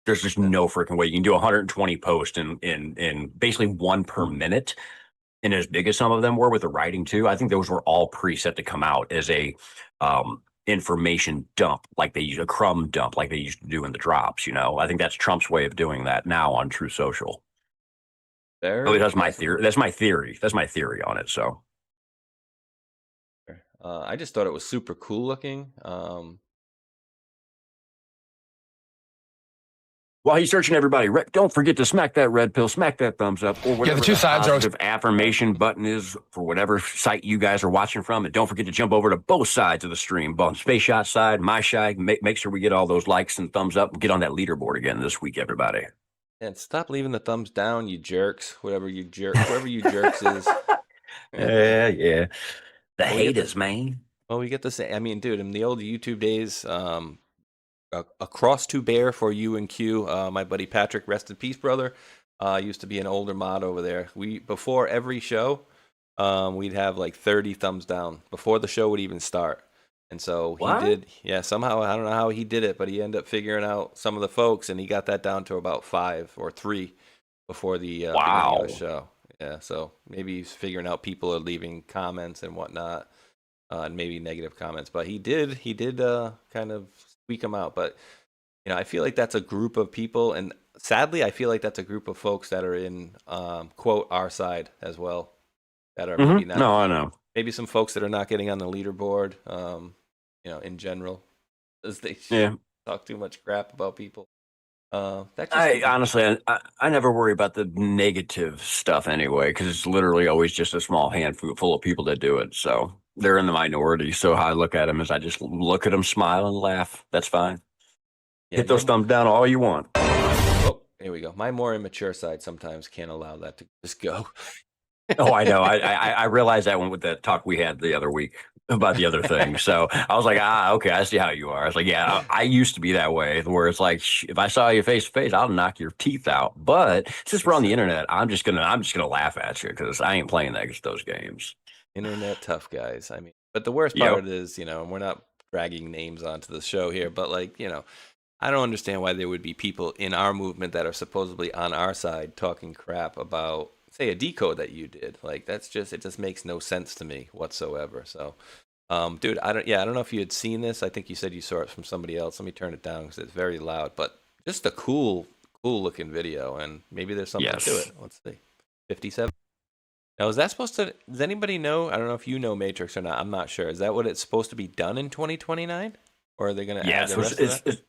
There's just no freaking way you can do 120 posts in basically one per minute. And as big as some of them were with the writing too, I think those were all preset to come out as a information dump, like they use a crumb dump, like they used to do in the drops. I think that's Trump's way of doing that now on True Social. That's my theory. That's my theory on it. So I just thought it was super cool looking. While he's searching, everybody, don't forget to smack that red pill, smack that thumbs up, or whatever the two sides are affirmation button is for whatever site you guys are watching from. And don't forget to jump over to both sides of the stream, both Spaceshot side, my side. Make sure we get all those likes and thumbs up and get on that leaderboard again this week, everybody. And stop leaving the thumbs down, you jerks. Whoever you jerks is. Yeah. The haters, man. Well, we get the same. I mean, dude, in the old YouTube days, a cross to bear for you and Q. My buddy Patrick, rest in peace, brother. Used to be an older mod over there. Before every show, we'd have like 30 thumbs down before the show would even start. And so he did, somehow, I don't know how he did it, but he ended up figuring out some of the folks, and he got that down to about 5 or 3 before the beginning of the show. Yeah, so maybe he's figuring out people are leaving comments and whatnot, and maybe negative comments. But he did kind of squeak them out. But I feel like that's a group of people, and sadly, I feel like that's a group of folks that are in quote our side as well, that are maybe not. No, I know. Maybe some folks that are not getting on the leaderboard, in general, because they talk too much crap about people. Honestly, I never worry about the negative stuff anyway, because it's literally always just a small handful of people that do it. So they're in the minority. So how I look at them is I just look at them, smile, and laugh. That's fine. Hit those thumbs down all you want. Oh, here we go. My more immature side sometimes can't allow that to just go. Oh, I know. I realized that one with that talk we had the other week about the other thing. So I was like, okay, I see how you are. I was like, yeah, I used to be that way, where it's like, if I saw you face to face, I'll knock your teeth out. But since we're on the internet, I'm just gonna laugh at you, because I ain't playing those games. Internet tough guys. I mean, but the worst part is, and we're not dragging names onto the show here, but I don't understand why there would be people in our movement that are supposedly on our side talking crap about, say, a decode that you did. Like, it just makes no sense to me whatsoever. So, dude, I don't know if you had seen this. I think you said you saw it from somebody else. Let me turn it down because it's very loud, but just a cool looking video, and maybe there's something to it. Let's see. 57. Now, is that supposed to, does anybody know? I don't know if you know Matrix or not. I'm not sure. Is that what it's supposed to be done in 2029? Or are they going to add the rest of that?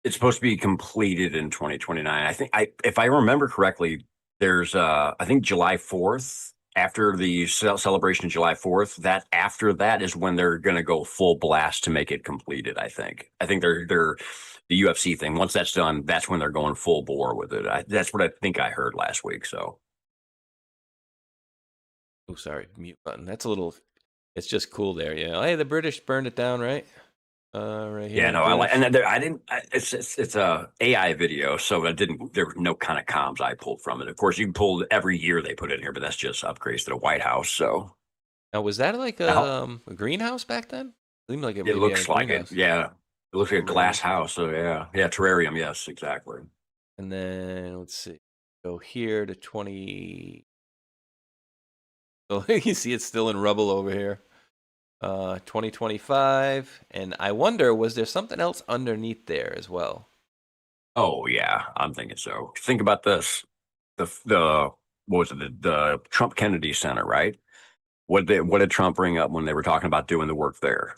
It's supposed to be completed in 2029. I think, if I remember correctly, there's I think July 4th, after the celebration of July 4th, after that is when they're going to go full blast to make it completed. I think they're the UFC thing. Once that's done, that's when they're going full bore with it. That's what I think I heard last week. So, oh, sorry, mute button. That's a little. It's just cool there. Hey, the British burned it down, right? Right here. Yeah, no, I like, and I didn't. It's a AI video, so there were no kind of comms I pulled from it. Of course, you pulled every year they put in here, but that's just upgrades to the White House. So now, was that like a greenhouse back then? It seemed like it looks like it. Yeah, it looks like a glass house. So yeah, terrarium. Yes, exactly. And then let's see, go here to 20. So you see, it's still in rubble over here. 2025, and I wonder, was there something else underneath there as well? Oh yeah, I'm thinking so. Think about this: the what was it? The Trump Kennedy Center, right? What did Trump bring up when they were talking about doing the work there?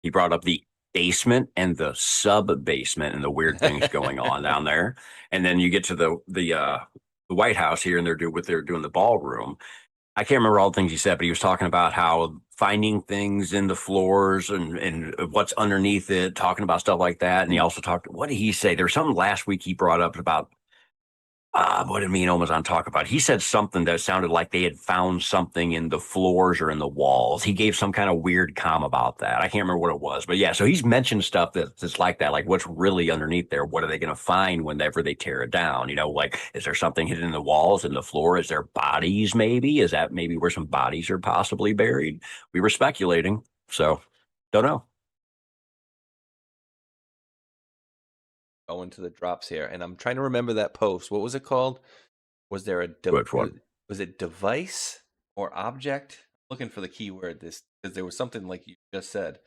He brought up the basement and the sub basement and the weird things going on down there. And then you get to the White House here, and they're doing the ballroom. I can't remember all the things he said, but he was talking about how finding things in the floors and what's underneath it, talking about stuff like that. And he also talked, what did he say? There was something last week he brought up about, what did me and Omazon talk about? He said something that sounded like they had found something in the floors or in the walls. He gave some kind of weird comm about that. I can't remember what it was, but yeah, so he's mentioned stuff that's like that, like what's really underneath there. What are they going to find whenever they tear it down? Like, is there something hidden in the walls, in the floor? Is there bodies maybe? Is that maybe where some bodies are possibly buried? We were speculating, so don't know. going to the drops here, and I'm trying to remember that post. What was it called? Was there a Which one? Was it device or object? I'm looking for the keyword this because there was something like you just said.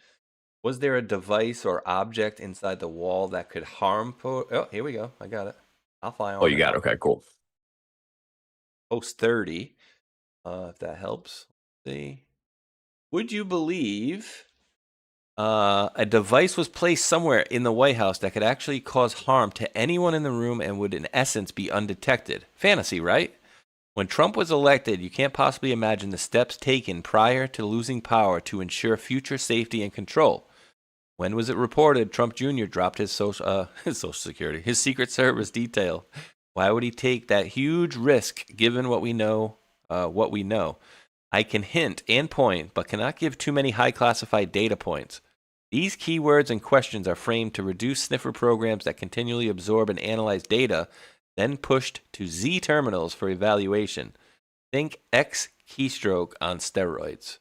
Was there a device or object inside the wall that could harm? Oh, here we go. I got it. I'll fly on. Oh, you got it. Okay, cool. Post 30. If that helps. Let's see. Would you believe a device was placed somewhere in the White House that could actually cause harm to anyone in the room and would, in essence, be undetected? Fantasy, right? When Trump was elected, you can't possibly imagine the steps taken prior to losing power to ensure future safety and control. When was it reported Trump Jr. dropped his Social Security, his Secret Service detail? Why would he take that huge risk given what we know? I can hint and point, but cannot give too many high classified data points. These keywords and questions are framed to reduce sniffer programs that continually absorb and analyze data, then pushed to Z terminals for evaluation. Think X keystroke on steroids.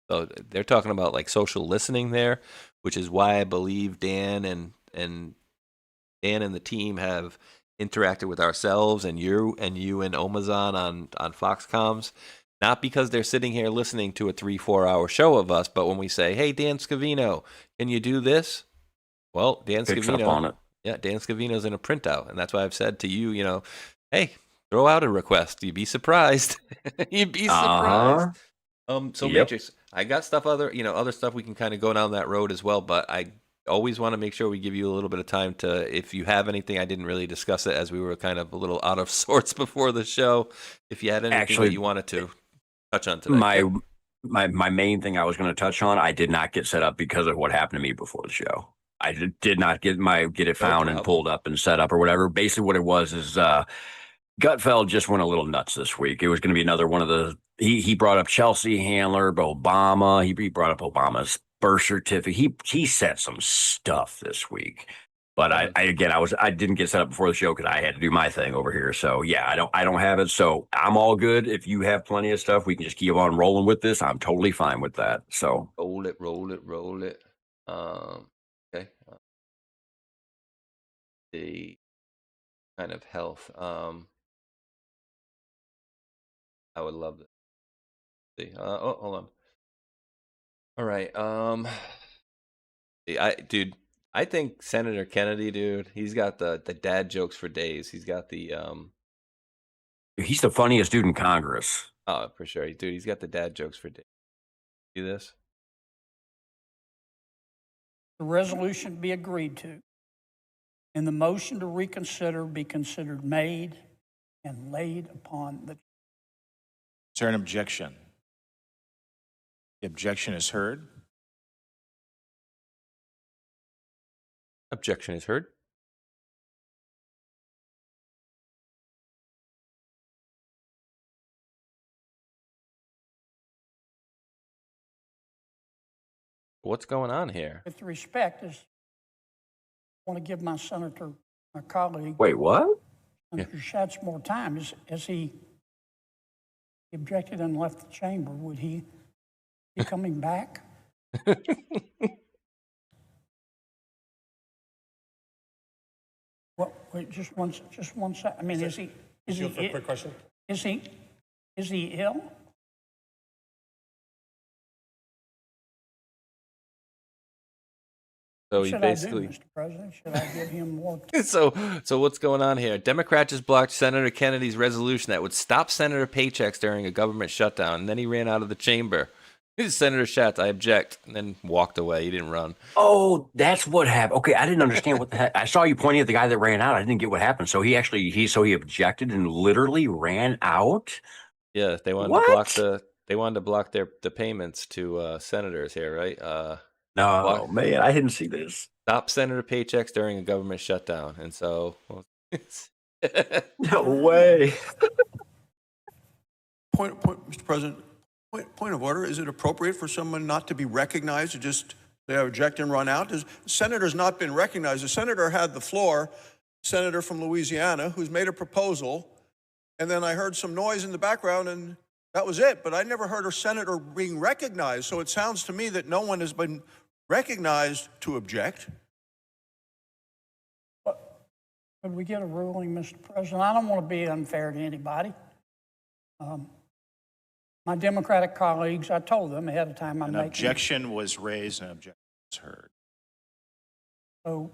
So they're talking about like social listening there, which is why I believe Dan and the team have interacted with ourselves and you and Omazon on Foxcoms. Not because they're sitting here listening to a 3-4 hour show of us, but when we say, "Hey, Dan Scavino, can you do this?" Well, Dan Scavino on it. Yeah, Dan Scavino's in a printout, and that's why I've said to you, hey, throw out a request. You'd be surprised. You'd be surprised. So Yep. Matrix, I got stuff other stuff we can kind of go down that road as well, but I always want to make sure we give you a little bit of time to, if you have anything, I didn't really discuss it as we were kind of a little out of sorts before the show. If you had anything that you wanted to touch on today. My main thing I was going to touch on, I did not get set up because of what happened to me before the show. I did not get it found and pulled up and set up or whatever. Basically what it was is Gutfeld just went a little nuts this week. It was going to be another one of the, he brought up Chelsea Handler, Obama. He brought up Obama's birth certificate. He said some stuff this week. But I didn't get set up before the show because I had to do my thing over here. So yeah, I don't have it. So I'm all good. If you have plenty of stuff, we can just keep on rolling with this. I'm totally fine with that. So roll it. Okay. The kind of health. I would love to see. Hold on. All right. I think Senator Kennedy, dude, he's got the dad jokes for days. He's got the he's the funniest dude in Congress. Oh, for sure. Dude, he's got the dad jokes for days. See this? The resolution be agreed to, and the motion to reconsider be considered made and laid upon the. Is there an objection? The objection is heard. Objection is heard. What's going on here? With respect, I want to give my colleague. Wait, what? Senator Schatz more time. As he objected and left the chamber, would he be coming back? Well, wait, just one second. I mean, is he quick question? Is he ill? So he Should basically. I do, Mr. President? Should I give him more time? So what's going on here? Democrats just blocked Senator Kennedy's resolution that would stop senator paychecks during a government shutdown, and then he ran out of the chamber. Senator Schatz, I object, and then walked away. He didn't run. Oh, that's what happened. Okay, I didn't understand what the heck. I saw you pointing at the guy that ran out. I didn't get what happened. So he objected and literally ran out. Yeah, they wanted to block the payments to senators here, right? No, man, I didn't see this. Stop senator paychecks during a government shutdown, and so no way. Point, Mr. President. Point of order. Is it appropriate for someone not to be recognized to just say object and run out? The senator's not been recognized. The senator had the floor, senator from Louisiana, who's made a proposal, and then I heard some noise in the background, and that was it. But I never heard a senator being recognized. So it sounds to me that no one has been recognized to object. Could we get a ruling, Mr. President? I don't want to be unfair to anybody. My Democratic colleagues, I told them ahead of time An objection was raised and an objection was heard. So,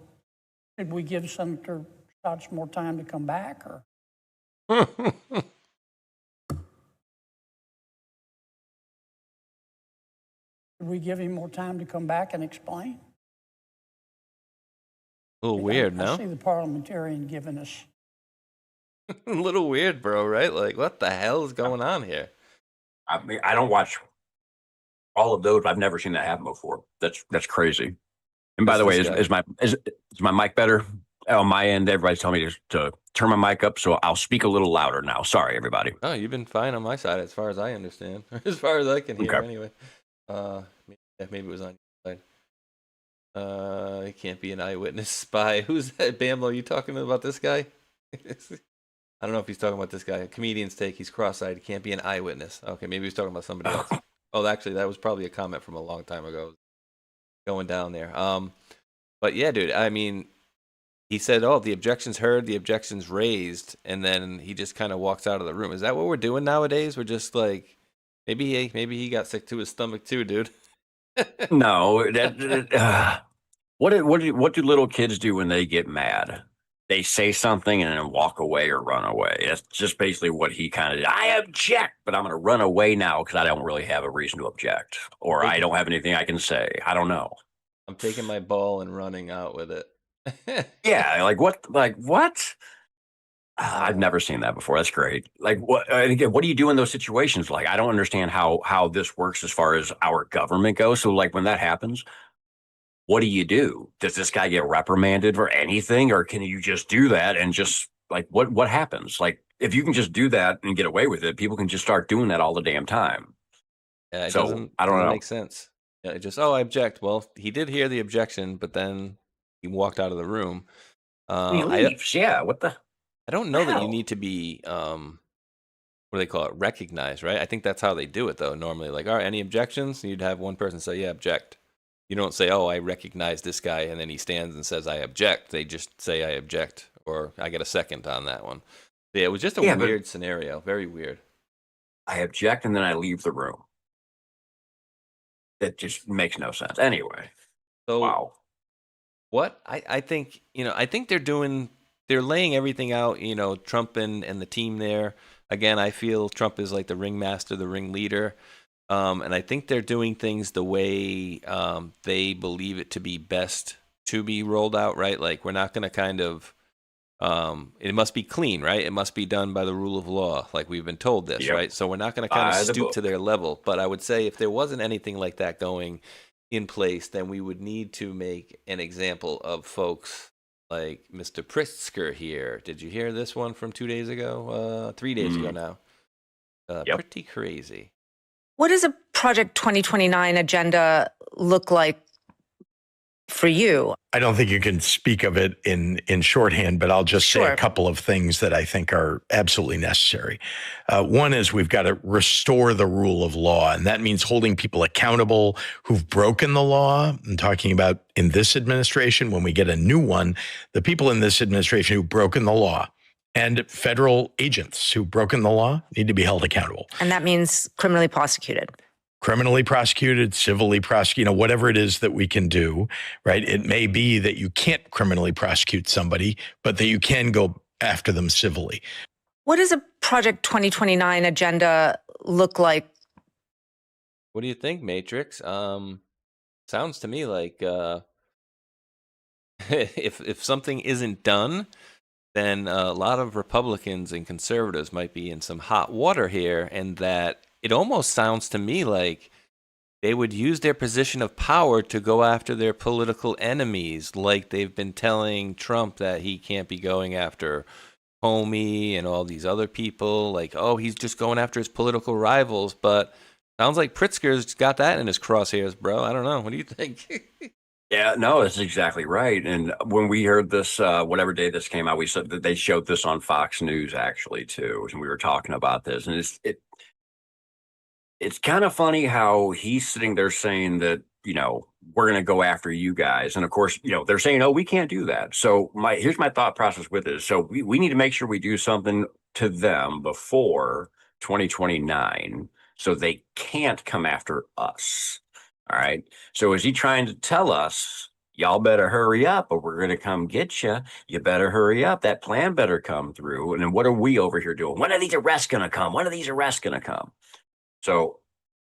did we give Senator Schatz more time to come back, or? Did we give him more time to come back and explain? A little weird, I no? see the parliamentarian giving us. A little weird, bro, right? Like, what the hell is going on here? I mean, I don't watch all of those. I've never seen that happen before. That's crazy. And by the way, is my mic better? On my end, everybody's telling me to turn my mic up, so I'll speak a little louder now. Sorry, everybody. Oh, you've been fine on my side as far as I understand. As far as I can hear, Okay. anyway. Maybe it was on your side. It can't be an eyewitness spy. Who's that? Bamlo, you talking about this guy? I don't know if he's talking about this guy. A comedian's take, he's cross-eyed. He can't be an eyewitness. Okay, maybe he's talking about somebody else. Oh, actually, that was probably a comment from a long time ago. Going down there. But yeah, dude, I mean, he said, oh, the objection's heard, the objection's raised, and then he just kind of walks out of the room. Is that what we're doing nowadays? We're just like, maybe he got sick to his stomach too, dude. No, what do little kids do when they get mad? They say something and then walk away or run away. That's just basically what he kind of did. I object, but I'm going to run away now because I don't really have a reason to object, or I don't have anything I can say. I don't know. I'm taking my ball and running out with it. Yeah, like what? Like what? I've never seen that before. That's great. Like what? And again, what do you do in those situations? Like I don't understand how this works as far as our government goes. So like when that happens, what do you do? Does this guy get reprimanded for anything, or can you just do that and just like what happens? Like if you can just do that and get away with it, people can just start doing that all the damn time. Yeah, it So doesn't, I don't doesn't know. make sense. Yeah, it just, oh, I object. Well, he did hear the objection, but then he walked out of the room. He leaves. Yeah. What the? I don't know that you hell? need to be, what do they call it, recognized, right? I think that's how they do it, though, normally. Like, all right, any objections? You'd have one person say, yeah, object. You don't say, oh, I recognize this guy, and then he stands and says, I object. They just say, I object, or I get a second on that one. Yeah, it was just a weird scenario, very weird. I object and then I leave the room. It just makes no sense. Anyway. So, wow. What? I think, I think they're laying everything out, Trump and the team there. Again, I feel Trump is like the ringmaster, the ringleader. And I think they're doing things the way they believe it to be best to be rolled out, right? Like, we're not going to kind of, it must be clean, right? It must be done by the rule of law, like we've been told this, Yep. right? So we're not going to kind of stoop to their level. But I would say if there wasn't anything like that going in place, then we would need to make an example of folks like Mr. Pritzker here. Did you hear this one from 2 days ago? 3 days ago now. Pretty crazy. What does a Project 2029 agenda look like for you? I don't think you can speak of it in shorthand, but I'll just say a couple of things that I think are absolutely necessary. One is we've got to restore the rule of law, and that means holding people accountable who've broken the law. I'm talking about in this administration, when we get a new one, the people in this administration who've broken the law and federal agents who've broken the law need to be held accountable. And that means criminally prosecuted. Criminally prosecuted, civilly prosecuted, whatever it is that we can do, right? It may be that you can't criminally prosecute somebody, but that you can go after them civilly. What does a Project 2029 agenda look like? What do you think, Matrix? Sounds to me like if something isn't done, then a lot of Republicans and conservatives might be in some hot water here, and that it almost sounds to me like they would use their position of power to go after their political enemies, like they've been telling Trump that he can't be going after Comey and all these other people. Like, oh, he's just going after his political rivals. But sounds like Pritzker's got that in his crosshairs, bro. I don't know. What do you think? Yeah, no, that's exactly right. And when we heard this, whatever day this came out, we said that they showed this on Fox News actually too, and we were talking about this, and it's kind of funny how he's sitting there saying that we're going to go after you guys. And of course, they're saying, oh, we can't do that. So here's my thought process with it. So we need to make sure we do something to them before 2029 so they can't come after us. All right. So is he trying to tell us, y'all better hurry up or we're going to come get you? You better hurry up. That plan better come through. And then what are we over here doing? When are these arrests going to come? When are these arrests going to come? So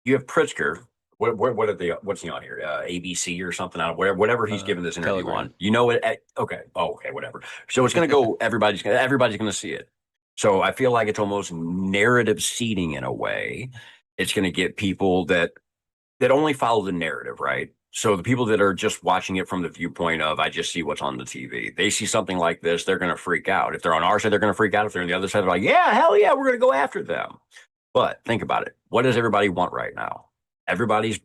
you have Pritzker. What are they? What's he on here? ABC or something? Whatever he's giving this interview Telegram. on. You know it. Okay. Oh, okay. Whatever. So it's going to go. Everybody's going to see it. So I feel like it's almost narrative seeding in a way. It's going to get people that only follow the narrative, right? So the people that are just watching it from the viewpoint of, I just see what's on the TV. They see something like this, they're going to freak out. If they're on our side, they're going to freak out. If they're on the other side, they're like, yeah, hell yeah, we're going to go after them. But think about it. What does everybody want right now? Everybody's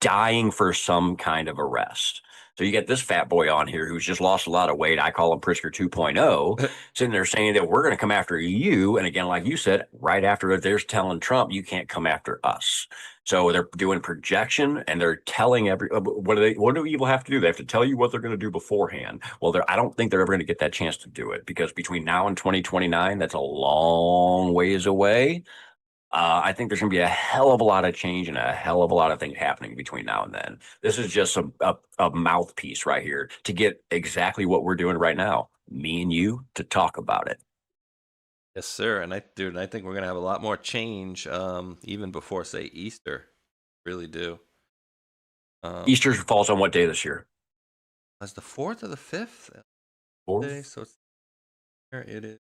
dying for some kind of arrest. So you get this fat boy on here who's just lost a lot of weight. I call him Pritzker 2.0, sitting there saying that we're going to come after you. And again, like you said, right after it, they're telling Trump, you can't come after us. So they're doing projection and they're telling what do people have to do? They have to tell you what they're going to do beforehand. Well, I don't think they're ever going to get that chance to do it because between now and 2029, that's a long ways away. I think there's going to be a hell of a lot of change and a hell of a lot of things happening between now and then. This is just a mouthpiece right here to get exactly what we're doing right now, me and you, to talk about it. Yes, sir. And I think we're going to have a lot more change even before, say, Easter. Really do. Easter falls on what day this year? It's the 4th or the 5th? 4th? So it is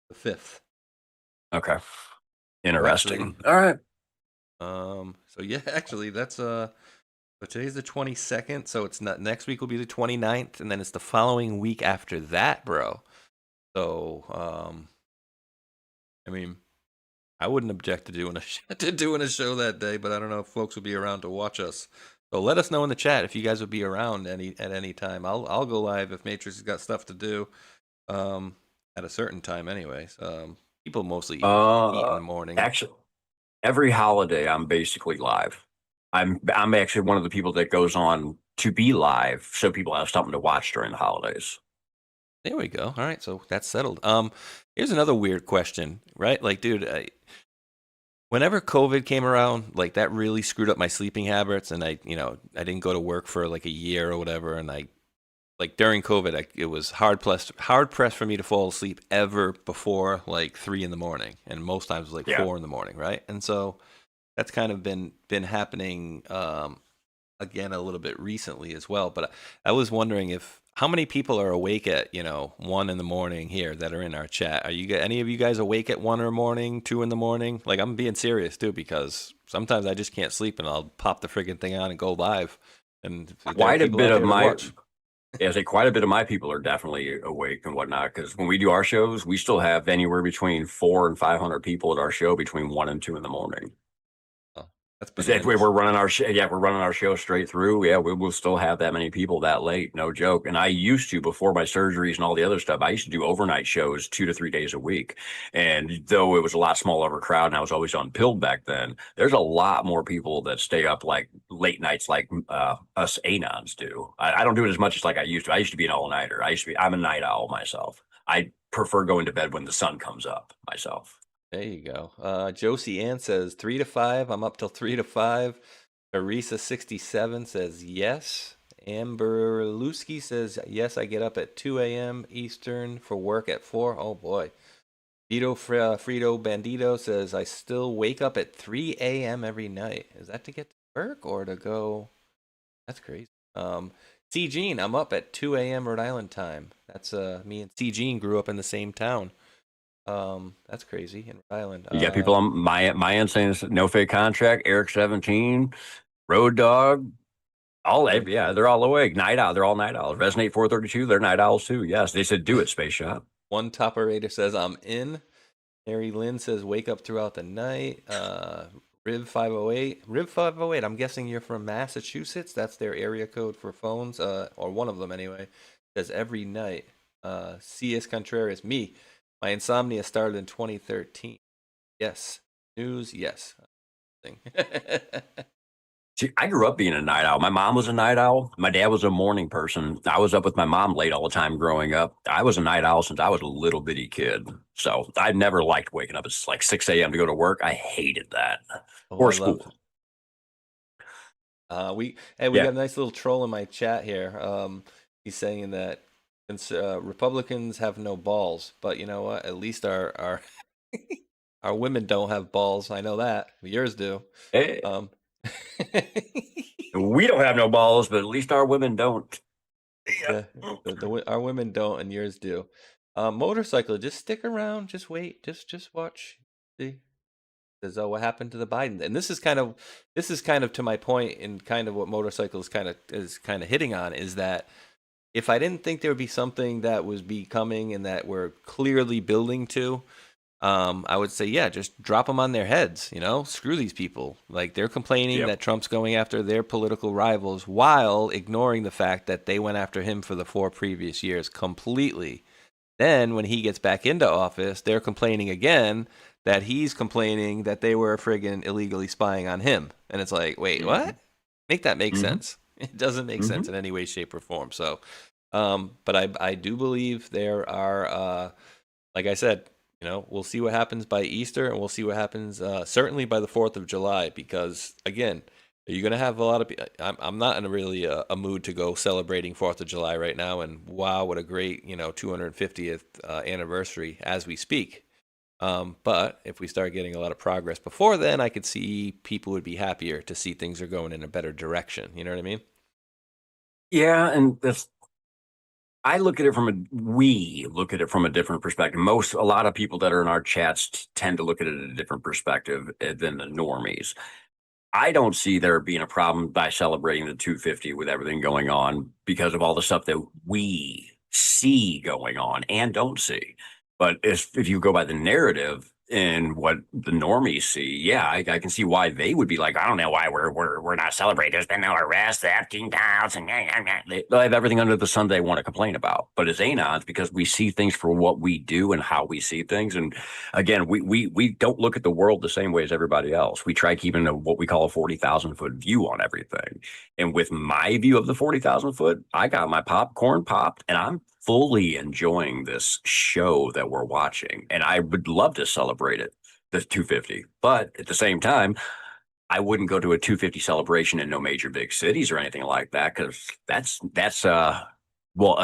the 5th. Okay. Interesting. All right. So yeah, actually that's so today's the 22nd, so it's not next week will be the 29th, and then it's the following week after that, bro. So I mean, I wouldn't object to doing a show that day, but I don't know if folks will be around to watch us. So let us know in the chat if you guys will be around at any time. I'll go live if Matrix has got stuff to do at a certain time anyways. People mostly eat in the morning. Actually, every holiday I'm basically live. I'm actually one of the people that goes on to be live, so people have something to watch during the holidays. There we go. All right, so that's settled. Here's another weird question, right? Like, dude, whenever COVID came around, like that really screwed up my sleeping habits, and I didn't go to work for like a year or whatever, and like during COVID, it was hard pressed for me to fall asleep ever before like 3 a.m, and most times it was like 4 a.m, right? And so that's kind of been happening again a little bit recently as well. But I was wondering how many people are awake at 1 a.m. here that are in our chat? Are any of you guys awake at 1 a.m, 2 a.m? Like I'm being serious too, because sometimes I just can't sleep and I'll pop the friggin' thing on and go live. And quite a bit of my people are definitely awake and whatnot, because when we do our shows, we still have anywhere between 400 and 500 people at our show between 1 and 2 in the morning. That's we're running our we're running our show straight through. Yeah, we will still have that many people that late, no joke. And I used to, before my surgeries and all the other stuff, I used to do overnight shows 2 to 3 days a week. And though it was a lot smaller of a crowd and I was always on pill back then, there's a lot more people that stay up like late nights like us anons do. I don't do it as much as like I used to. I used to be an all-nighter. I'm a night owl myself. I prefer going to bed when the sun comes up myself. There you go. Josie Ann says 3 to 5. I'm up till 3 to 5. Teresa 67 says yes. Amber Lusky says yes. I get up at 2 a.m. Eastern for work at 4. Oh boy. Vito Frito Bandito says I still wake up at 3 a.m. every night. Is that to get to work or to go? That's crazy. C Gene, I'm up at 2 a.m. Rhode Island time. That's me and C Gene grew up in the same town. That's crazy in Rhode Island. You got people on my end saying no fake contract, Eric 17, Road Dog, they're all awake. Night owl, they're all night owls. Resonate 432, they're night owls too. Yes, they said do it, Spaceshot. One top operator says I'm in. Mary Lynn says wake up throughout the night. Riv 508. I'm guessing you're from Massachusetts. That's their area code for phones, or one of them anyway. Says every night. C.S. Contreras, me. My insomnia started in 2013. Yes. News, yes. See, I grew up being a night owl. My mom was a night owl. My dad was a morning person. I was up with my mom late all the time growing up. I was a night owl since I was a little bitty kid. So I never liked waking up at like 6 a.m. to go to work. I hated that. Or school. We got a nice little troll in my chat here. He's saying that Republicans have no balls, but you know what? At least our our women don't have balls. I know that. Yours do. Hey. We don't have no balls, but at least our women don't. Yeah, our women don't, and yours do. Motorcycle, just stick around, just wait, just watch. See, says, "Oh, what happened to the Biden?" And this is kind of to my point, and kind of what Motorcycle is kind of hitting on, is that if I didn't think there would be something that was becoming and that we're clearly building to, I would say, yeah, just drop them on their heads, screw these people. Like, they're complaining that Trump's going after their political rivals while ignoring the fact that they went after him for the 4 previous years completely. Then when he gets back into office, they're complaining again that he's complaining that they were friggin' illegally spying on him. And it's like, wait, what? Make that make sense. It doesn't make sense in any way, shape, or form. So, but I do believe there are, like I said, we'll see what happens by Easter, and we'll see what happens certainly by the 4th of July, because, again, you're going to have a lot of people. I'm not in a mood to go celebrating 4th of July right now, and wow, what a great, 250th anniversary as we speak. But if we start getting a lot of progress before then, I could see people would be happier to see things are going in a better direction. You know what I mean? Yeah, and we look at it from a different perspective. A lot of people that are in our chats tend to look at it in a different perspective than the normies. I don't see there being a problem by celebrating the 250 with everything going on because of all the stuff that we see going on and don't see. But if you go by the narrative and what the normies see, yeah, I can see why they would be like, I don't know why we're not celebrating. There's been no arrests, the Epstein files, and they'll have everything under the sun they want to complain about. But as anons, because we see things for what we do and how we see things, and again, we don't look at the world the same way as everybody else. We try keeping what we call a 40,000-foot view on everything. And with my view of the 40,000-foot, I got my popcorn popped, and I'm fully enjoying this show that we're watching, and I would love to celebrate it, the 250. But at the same time, I wouldn't go to a 250 celebration in no major big cities or anything like that, because that's a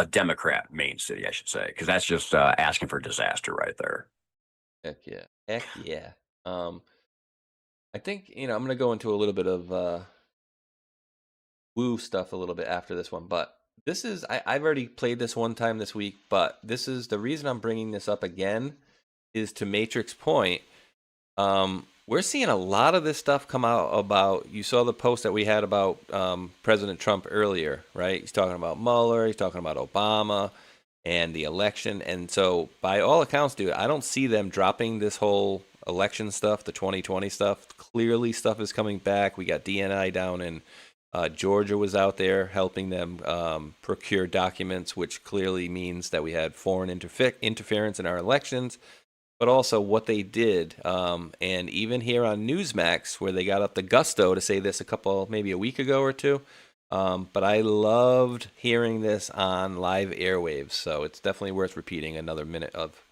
Democrat main city, I should say, because that's just asking for disaster right there. Heck yeah. I think I'm going to go into a little bit of woo stuff a little bit after this one, but this is, I've already played this one time this week, but this is the reason I'm bringing this up again is to Matrix point. We're seeing a lot of this stuff come out about, you saw the post that we had about President Trump earlier, right? He's talking about Mueller, he's talking about Obama and the election. And so by all accounts, dude, I don't see them dropping this whole election stuff, the 2020 stuff. Clearly stuff is coming back. We got DNI down in Georgia was out there helping them procure documents, which clearly means that we had foreign interference in our elections, but also what they did. And even here on Newsmax, where they got up the gusto to say this maybe a week ago or two. But I loved hearing this on live airwaves. So it's definitely worth repeating another minute of.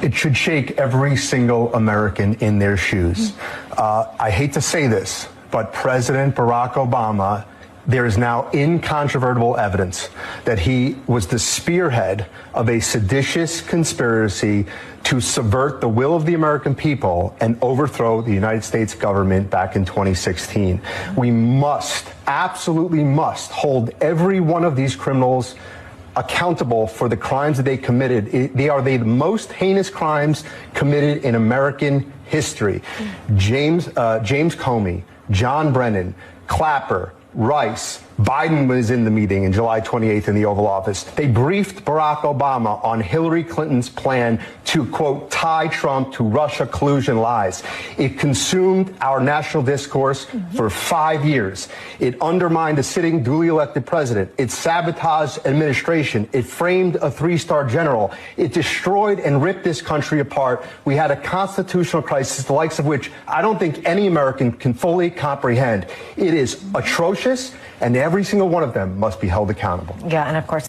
It should shake every single American in their shoes. I hate to say this, but President Barack Obama, there is now incontrovertible evidence that he was the spearhead of a seditious conspiracy to subvert the will of the American people and overthrow the United States government back in 2016. We absolutely must hold every one of these criminals accountable for the crimes that they committed. They are the most heinous crimes committed in American history. James Comey, John Brennan, Clapper, Rice, Biden was in the meeting in July 28th in the Oval Office. They briefed Barack Obama on Hillary Clinton's plan to, quote, tie Trump to Russia collusion lies. It consumed our national discourse for 5 years. It undermined a sitting duly elected president. It sabotaged administration. It framed a three-star general. It destroyed and ripped this country apart. We had a constitutional crisis, the likes of which I don't think any American can fully comprehend. It is atrocious, and every single one of them must be held accountable. Yeah, and of course.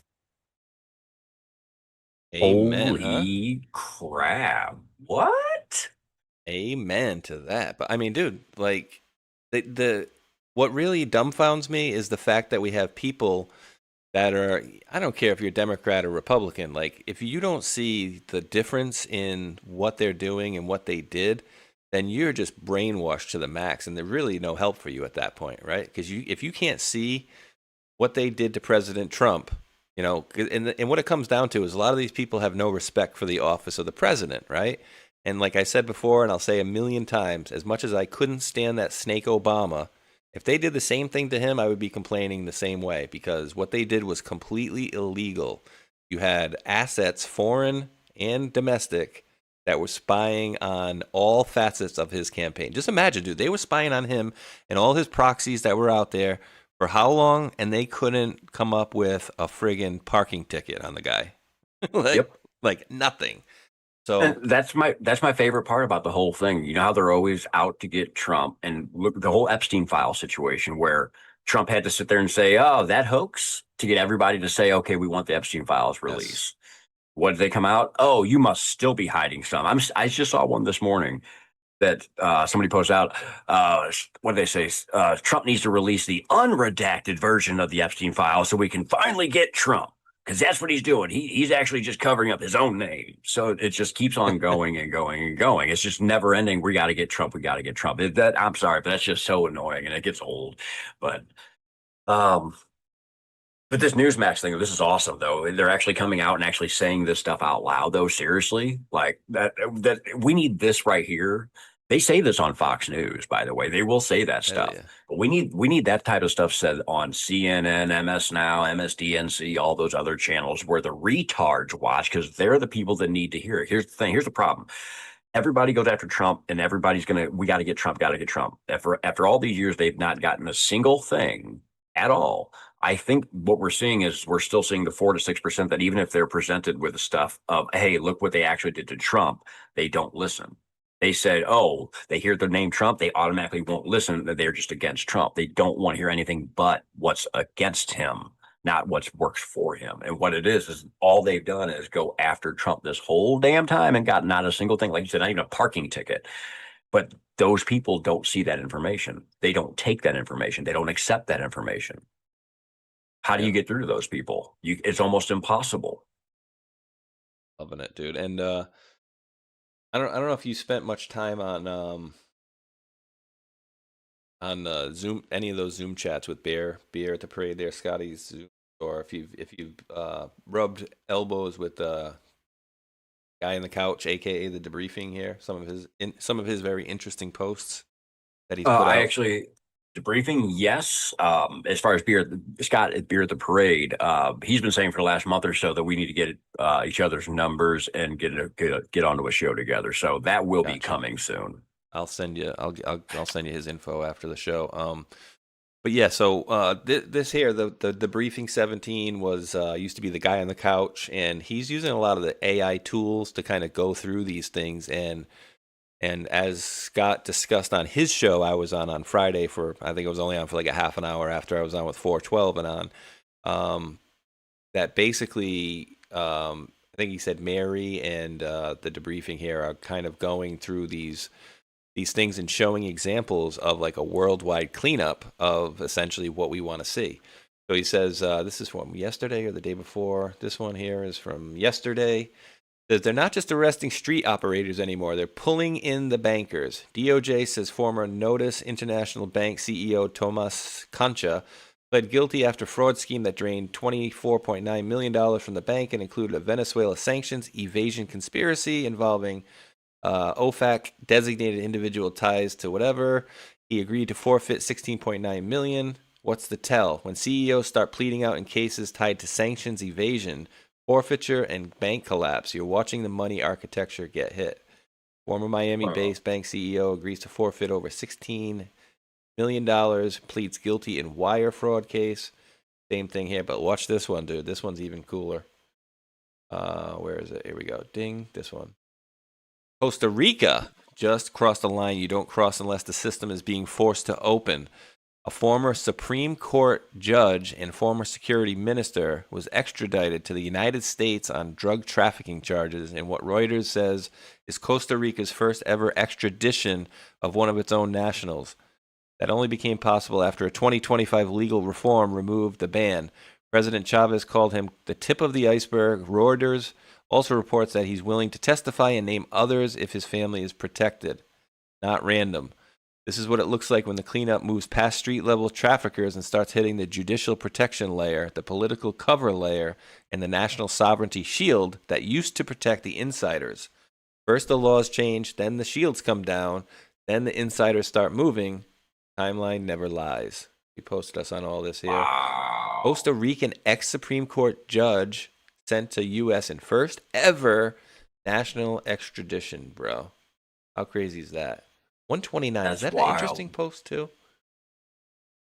Amen. Holy crap. What? Amen to that. But I mean, dude, like the what really dumbfounds me is the fact that we have people that are, I don't care if you're Democrat or Republican, like if you don't see the difference in what they're doing and what they did, then you're just brainwashed to the max, and there's really no help for you at that point, right? Because if you can't see what they did to President Trump, you know, and what it comes down to is a lot of these people have no respect for the office of the president, right? And like I said before, and I'll say a million times, as much as I couldn't stand that snake Obama, if they did the same thing to him, I would be complaining the same way, because what they did was completely illegal. You had assets, foreign and domestic, that were spying on all facets of his campaign. Just imagine, dude, they were spying on him and all his proxies that were out there for how long, and they couldn't come up with a friggin' parking ticket on the guy. Like nothing. So and that's my favorite part about the whole thing. You know how they're always out to get Trump, and look at the whole Epstein file situation where Trump had to sit there and say, "Oh, that hoax," to get everybody to say, "Okay, we want the Epstein files released." Yes. What did they come out? Oh, you must still be hiding some. I just saw one this morning that somebody posted out. What did they say? Trump needs to release the unredacted version of the Epstein file so we can finally get Trump, because that's what he's doing. He's actually just covering up his own name. So it just keeps on going and going and going. It's just never ending. We got to get Trump. We got to get Trump. I'm sorry, but that's just so annoying, and it gets old. But this Newsmax thing, this is awesome, though. They're actually coming out and actually saying this stuff out loud, though, seriously. Like, that we need this right here. They say this on Fox News, by the way. They will say that stuff. Yeah. But we need that type of stuff said on CNN, MS Now, MSDNC, all those other channels where the retards watch, because they're the people that need to hear it. Here's the thing. Here's the problem. Everybody goes after Trump, and everybody's we got to get Trump, got to get Trump. After all these years, they've not gotten a single thing at all. I think what we're seeing is we're still seeing the 4 to 6% that even if they're presented with the stuff of, hey, look what they actually did to Trump, they don't listen. They said, oh, they hear the name Trump, they automatically won't listen. They're just against Trump. They don't want to hear anything but what's against him, not what works for him. And what it is all they've done is go after Trump this whole damn time and got not a single thing. Like you said, not even a parking ticket. But those people don't see that information. They don't take that information. They don't accept that information. How do you get through to those people? It's almost impossible. Loving it, dude. And I don't know if you spent much time on Zoom, any of those Zoom chats with Bear at the parade there, Scotty's Zoom, or if you've rubbed elbows with the guy in the couch, aka the debriefing here. Some of his very interesting posts that he's put out. Actually. Debriefing, yes. As far as Scott at Beer at the Parade, he's been saying for the last month or so that we need to get each other's numbers and get onto a show together. So that will be coming soon. I'll send you his info after the show. But yeah, so this here, the debriefing 17 was used to be the guy on the couch, and he's using a lot of the AI tools to kind of go through these things. And as Scott discussed on his show, I was on Friday for, I think I was only on for like a half an hour after I was on with 412 and on, that basically, I think he said Mary and the debriefing here are kind of going through these things and showing examples of like a worldwide cleanup of essentially what we want to see. So he says, this is from yesterday or the day before. This one here is from yesterday. They're not just arresting street operators anymore. They're pulling in the bankers. DOJ says former Notice International Bank CEO Tomas Concha pled guilty after fraud scheme that drained $24.9 million from the bank and included a Venezuela sanctions evasion conspiracy involving OFAC designated individual ties to whatever. He agreed to forfeit $16.9 million What's the tell? When CEOs start pleading out in cases tied to sanctions evasion, forfeiture, and bank collapse, you're watching the money architecture get hit. Former Miami-based bank CEO agrees to forfeit over $16 million, pleads guilty in wire fraud case. Same thing here, but watch this one, dude. This one's even cooler. Where is it? Here we go. Ding, this one. Costa Rica just crossed a line you don't cross unless the system is being forced to open. A former Supreme Court judge and former security minister was extradited to the United States on drug trafficking charges in what Reuters says is Costa Rica's first ever extradition of one of its own nationals. That only became possible after a 2025 legal reform removed the ban. President Chavez called him the tip of the iceberg. Reuters also reports that he's willing to testify and name others if his family is protected. Not random. This is what it looks like when the cleanup moves past street-level traffickers and starts hitting the judicial protection layer, the political cover layer, and the national sovereignty shield that used to protect the insiders. First the laws change, then the shields come down, then the insiders start moving. Timeline never lies. We posted us on all this here. Wow. Costa Rican ex-Supreme Court judge sent to U.S. in first ever national extradition, bro. How crazy is that? 129. Is that an interesting post, too?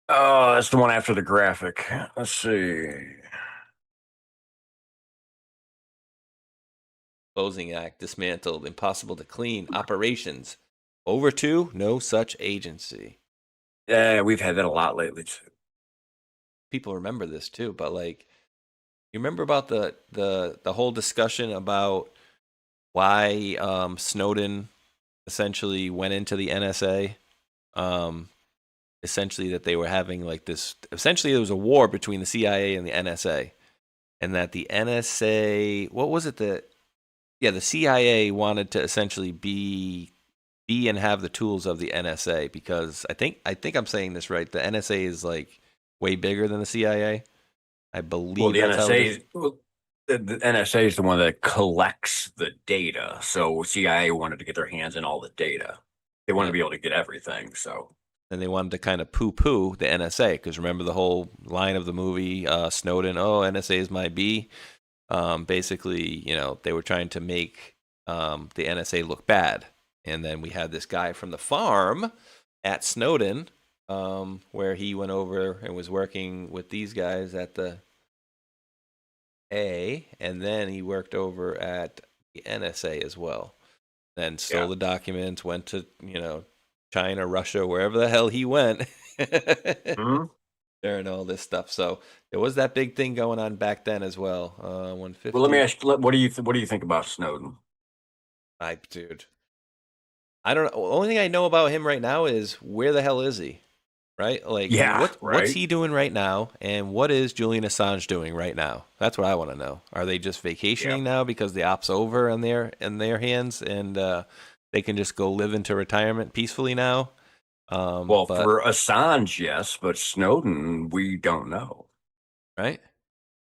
Oh, that's the one after the graphic. Let's see. Closing Act dismantled. Impossible to clean. Operations. Over to no such agency. Yeah, we've had that a lot lately, too. People remember this, too. But, like, you remember about the whole discussion about why Snowden essentially went into the NSA, essentially that they were having like this, essentially there was a war between the CIA and the NSA, and that the NSA, what was it that, the CIA wanted to essentially be and have the tools of the NSA, because I think I'm saying this right, the NSA is like way bigger than the CIA, I believe. Well, the NSA is the one that collects the data. So CIA wanted to get their hands in all the data. They wanted to be able to get everything. So, and they wanted to kind of poo-poo the NSA, because remember the whole line of the movie, Snowden, NSA is my B. Basically, they were trying to make the NSA look bad. And then we had this guy from the farm at Snowden, where he went over and was working with these guys at the and then he worked over at the NSA as well. Then stole the documents, went to, China, Russia, wherever the hell he went. There and all this stuff. So there was that big thing going on back then as well. 150. Well, let me ask you, what do you think about Snowden? Dude, I don't know. The only thing I know about him right now is where the hell is he? Right? Like, what's he doing right now? And what is Julian Assange doing right now? That's what I want to know. Are they just vacationing now because the op's over in their hands, and they can just go live into retirement peacefully now? For Assange, yes, but Snowden, we don't know. Right?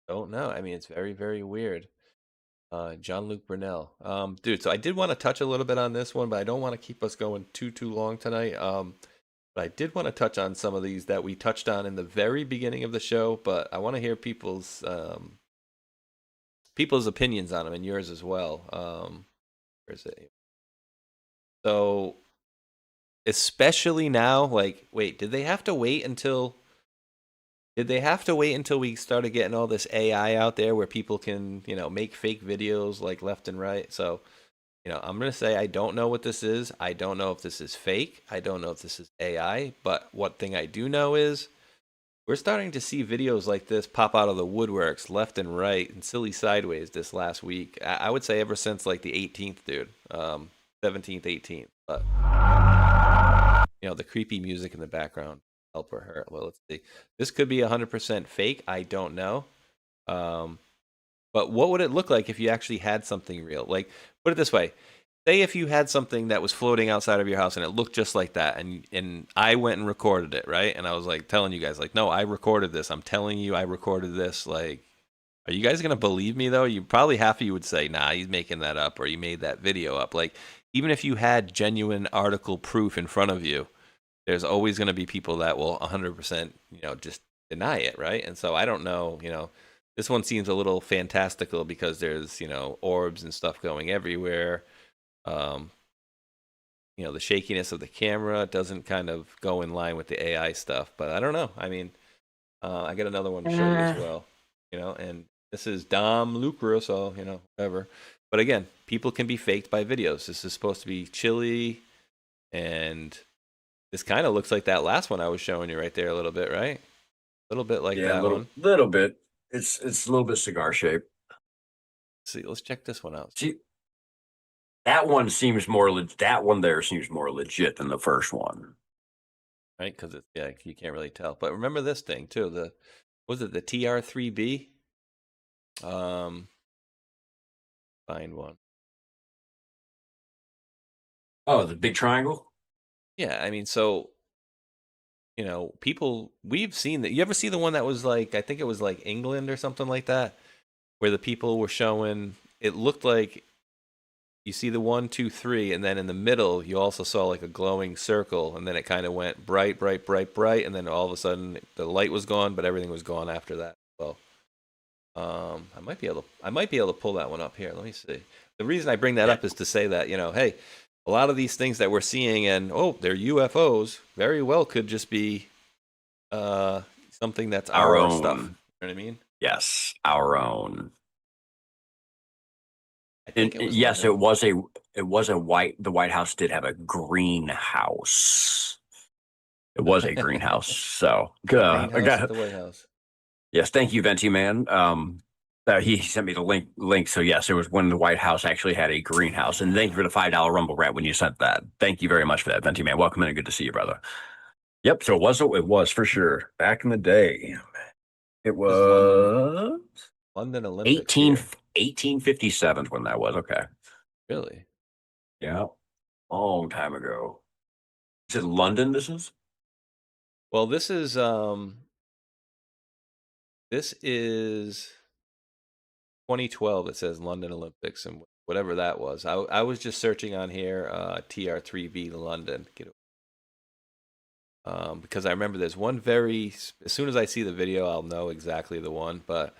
Don't know. I mean, it's very, very weird. Jean-Luc Brunel. Dude, so I did want to touch a little bit on this one, but I don't want to keep us going too long tonight. But I did want to touch on some of these that we touched on in the very beginning of the show, but I want to hear people's opinions on them, and yours as well. Where is it? So, especially now, like, wait, did they have to wait until we started getting all this AI out there where people can, make fake videos like left and right? So, I'm going to say I don't know what this is. I don't know if this is fake. I don't know if this is AI. But one thing I do know is we're starting to see videos like this pop out of the woodworks left and right and silly sideways this last week. I would say ever since like the 18th, dude. 17th, 18th. But, the creepy music in the background, help or hurt. Well, let's see. This could be 100% fake. I don't know. But what would it look like if you actually had something real? Like, put it this way. Say if you had something that was floating outside of your house and it looked just like that, and I went and recorded it, right? And I was like telling you guys, like, no, I recorded this. I'm telling you I recorded this. Like, are you guys going to believe me, though? You probably half of you would say, nah, he's making that up, or you made that video up. Like, even if you had genuine article proof in front of you, there's always going to be people that will 100%, just deny it, right? And so I don't know, this one seems a little fantastical because there's, orbs and stuff going everywhere. The shakiness of the camera doesn't kind of go in line with the AI stuff, but I don't know. I mean, I got another one to show you as well, and this is Dom Lucre, so, whatever. But again, people can be faked by videos. This is supposed to be chilly, and this kind of looks like that last one I was showing you right there a little bit, right? A little bit like that one. Little bit. It's a little bit cigar shaped. See, let's check this one out. See, that one seems more that one there seems more legit than the first one. Right? Because you can't really tell. But remember this thing too. Was it the TR3B? Find one. Oh, the big triangle? Yeah, I mean, so people, we've seen that. You ever see the one that was like, I think it was like England or something like that, where the people were showing, it looked like you see the 1, 2, 3, and then in the middle you also saw like a glowing circle, and then it kind of went bright, bright, bright, bright, and then all of a sudden the light was gone, but everything was gone after that. Well, I might be able to pull that one up here. Let me see. The reason I bring that up is to say that, hey, a lot of these things that we're seeing and they're UFOs, very well could just be something that's our own stuff. You know what I mean? Yes, our own. Yes, it was a white. The White House did have a greenhouse. It was a greenhouse. So at the White House. Yes, thank you, Venti Man. He sent me the link. So yes, it was when the White House actually had a greenhouse. And thank you for the $5 Rumble Rat when you sent that. Thank you very much for that, Venti Man. Welcome in and good to see you, brother. Yep. So it was for sure back in the day. It was London Olympics. 1857 when that was. Okay. Really? Yeah. Long time ago. Is it London? This is. Well, this is 2012. It says London Olympics and whatever that was. I was just searching on here TR3B London. Because I remember there's one as soon as I see the video, I'll know exactly the one, but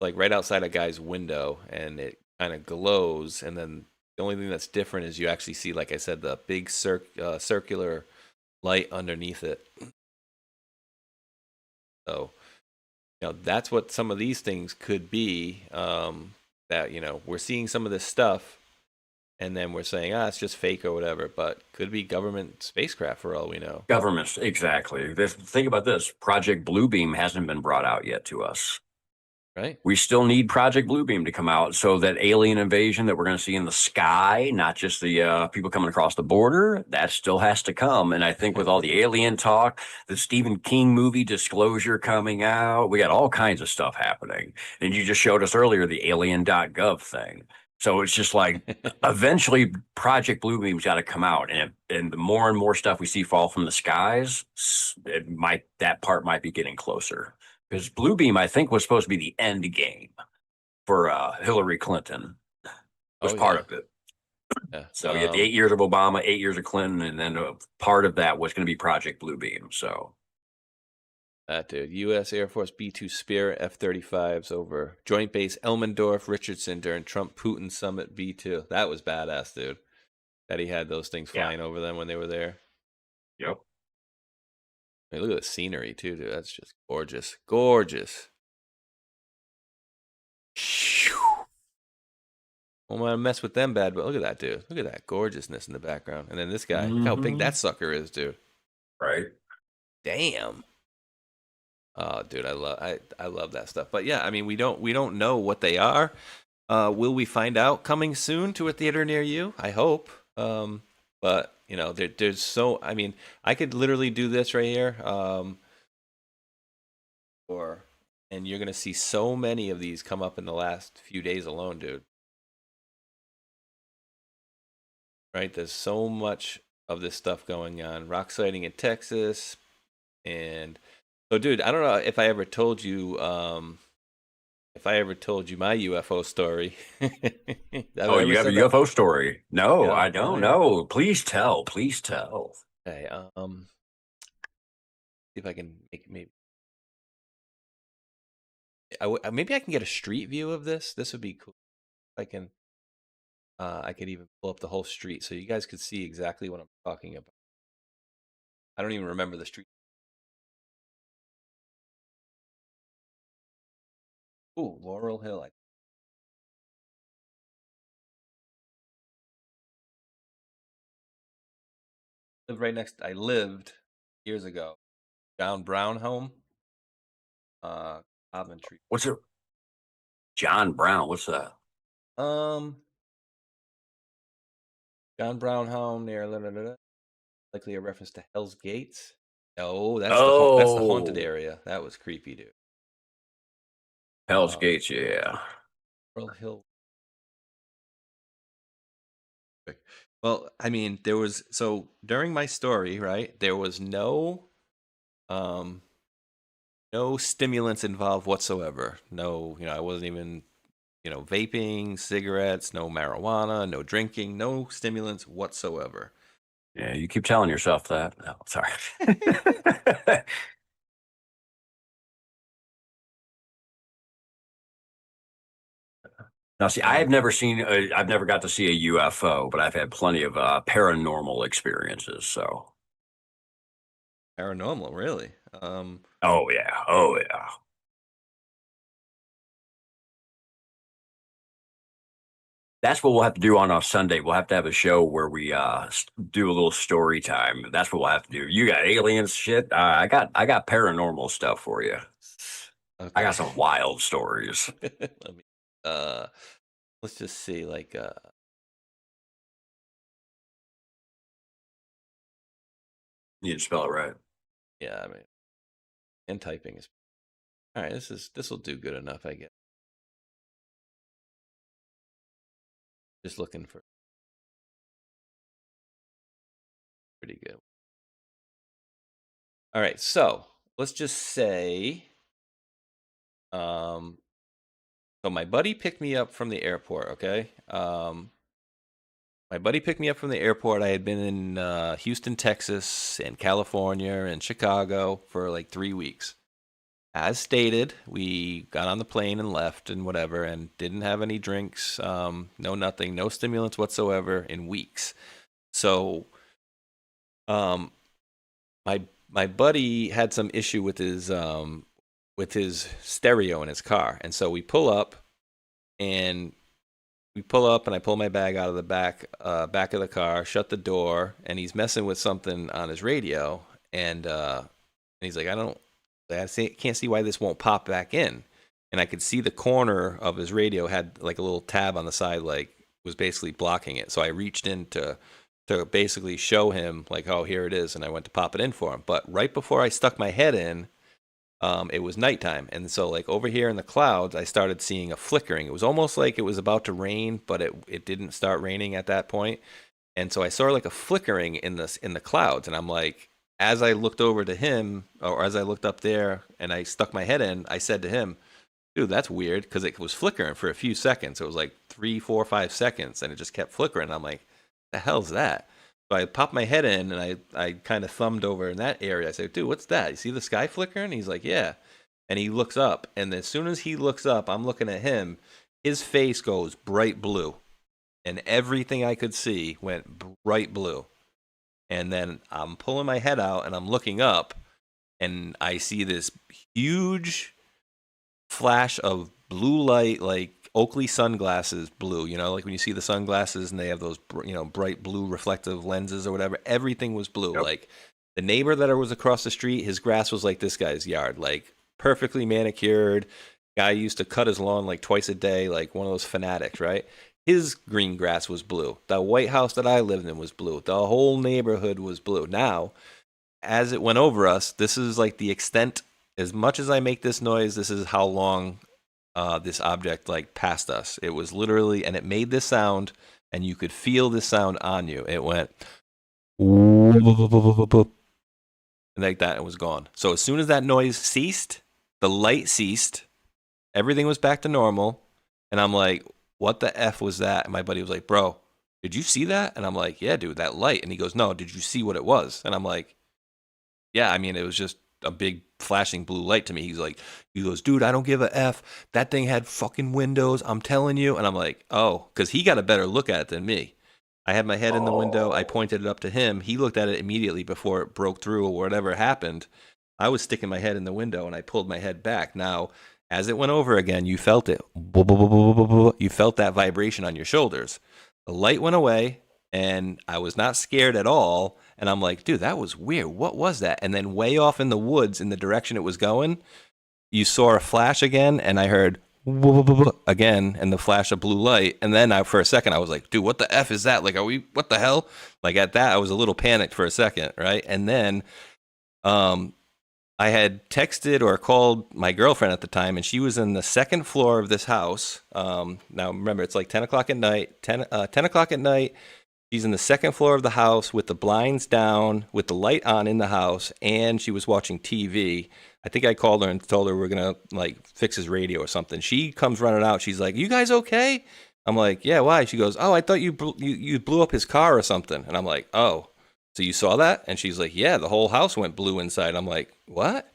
like right outside a guy's window and it kind of glows. And then the only thing that's different is you actually see, like I said, the big circular light underneath it. So, that's what some of these things could be, that, we're seeing some of this stuff and then we're saying, it's just fake or whatever, but could be government spacecraft for all we know. Governments, exactly. Think about this. Project Bluebeam hasn't been brought out yet to us. Right. We still need Project Bluebeam to come out so that alien invasion that we're going to see in the sky, not just the people coming across the border, that still has to come. And I think with all the alien talk, the Stephen King movie Disclosure coming out, we got all kinds of stuff happening. And you just showed us earlier the alien.gov thing. So it's just like eventually Project Bluebeam's got to come out. And the more and more stuff we see fall from the skies, that part might be getting closer. Because Bluebeam, I think, was supposed to be the end game for Hillary Clinton. Was part of it. Yeah. So you had the 8 years of Obama, 8 years of Clinton, and then part of that was going to be Project Bluebeam. So that dude, U.S. Air Force B-2 Spirit F-35s over Joint Base Elmendorf Richardson during Trump-Putin Summit B-2. That was badass, dude. That he had those things flying over them when they were there. Yep. I mean, look at the scenery too, dude. That's just gorgeous. Gorgeous. Don't want to mess with them bad, but look at that, dude. Look at that gorgeousness in the background. And then this guy, look how big that sucker is, dude. Right. Damn. Oh, dude, I love that stuff. But yeah, I mean, we don't know what they are. Will we find out coming soon to a theater near you? I hope. But there's so, I mean, I could literally do this right here. And you're going to see so many of these come up in the last few days alone, dude. Right? There's so much of this stuff going on. Rock sighting in Texas. And so, dude, I don't know if I ever told you, my UFO story. Oh, you have a UFO story? No, Yeah, I don't know. Please tell. Okay. See if I can make maybe. Maybe I can get a street view of this. This would be cool. If I can. I could even pull up the whole street so you guys could see exactly what I'm talking about. I don't even remember the street. Ooh, Laurel Hill. I lived years ago. John Brown home. Coventry. What's it? John Brown. What's that? John Brown home near likely a reference to Hell's Gates. No, that's the haunted area. That was creepy, dude. Hell's Gates, yeah. Laurel Hill. Well, I mean, there was during my story, right? There was no stimulants involved whatsoever. No, I wasn't even, vaping, cigarettes, no marijuana, no drinking, no stimulants whatsoever. Yeah, you keep telling yourself that. No, sorry. Now, see, I've never got to see a UFO, but I've had plenty of paranormal experiences. So, paranormal, really? Oh yeah. That's what we'll have to do on Sunday. We'll have to have a show where we do a little story time. That's what we'll have to do. You got aliens shit. I got paranormal stuff for you. Okay. I got some wild stories. Let me. Let's just see, You need to spell it right. Yeah, I mean, and typing is all right. This will do good enough, I guess. Just looking for pretty good. All right, so let's just say, so my buddy picked me up from the airport. Okay, my buddy picked me up from the airport. I had been in Houston, Texas, and California, and Chicago for like 3 weeks. As stated, we got on the plane and left and whatever, and didn't have any drinks, nothing, no stimulants whatsoever in weeks. So, my buddy had some issue with his stereo in his car, and so we pull up, and I pull my bag out of the back of the car, shut the door, and he's messing with something on his radio, and he's like, I can't see why this won't pop back in. And I could see the corner of his radio had like a little tab on the side, like was basically blocking it. So I reached in to basically show him like, oh, here it is. And I went to pop it in for him. But right before I stuck my head in, it was nighttime. And so like over here in the clouds, I started seeing a flickering. It was almost like it was about to rain, but it didn't start raining at that point. And so I saw like a flickering in the clouds. And I'm like, as I looked over to him, or as I looked up there and I stuck my head in, I said to him, dude, that's weird, because it was flickering for a few seconds. It was like 3, 4, 5 seconds, and it just kept flickering. I'm like, the hell's that? So I popped my head in, and I kind of thumbed over in that area. I said, dude, what's that? You see the sky flickering? He's like, yeah. And he looks up, and as soon as he looks up, I'm looking at him. His face goes bright blue, and everything I could see went bright blue. And then I'm pulling my head out and I'm looking up and I see this huge flash of blue light, like Oakley sunglasses blue, like when you see the sunglasses and they have those, bright blue reflective lenses or whatever. Everything was blue. Yep. Like the neighbor that was across the street, his grass was like this guy's yard, like perfectly manicured. Guy used to cut his lawn like twice a day, like one of those fanatics, right? His green grass was blue. The White House that I lived in was blue. The whole neighborhood was blue. Now, as it went over us, this is like the extent. As much as I make this noise, this is how long this object like passed us. It was literally, and it made this sound, and you could feel this sound on you. It went and like that, it was gone. So as soon as that noise ceased, the light ceased, everything was back to normal, and I'm like, what the F was that? And my buddy was like, bro, did you see that? And I'm like, yeah, dude, that light. And he goes, no, did you see what it was? And I'm like, yeah, I mean, it was just a big flashing blue light to me. He goes, dude, I don't give a F. That thing had fucking windows. I'm telling you. And I'm like, oh, because he got a better look at it than me. I had my head in the window. I pointed it up to him. He looked at it immediately before it broke through or whatever happened. I was sticking my head in the window and I pulled my head back. Now, as it went over again, you felt it. You felt that vibration on your shoulders. The light went away and I was not scared at all. And I'm like, dude, that was weird. What was that? And then way off in the woods in the direction it was going, you saw a flash again and I heard again and the flash of blue light. And then for a second, I was like, dude, what the F is that? Like, what the hell? Like at that, I was a little panicked for a second, right? And then I had texted or called my girlfriend at the time, and she was in the second floor of this house. Now, remember, it's like 10 o'clock at night. 10 o'clock at night, she's in the second floor of the house with the blinds down, with the light on in the house, and she was watching TV. I think I called her and told her we're going to, like, fix his radio or something. She comes running out. She's like, you guys okay? I'm like, yeah, why? She goes, oh, I thought you blew up his car or something. And I'm like, oh. So you saw that? And she's like, yeah, the whole house went blue inside. I'm like, what?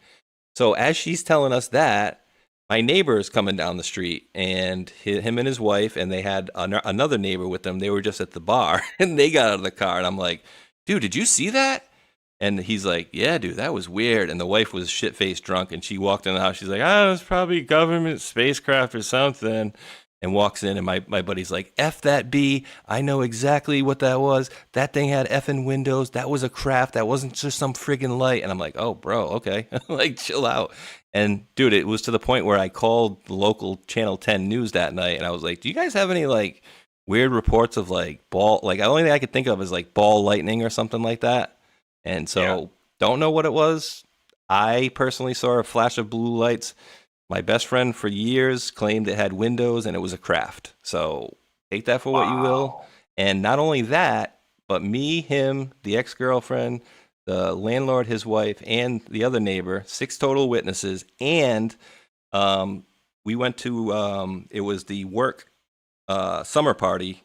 So as she's telling us that, my neighbor is coming down the street, and him and his wife, and they had another neighbor with them. They were just at the bar, and they got out of the car. And I'm like, dude, did you see that? And he's like, yeah, dude, that was weird. And the wife was shit-faced drunk, and she walked in the house. She's like, oh, it's probably government spacecraft or something. And walks in, and my buddy's like, F that B. I know exactly what that was. That thing had effing windows. That was a craft. That wasn't just some friggin' light. And I'm like, oh, bro, okay. Like, chill out. And, dude, it was to the point where I called the local Channel 10 News that night, and I was like, do you guys have any, like, weird reports of, like, the only thing I could think of is, like, ball lightning or something like that? And so, don't know what it was. I personally saw a flash of blue lights. My best friend for years claimed it had windows and it was a craft. So take that for what you will. And not only that, but me, him, the ex-girlfriend, the landlord, his wife, and the other neighbor, 6 total witnesses. And we went to, it was the work summer party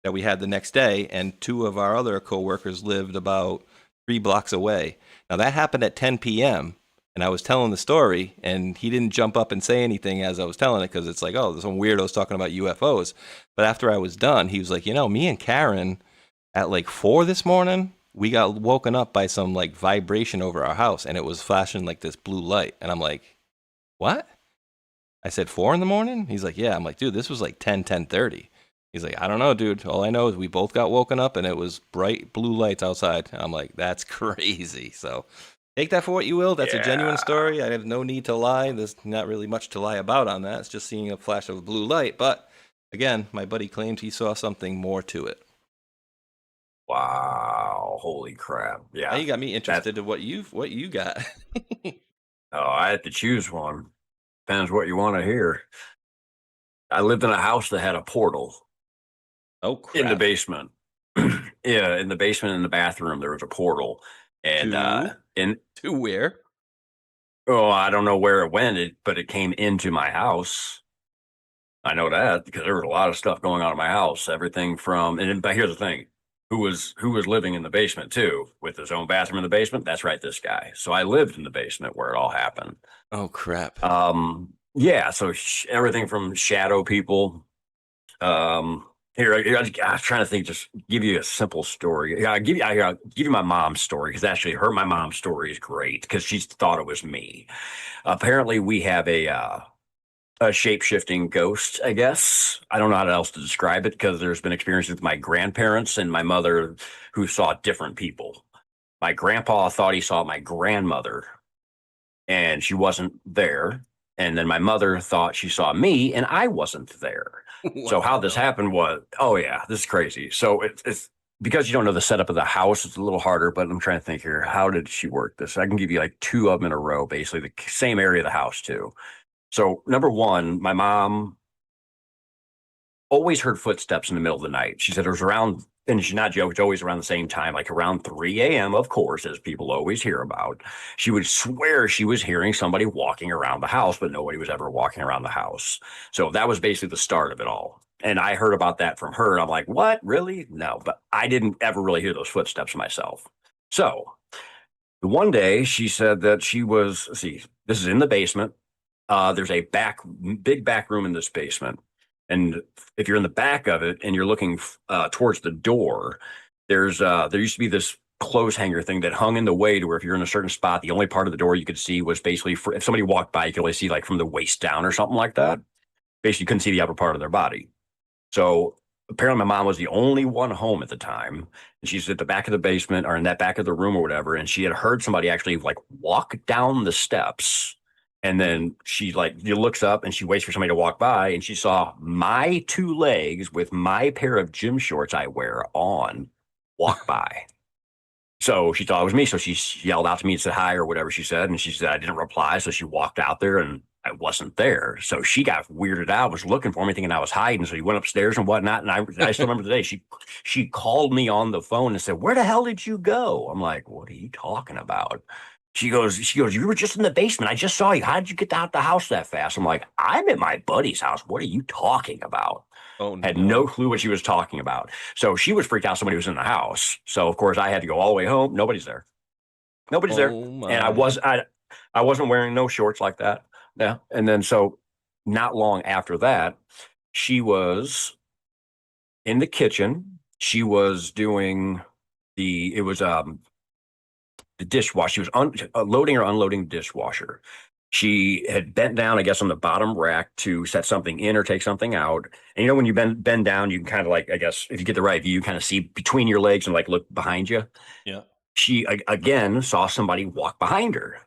that we had the next day. And 2 of our other coworkers lived about 3 blocks away. Now that happened at 10 p.m. And I was telling the story, and he didn't jump up and say anything as I was telling it, because it's like, oh, there's some weirdos talking about UFOs. But after I was done, he was like, you know, me and Karen at like 4 this morning, we got woken up by some like vibration over our house, and it was flashing like this blue light. And I'm like, what? I said 4 in the morning? He's like, yeah. I'm like, dude, this was like 10:30. He's like, I don't know, dude. All I know is we both got woken up, and it was bright blue lights outside. And I'm like, that's crazy. So take that for what you will. That's a genuine story. I have no need to lie. There's not really much to lie about on that. It's just seeing a flash of blue light. But again, my buddy claims he saw something more to it. Wow. Holy crap. Yeah. Now you got me interested in what you got. Oh, I had to choose one. Depends what you want to hear. I lived in a house that had a portal. Oh, crap. In the basement. Yeah, in the basement, in the bathroom, there was a portal. And to where? Oh, I don't know where it went, but it came into my house. I know that because there was a lot of stuff going on in my house. Everything from, but here's the thing: who was living in the basement too, with his own bathroom in the basement? That's right, this guy. So I lived in the basement where it all happened. Oh crap! Yeah. So everything from shadow people. Here, I was trying to think, just give you a simple story. I'll give you my mom's story, because actually my mom's story is great, because she thought it was me. Apparently we have a shape-shifting ghost, I guess. I don't know how else to describe it, because there's been experiences with my grandparents and my mother who saw different people. My grandpa thought he saw my grandmother, and she wasn't there. And then my mother thought she saw me, and I wasn't there. So how this happened was, oh yeah, this is crazy. So it's because you don't know the setup of the house, it's a little harder, but I'm trying to think here. How did she work this? I can give you like 2 of them in a row, basically the same area of the house too. So number 1, my mom always heard footsteps in the middle of the night. She said it was around, and she's not joking, it's always around the same time, like around 3 a.m., of course, as people always hear about. She would swear she was hearing somebody walking around the house, but nobody was ever walking around the house. So that was basically the start of it all. And I heard about that from her. And I'm like, what? Really? No, but I didn't ever really hear those footsteps myself. So The one day she said that she was, see, this is in the basement. There's a big back room in this basement. And if you're in the back of it and you're looking towards the door, there used to be this clothes hanger thing that hung in the way to where if you're in a certain spot, the only part of the door you could see was basically, if somebody walked by, you could only see like from the waist down or something like that. Basically, you couldn't see the upper part of their body. So apparently my mom was the only one home at the time. And she's at the back of the basement or in that back of the room or whatever. And she had heard somebody actually like walk down the steps. And then she looks up and she waits for somebody to walk by, and she saw my 2 legs with my pair of gym shorts I wear on walk by. So she thought it was me. So she yelled out to me and said hi or whatever she said. And she said I didn't reply. So she walked out there and I wasn't there. So she got weirded out, was looking for me, thinking I was hiding. So he went upstairs and whatnot. And I still remember the day she called me on the phone and said, "Where the hell did you go?" I'm like, "What are you talking about?" She goes, "You were just in the basement. I just saw you. How did you get out the house that fast?" I'm like, "I'm at my buddy's house. What are you talking about?" Oh, no. Had no clue what she was talking about. So she was freaked out somebody was in the house. So of course I had to go all the way home. Nobody's there. Nobody's there. My. And I wasn't wearing no shorts like that. Yeah. And then so not long after that, she was in the kitchen. She was doing the dishwasher. She was loading or unloading the dishwasher. She had bent down, I guess, on the bottom rack to set something in or take something out. And you know, when you bend down, you can kind of like, I guess, if you get the right view, you kind of see between your legs and like look behind you. Yeah. She again saw somebody walk behind her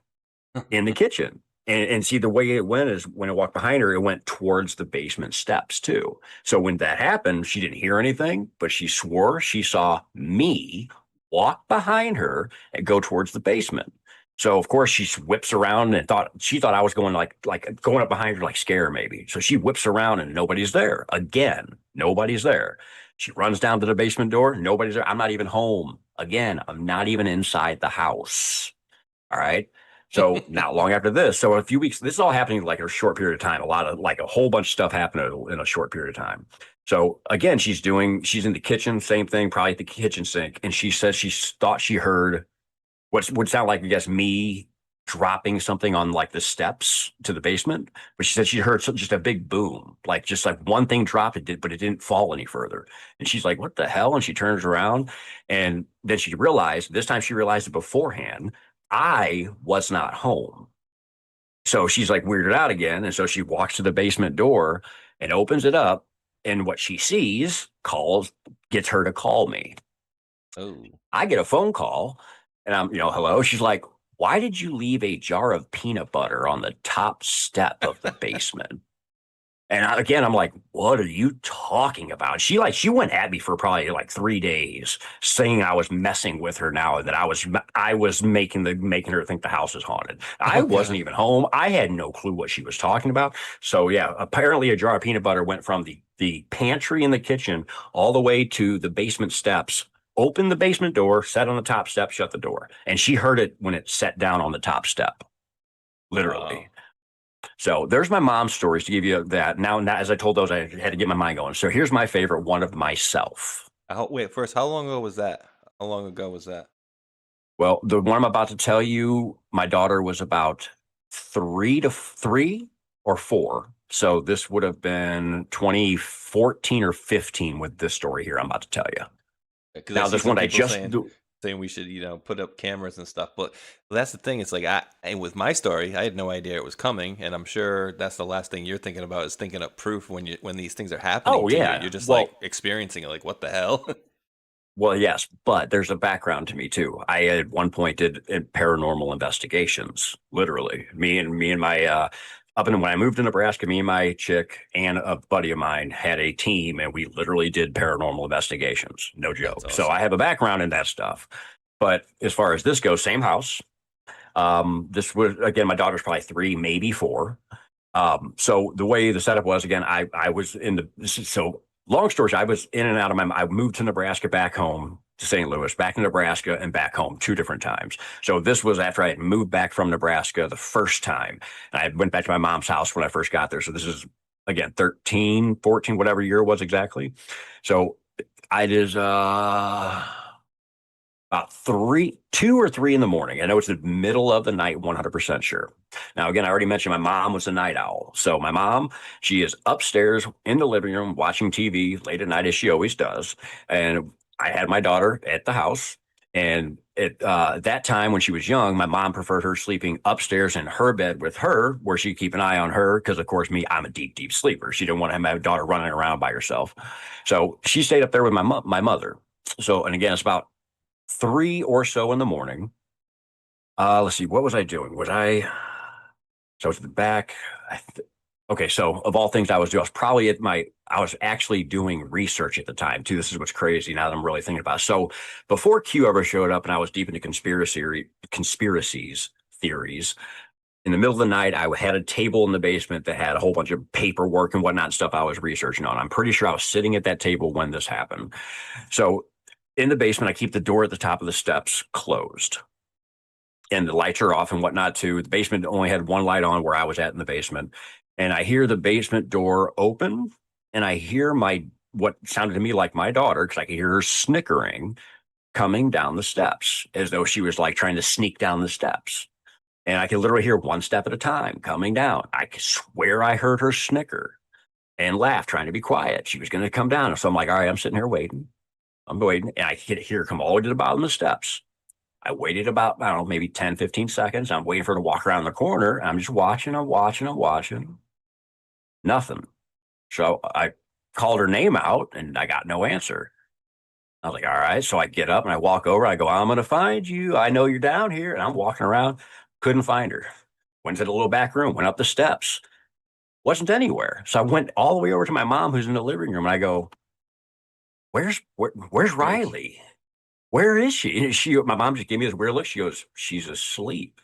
in the kitchen. And see, the way it went is when it walked behind her, it went towards the basement steps too. So when that happened, she didn't hear anything, but she swore she saw me walk behind her and go towards the basement. So of course she whips around and she thought I was going like going up behind her, like scare maybe. So she whips around and nobody's there. Again, nobody's there. She runs down to the basement door. Nobody's there. I'm not even home. Again, I'm not even inside the house. All right. So not long after this, so a few weeks, this is all happening like in a short period of time. A whole bunch of stuff happened in a short period of time. So again, she's in the kitchen, same thing, probably at the kitchen sink. And she says she thought she heard what would sound like, I guess, me dropping something on like the steps to the basement. But she said she heard just a big boom, just like one thing dropped, but it didn't fall any further. And she's like, "What the hell?" And she turns around, and then this time she realized it beforehand, I was not home. So she's like weirded out again. And so she walks to the basement door and opens it up. And what she sees gets her to call me. Oh. I get a phone call and I'm, hello. She's like, "Why did you leave a jar of peanut butter on the top step of the basement?" And again, I'm like, "What are you talking about?" She went at me for probably like 3 days, saying I was messing with her now, and that I was making her think the house is haunted. I wasn't even home. I had no clue what she was talking about. So yeah, apparently a jar of peanut butter went from the pantry in the kitchen all the way to the basement steps. Opened the basement door, sat on the top step, shut the door, and she heard it when it sat down on the top step, literally. Wow. So there's my mom's stories to give you that. Now, as I told those, I had to get my mind going. So here's my favorite one of myself. Wait, first, how long ago was that? Well, the one I'm about to tell you, my daughter was about 3 or 4. So this would have been 2014 or 15 with this story here I'm about to tell you. Now, this one I just saying we should, put up cameras and stuff. But that's the thing. It's like, and with my story, I had no idea it was coming, and I'm sure that's the last thing you're thinking about is thinking up proof when these things are happening. Oh yeah, you're just like experiencing it. Like, what the hell? Well, yes, but there's a background to me too. I at one point did paranormal investigations. Literally, me and my when I moved to Nebraska, me and my chick and a buddy of mine had a team, and we literally did paranormal investigations. No joke. Awesome. So I have a background in that stuff. But as far as this goes, same house. This was, again, my daughter's probably 3, maybe 4. So the way the setup was, again, I was so long story short, I was in and out of I moved to Nebraska, back home to St. Louis, back to Nebraska, and back home 2 different times. So this was after I had moved back from Nebraska the first time. And I went back to my mom's house when I first got there. So this is, again, 13, 14, whatever year it was exactly. So it is about about 2 or 3 in the morning. I know it's the middle of the night, 100% sure. Now, again, I already mentioned my mom was a night owl. So my mom, she is upstairs in the living room watching TV late at night, as she always does. And I had my daughter at the house. And at that time, when she was young, my mom preferred her sleeping upstairs in her bed with her, where she'd keep an eye on her. Because, of course, I'm a deep, deep sleeper. She didn't want to have my daughter running around by herself. So she stayed up there with my mother. So, and again, it's about 3 or so in the morning. Let's see, what was I doing? So I was at the back. Okay, so of all things I was actually doing research at the time too. This is what's crazy now that I'm really thinking about it. So before Q ever showed up and I was deep into conspiracies theories, in the middle of the night, I had a table in the basement that had a whole bunch of paperwork and whatnot and stuff I was researching on. I'm pretty sure I was sitting at that table when this happened. So in the basement, I keep the door at the top of the steps closed. And the lights are off and whatnot too. The basement only had one light on where I was at in the basement. And I hear the basement door open, and I hear what sounded to me like my daughter, because I could hear her snickering, coming down the steps, as though she was like trying to sneak down the steps. And I could literally hear one step at a time coming down. I swear I heard her snicker and laugh, trying to be quiet. She was going to come down. So I'm like, all right, I'm sitting here waiting. I'm waiting. And I could hear her come all the way to the bottom of the steps. I waited about, I don't know, maybe 10, 15 seconds. I'm waiting for her to walk around the corner. I'm just watching. Nothing. So I called her name out and I got no answer. I was like, all right. So I get up and I walk over. I go, I'm going to find you. I know you're down here. And I'm walking around. Couldn't find her. Went to the little back room, went up the steps. Wasn't anywhere. So I went all the way over to my mom, who's in the living room. And I go, where's Riley? Where is she? And my mom just gave me this weird look. She goes, she's asleep.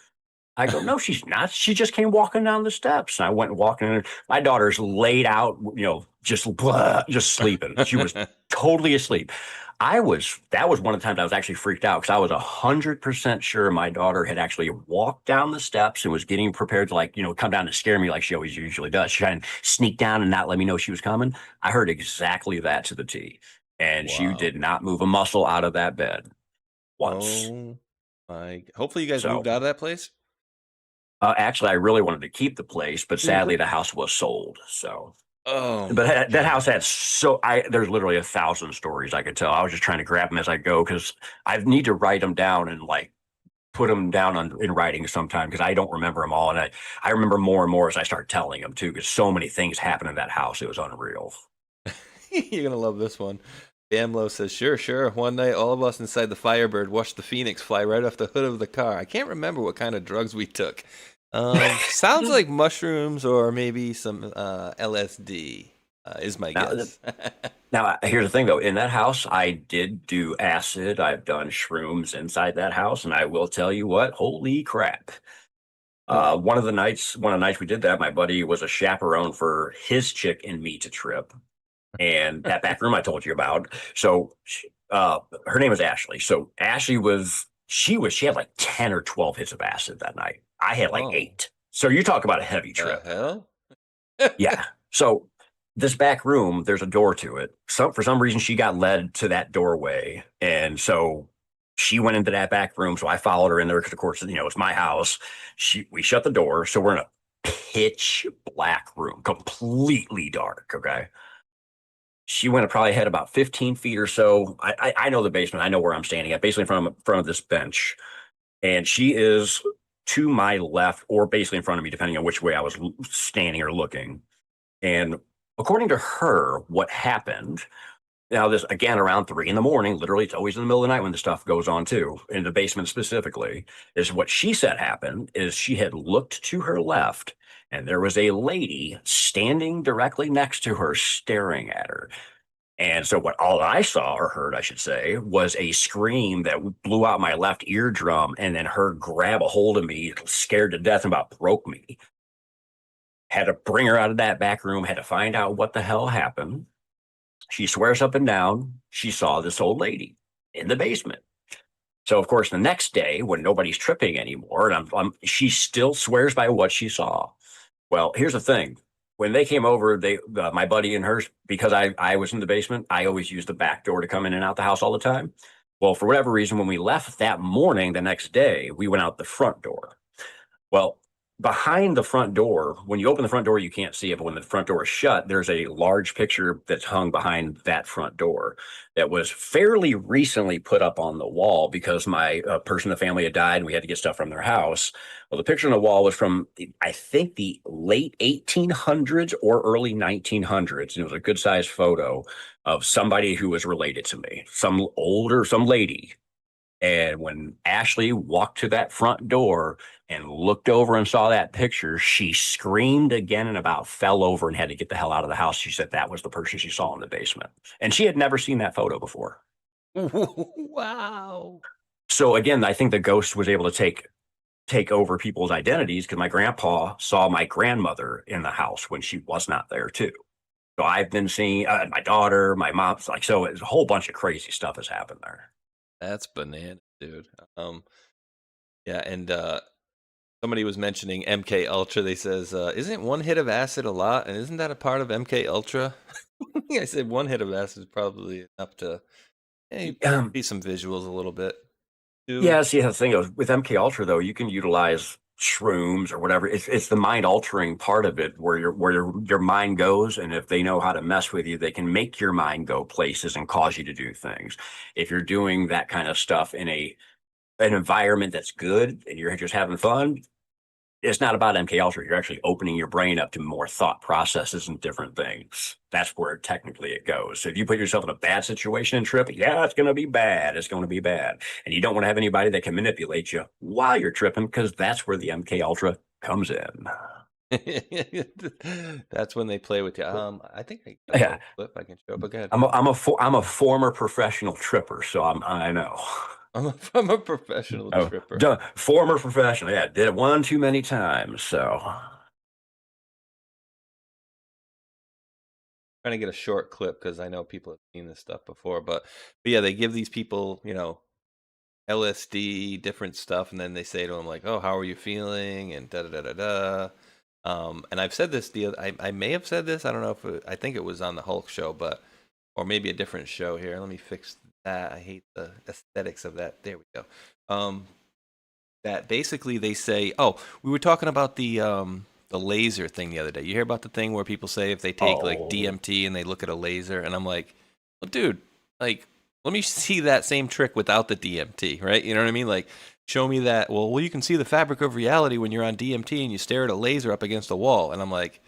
I go, no, she's not. She just came walking down the steps. And I went walking in. My daughter's laid out, just sleeping. She was totally asleep. That was one of the times I was actually freaked out, because I was 100% sure my daughter had actually walked down the steps and was getting prepared to come down to scare me like she always usually does. She tried to sneak down and not let me know she was coming. I heard exactly that to the T. And She did not move a muscle out of that bed once. Oh my! Hopefully you guys moved out of that place. Actually, I really wanted to keep the place, but sadly the house was sold. So, but that house had there's literally 1,000 stories I could tell. I was just trying to grab them as I go, because I need to write them down and put them down in writing sometime, because I don't remember them all. And I remember more and more as I start telling them too, because so many things happened in that house. It was unreal. You're going to love this one. Bamlo says, sure. One night, all of us inside the Firebird watched the Phoenix fly right off the hood of the car. I can't remember what kind of drugs we took. Sounds like mushrooms or maybe some LSD is my guess. Now, here's the thing, though. In that house, I did do acid. I've done shrooms inside that house. And I will tell you what, holy crap. One of the nights we did that, my buddy was a chaperone for his chick and me to trip. And that back room I told you about. So her name was Ashley. So Ashley she had like 10 or 12 hits of acid that night. I had like 8. So you talk about a heavy trip. Hell? Yeah. So this back room, there's a door to it. For some reason, she got led to that doorway. And so she went into that back room. So I followed her in there because, of course, it's my house. We shut the door. So we're in a pitch black room, completely dark. Okay. She went and probably had about 15 feet or so. I know the basement. I know where I'm standing at, basically in front of this bench. And she is to my left or basically in front of me, depending on which way I was standing or looking. And according to her, what happened, now this, again, around 3 in the morning, literally it's always in the middle of the night when the stuff goes on too, in the basement specifically, is what she said happened is she had looked to her left and there was a lady standing directly next to her, staring at her. And so all I saw, or heard, I should say, was a scream that blew out my left eardrum, and then her grab a hold of me, scared to death, and about broke me. Had to bring her out of that back room, had to find out what the hell happened. She swears up and down she saw this old lady in the basement. So, of course, the next day, when nobody's tripping anymore, and she still swears by what she saw. Well, here's the thing. When they came over, my buddy and hers, because I was in the basement, I always used the back door to come in and out the house all the time. Well, for whatever reason, when we left that morning, the next day, we went out the front door. Well, behind the front door, when you open the front door, you can't see it. But when the front door is shut, there's a large picture that's hung behind that front door that was fairly recently put up on the wall because my person in the family had died and we had to get stuff from their house. Well, the picture on the wall was from, I think, the late 1800s or early 1900s. And it was a good sized photo of somebody who was related to me, some lady. And when Ashley walked to that front door and looked over and saw that picture, she screamed again and about fell over and had to get the hell out of the house. She said that was the person she saw in the basement. And she had never seen that photo before. Wow. So again, I think the ghost was able to take over people's identities because my grandpa saw my grandmother in the house when she was not there too. So I've been seeing my daughter, my mom's like, so it's a whole bunch of crazy stuff has happened there. That's bananas, dude. Yeah, and somebody was mentioning MK Ultra. They says, isn't one hit of acid a lot? And isn't that a part of MK Ultra? I said one hit of acid is probably enough to be some visuals a little bit. Yeah, see, the thing is, with MK Ultra though, you can utilize shrooms or whatever. It's the mind altering part of it where your mind goes, and if they know how to mess with you, they can make your mind go places and cause you to do things. If you're doing that kind of stuff in an environment that's good and you're just having fun, it's not about MK Ultra. You're actually opening your brain up to more thought processes and different things. That's where technically it goes. So if you put yourself in a bad situation and tripping, yeah, it's going to be bad. It's going to be bad. And you don't want to have anybody that can manipulate you while you're tripping, because that's where the MK Ultra comes in. That's when they play with you. I think I got a clip I can show, but go ahead. I'm a former professional tripper, so I know. I'm a professional tripper. Former professional. Yeah, did it one too many times. So trying to get a short clip because I know people have seen this stuff before, but yeah, they give these people, LSD, different stuff, and then they say to them like, "Oh, how are you feeling?" and da da da da da. And I've said this I may have said this. I don't know if I think it was on the Hulk show, or maybe a different show here. Let me fix that. I hate the aesthetics of that. There we go. That basically they say, oh, we were talking about the laser thing the other day. You hear about the thing where people say if they take like DMT and they look at a laser, and I'm like, well, dude, like, let me see that same trick without the DMT, right? You know what I mean? Like, show me that. Well, you can see the fabric of reality when you're on DMT and you stare at a laser up against a wall. And I'm like,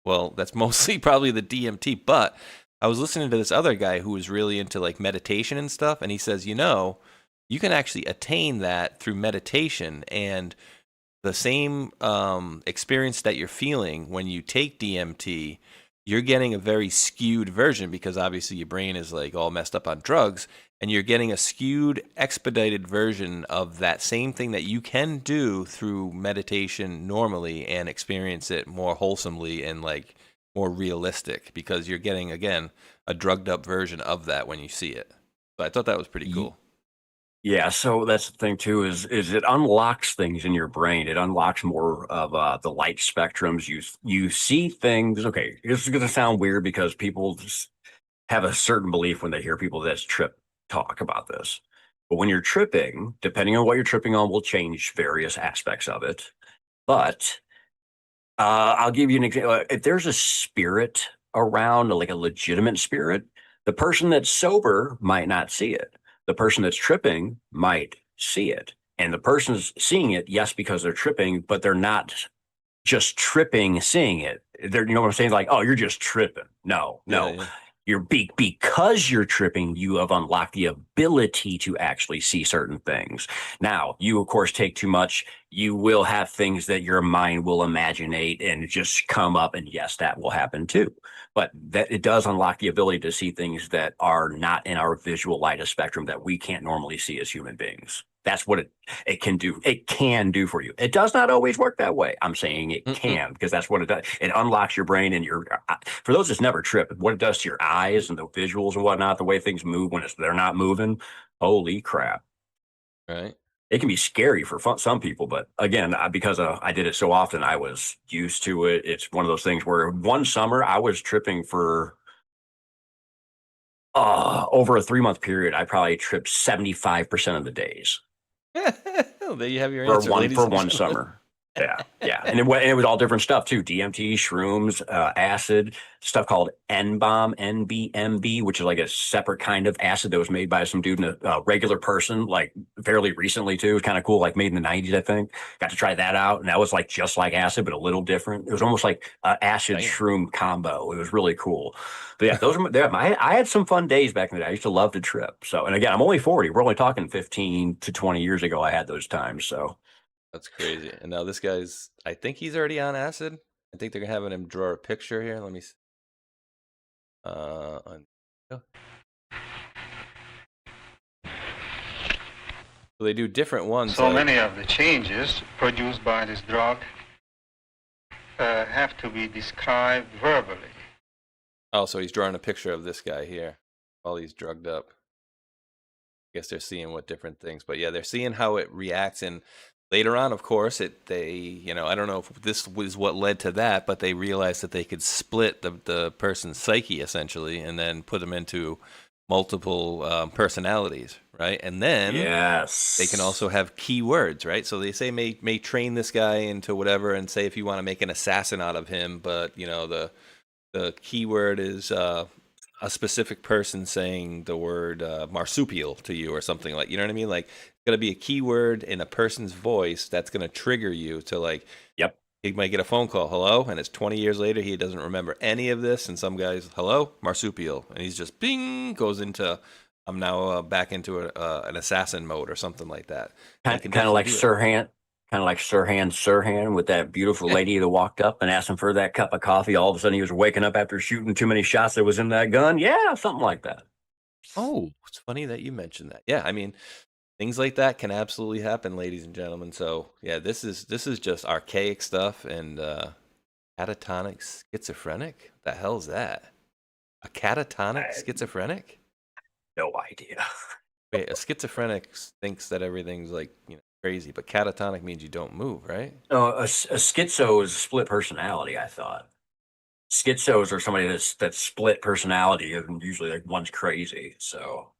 well, that's mostly probably the DMT, but I was listening to this other guy who was really into like meditation and stuff, and he says, you can actually attain that through meditation, and the same experience that you're feeling when you take DMT, you're getting a very skewed version because obviously your brain is like all messed up on drugs, and you're getting a skewed, expedited version of that same thing that you can do through meditation normally and experience it more wholesomely and like more realistic, because you're getting, again, a drugged up version of that when you see it. So I thought that was pretty cool. Yeah, so that's the thing too, is it unlocks things in your brain. It unlocks more of the light spectrums. You see things. Okay, this is going to sound weird because people just have a certain belief when they hear people that trip talk about this. But when you're tripping, depending on what you're tripping on, will change various aspects of it. But I'll give you an example. If there's a spirit around, like a legitimate spirit, the person that's sober might not see it. The person that's tripping might see it. And the person's seeing it, yes, because they're tripping, but they're not just tripping, seeing it. They're, you know what I'm saying? Like, oh, you're just tripping. No. Yeah. Because you're tripping, you have unlocked the ability to actually see certain things. Now, you, of course, take too much. You will have things that your mind will imaginate and just come up. And yes, that will happen too. But that it does unlock the ability to see things that are not in our visual light of spectrum that we can't normally see as human beings. That's what it can do. It can do for you. It does not always work that way. I'm saying it can, because that's what it does. It unlocks your brain and for those that's never tripped, what it does to your eyes and the visuals and whatnot, the way things move when they're not moving. Holy crap. Right. It can be scary for some people, but again, because I did it so often, I was used to it. It's one of those things where one summer I was tripping for Over a 3-month period, I probably tripped 75% of the days. There you have your answer, for one summer. Yeah. And it was all different stuff too. DMT, shrooms, acid, stuff called N-bomb, NBMB, which is like a separate kind of acid that was made by some dude, a regular person, like fairly recently too. It was kind of cool, like made in the 90s, I think. Got to try that out. And that was like just like acid, but a little different. It was almost like acid shroom combo. It was really cool. But yeah, those are, I had some fun days back in the day. I used to love to trip. So, and again, I'm only 40. We're only talking 15 to 20 years ago. I had those times. So. That's crazy. And now this guy's, I think he's already on acid. I think they're having him draw a picture here. Let me see. So they do different ones. So many of the changes produced by this drug have to be described verbally. Oh, so he's drawing a picture of this guy here while he's drugged up. I guess they're seeing what different things, but yeah, they're seeing how it reacts. And later on, of course, I don't know if this was what led to that, but they realized that they could split the person's psyche essentially, and then put them into multiple personalities, right? And then they can also have keywords, right? So they say may train this guy into whatever, and say if you want to make an assassin out of him, but the keyword is a specific person saying the word marsupial to you or something, like, you know what I mean? Like, it's going to be a keyword in a person's voice that's going to trigger you to, like, he might get a phone call, hello, and it's 20 years later, he doesn't remember any of this, and some guy's, hello, marsupial, and he's just, bing, goes into, I'm now back into an assassin mode or something like that. Kind of like Sirhan. Kind of like Sirhan with that beautiful lady that walked up and asked him for that cup of coffee. All of a sudden, he was waking up after shooting too many shots that was in that gun. Yeah, something like that. Oh, it's funny that you mentioned that. Yeah, I mean, things like that can absolutely happen, ladies and gentlemen. So, yeah, this is just archaic stuff. And catatonic schizophrenic? The hell's that? A catatonic schizophrenic? No idea. Wait, a schizophrenic thinks that everything's like, crazy, but catatonic means you don't move, right? No, a schizo is a split personality, I thought. Schizos are somebody that's split personality, and usually like one's crazy. So,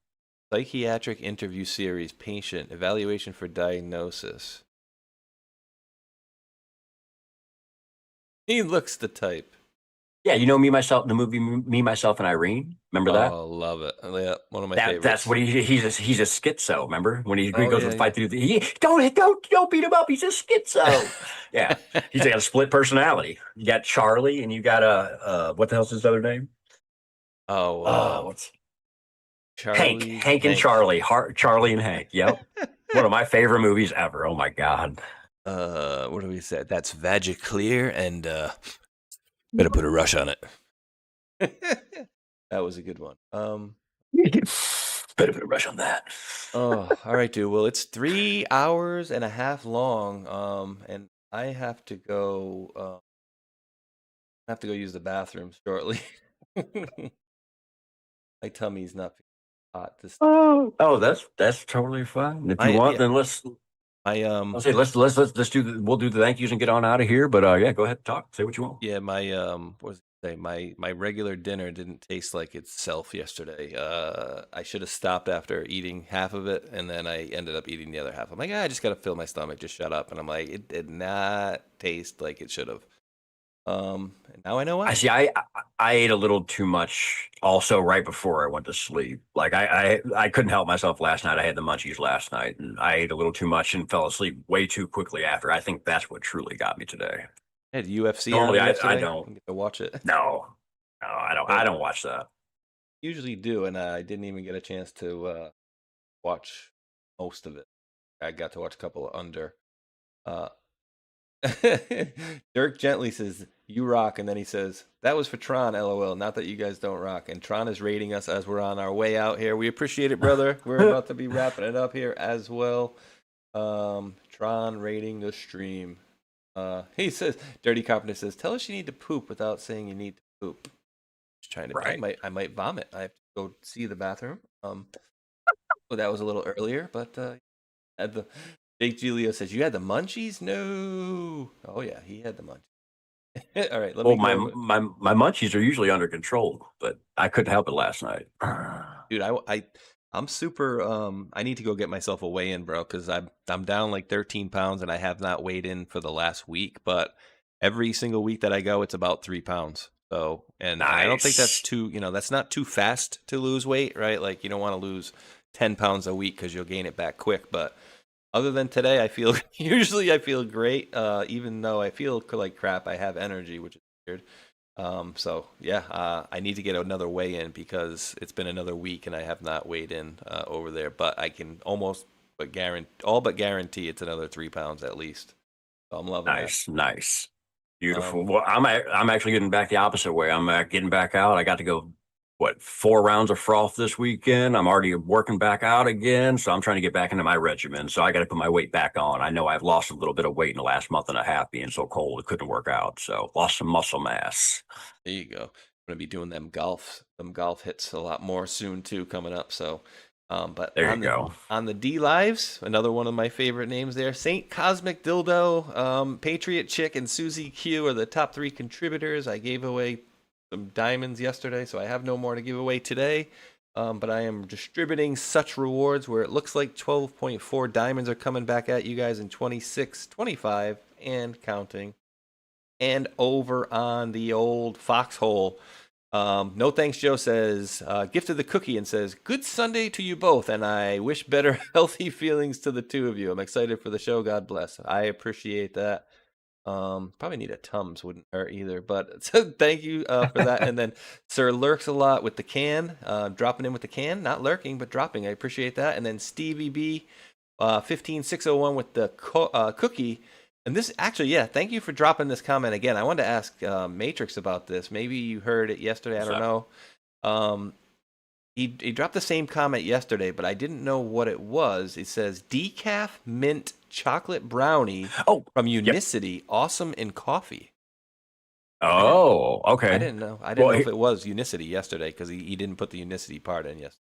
psychiatric interview series, patient evaluation for diagnosis. He looks the type. Yeah, Me, Myself, the movie Me, Myself, and Irene. Remember that? Oh, love it. Yeah, one of my favorites. That's what he's a schizo. Remember when he goes to fight through don't beat him up. He's a schizo. Yeah, he's got a split personality. You got Charlie, and you got what the hell's his other name? What's Charlie, Hank and Charlie. Charlie and Hank. Yep, one of my favorite movies ever. Oh my god. What do we say? That's Vagiclear and better put a rush on it. That was a good one. Better put a rush on that. Oh, all right, dude. Well, it's 3 hours and a half long. And I have to go. Use the bathroom shortly. My tummy's not hot. That's totally fine. If you want, then let's. I'll say let's do we'll do the thank yous and get on out of here. But yeah, go ahead and talk. Say what you want. Yeah, my what was it say? My regular dinner didn't taste like itself yesterday. I should have stopped after eating half of it, and then I ended up eating the other half. I'm like, I just gotta fill my stomach. Just shut up. And I'm like, it did not taste like it should have. And now I know why. I see. I ate a little too much also right before I went to sleep. Like I couldn't help myself last night. I had the munchies last night, and I ate a little too much and fell asleep way too quickly after. I think that's what truly got me today. Had UFC normally on I don't get to watch it. No, I don't watch that. Usually do, and I didn't even get a chance to watch most of it. I got to watch a couple of under. Dirk gently says, "You rock," and then he says, "That was for Tron, LOL. Not that you guys don't rock." And Tron is rating us as we're on our way out here. We appreciate it, brother. We're about to be wrapping it up here as well. Tron rating the stream. He says, Dirty Carpenter says, "Tell us you need to poop without saying you need to poop." Just trying to. Right. I might vomit. I have to go see the bathroom. Well, that was a little earlier, but at the. Jake Julio says, "You had the munchies?" No. Oh yeah, he had the munchies. All right. My munchies are usually under control, but I couldn't help it last night. Dude, I'm super. I need to go get myself a weigh in, bro, because I'm down like 13 pounds and I have not weighed in for the last week. But every single week that I go, it's about 3 pounds. So, and I don't think that's Nice. too. That's not too fast to lose weight, right? Like you don't want to lose 10 pounds a week because you'll gain it back quick. But other than today, I feel usually I feel great. Even though I feel like crap, I have energy, which is weird. So yeah, I need to get another weigh in because it's been another week and I have not weighed in over there. But I can almost but guarantee it's another 3 pounds at least. So I'm loving Nice, nice, that. beautiful. Well, I'm actually getting back the opposite way. I'm getting back out. I got to go 4 rounds of froth this weekend. I'm already working back out again, so I'm trying to get back into my regimen. So I got to put my weight back on. I know I've lost a little bit of weight in the last month and a half being so cold it couldn't work out. So lost some muscle mass. There you go. I'm gonna be doing them golf hits a lot more soon too coming up. So, but There on you go. on the D Lives, another one of my favorite names there. Saint Cosmic Dildo, Patriot Chick, and Susie Q are the top 3 contributors. I gave away some diamonds yesterday, so I have no more to give away today. But I am distributing such rewards where it looks like 12.4 diamonds are coming back at you guys in 26, 25, and counting. And over on the old Foxhole, no thanks Joe says, gifted the cookie and says, good Sunday to you both, and I wish better healthy feelings to the two of you. I'm excited for the show. God bless. I appreciate that. Probably need a Tums, wouldn't hurt either, but thank you for that. And then Sir Lurks a lot with the can, dropping in with the can, not lurking, but dropping. I appreciate that. And then Stevie B, 15601 with the cookie. And this actually, yeah, thank you for dropping this comment again. I wanted to ask Matrix about this. Maybe you heard it yesterday. I don't know. He dropped the same comment yesterday, but I didn't know what it was. It says decaf mint chocolate brownie from Unicity, awesome in coffee. Oh, okay. I didn't know. I didn't know if it was Unicity yesterday because he didn't put the Unicity part in yesterday.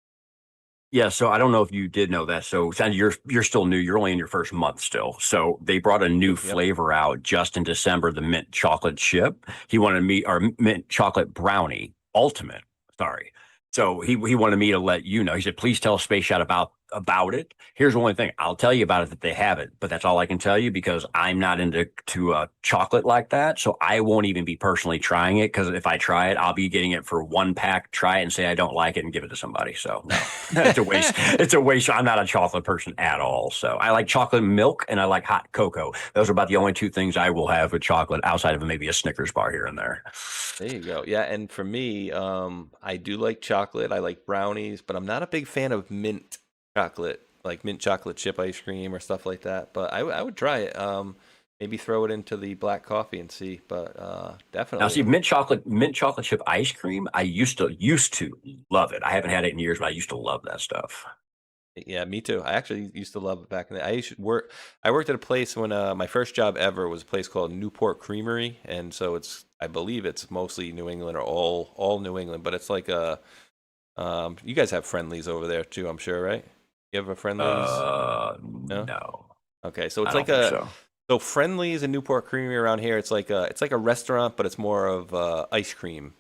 Yeah, so I don't know if you did know that. So Sandy, you're still new. You're only in your first month still. So they brought a new flavor out just in December, the mint chocolate chip. He wanted me, or mint chocolate brownie, ultimate. Sorry. So he wanted me to let you know. He said, please tell Space Shot about it. Here's the only thing. I'll tell you about it that they have it, but that's all I can tell you because I'm not into chocolate like that. So I won't even be personally trying it because if I try it, I'll be getting it for 1 pack, try it and say I don't like it and give it to somebody. So no, it's a waste. It's a waste. I'm not a chocolate person at all. So I like chocolate milk and I like hot cocoa. Those are about the only 2 things I will have with chocolate outside of maybe a Snickers bar here and there. There you go. Yeah, and for me, I do like chocolate. I like brownies, but I'm not a big fan of mint chocolate, like mint chocolate chip ice cream or stuff like that. But I would try it. Maybe throw it into the black coffee and see. But definitely. Now, see, mint chocolate chip ice cream. I used to love it. I haven't had it in years, but I used to love that stuff. Yeah, me too. I actually used to love it back in the. I worked at a place when my first job ever was a place called Newport Creamery, and so I believe it's mostly New England or all New England, but it's like a. You guys have Friendlies over there too, I'm sure, right? You have a Friendlies? No. Okay, so it's like so Friendlies and Newport Creamery around here. It's like a restaurant, but it's more of ice cream.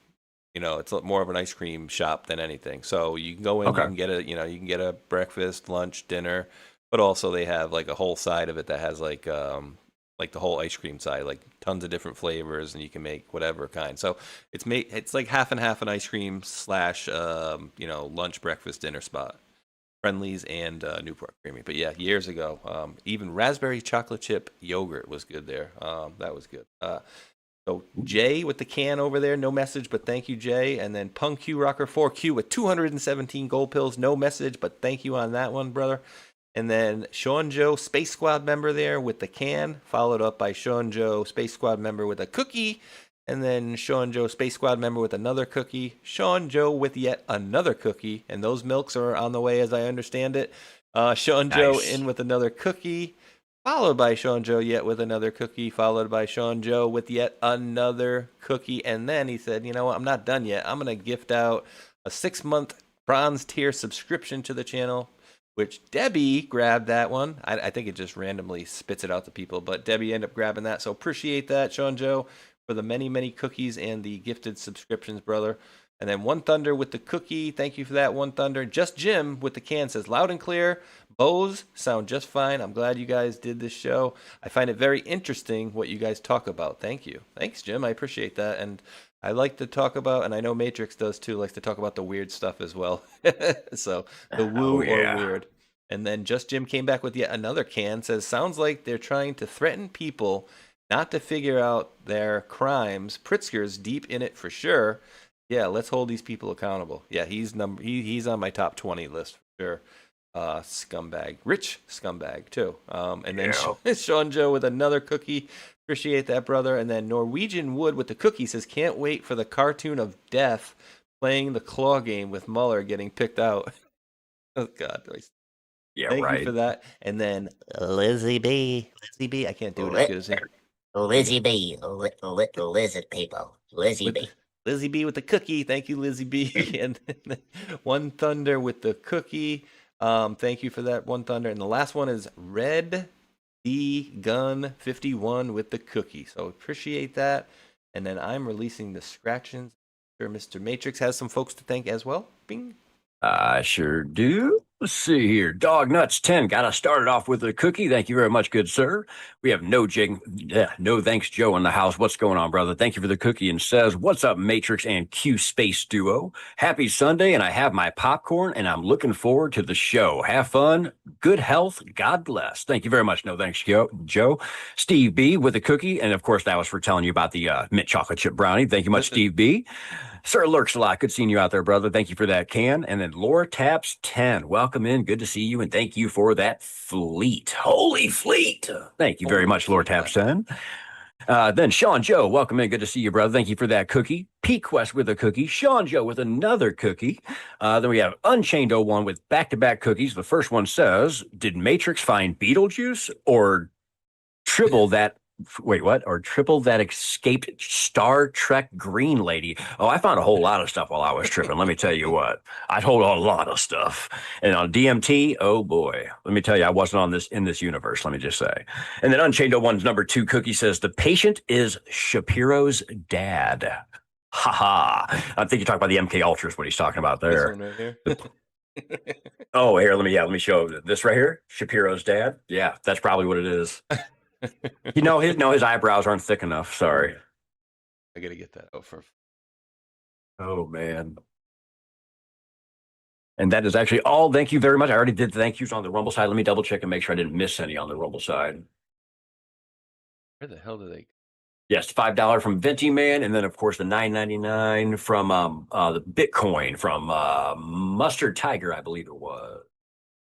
You know, it's more of an ice cream shop than anything. So you can go in, you can get a breakfast, lunch, dinner, but also they have like a whole side of it that has like the whole ice cream side, like tons of different flavors, and you can make whatever kind. So it's like half and half an ice cream / lunch, breakfast, dinner spot. Friendlies and Newport Creamery. But yeah, years ago, even raspberry chocolate chip yogurt was good there. That was good. So Jay with the can over there, no message, but thank you, Jay. And then Punk Q Rocker 4Q with 217 gold pills, no message, but thank you on that one, brother. And then Sean Joe, Space Squad member there with the can, followed up by Sean Joe, Space Squad member with a cookie. And then Sean Joe, Space Squad member with another cookie. Sean Joe with yet another cookie. And those milks are on the way as I understand it. Sean Joe in with another cookie. Followed by Sean Joe yet with another cookie, followed by Sean Joe with yet another cookie. And then he said, you know what, I'm not done yet. I'm going to gift out a 6-month bronze tier subscription to the channel, which Debbie grabbed that one. I think it just randomly spits it out to people, but Debbie ended up grabbing that. So appreciate that, Sean Joe, for the many, many cookies and the gifted subscriptions, brother. And then One Thunder with the cookie. Thank you for that, One Thunder. Just Jim with the can says, loud and clear. Bows sound just fine. I'm glad you guys did this show. I find it very interesting what you guys talk about. Thank you. Thanks, Jim. I appreciate that. And I like to talk about, and I know Matrix does too, likes to talk about the weird stuff as well. So the woo or weird. And then Just Jim came back with yet another can, says, sounds like they're trying to threaten people not to figure out their crimes. Pritzker's deep in it for sure. Yeah, let's hold these people accountable. Yeah, he's on my top 20 list for sure. Scumbag. Rich scumbag too. And then Sean Joe with another cookie. Appreciate that, brother. And then Norwegian Wood with the cookie says, can't wait for the cartoon of death playing the claw game with Mueller getting picked out. Oh, God. Yeah, Thank right. you for that. And then Lizzie B. I can't do it as good as him. Lizzie B. Lizard people. Lizzie B. Lizzie B with the cookie. Thank you, Lizzie B. And then One Thunder with the cookie. Thank you for that, One Thunder. And the last one is Red D Gun 51 with the cookie. So appreciate that. And then I'm releasing the scratchings. I'm sure Mr. Matrix has some folks to thank as well. Bing. I sure do. Let's see here. Dog Nuts 10 got us started off with a cookie. Thank you very much, good sir. We have no thanks Joe in the house. What's going on, brother? Thank you for the cookie. And says, what's up, Matrix and Q Space Duo? Happy Sunday, and I have my popcorn, and I'm looking forward to the show. Have fun. Good health. God bless. Thank you very much. No thanks, Joe. Steve B with a cookie. And, of course, that was for telling you about the mint chocolate chip brownie. Thank you much, Steve B. Sir Lurks a lot. Good seeing you out there, brother. Thank you for that can. And then Laura Taps 10. Welcome in. Good to see you. And thank you for that fleet. Holy fleet. Thank you very much, Laura Taps 10. Then Sean Joe. Welcome in. Good to see you, brother. Thank you for that cookie. Pete Quest with a cookie. Sean Joe with another cookie. Then we have Unchained 01 with back-to-back cookies. The first one says, did Matrix find Beetlejuice or triple that? Wait, what? Or triple that escaped Star Trek green lady. Oh, I found a whole lot of stuff while I was tripping. Let me tell you what. I told a lot of stuff. And on DMT, oh boy. Let me tell you, I wasn't in this universe, let me just say. And then Unchained 01's number 2 cookie says, the patient is Shapiro's dad. Ha ha. I think you're talking about the MK Ultras, what he's talking about there. This one right here. Oh, here, let me show this right here. Shapiro's dad. Yeah, that's probably what it is. His eyebrows aren't thick enough. Sorry. I gotta get that over. Oh man. And that is actually all. Thank you very much. I already did thank yous on the Rumble side. Let me double check and make sure I didn't miss any on the Rumble side. Where the hell did they? Yes, $5 from Venti Man, and then of course the $9.99 from the Bitcoin from Mustard Tiger, I believe it was.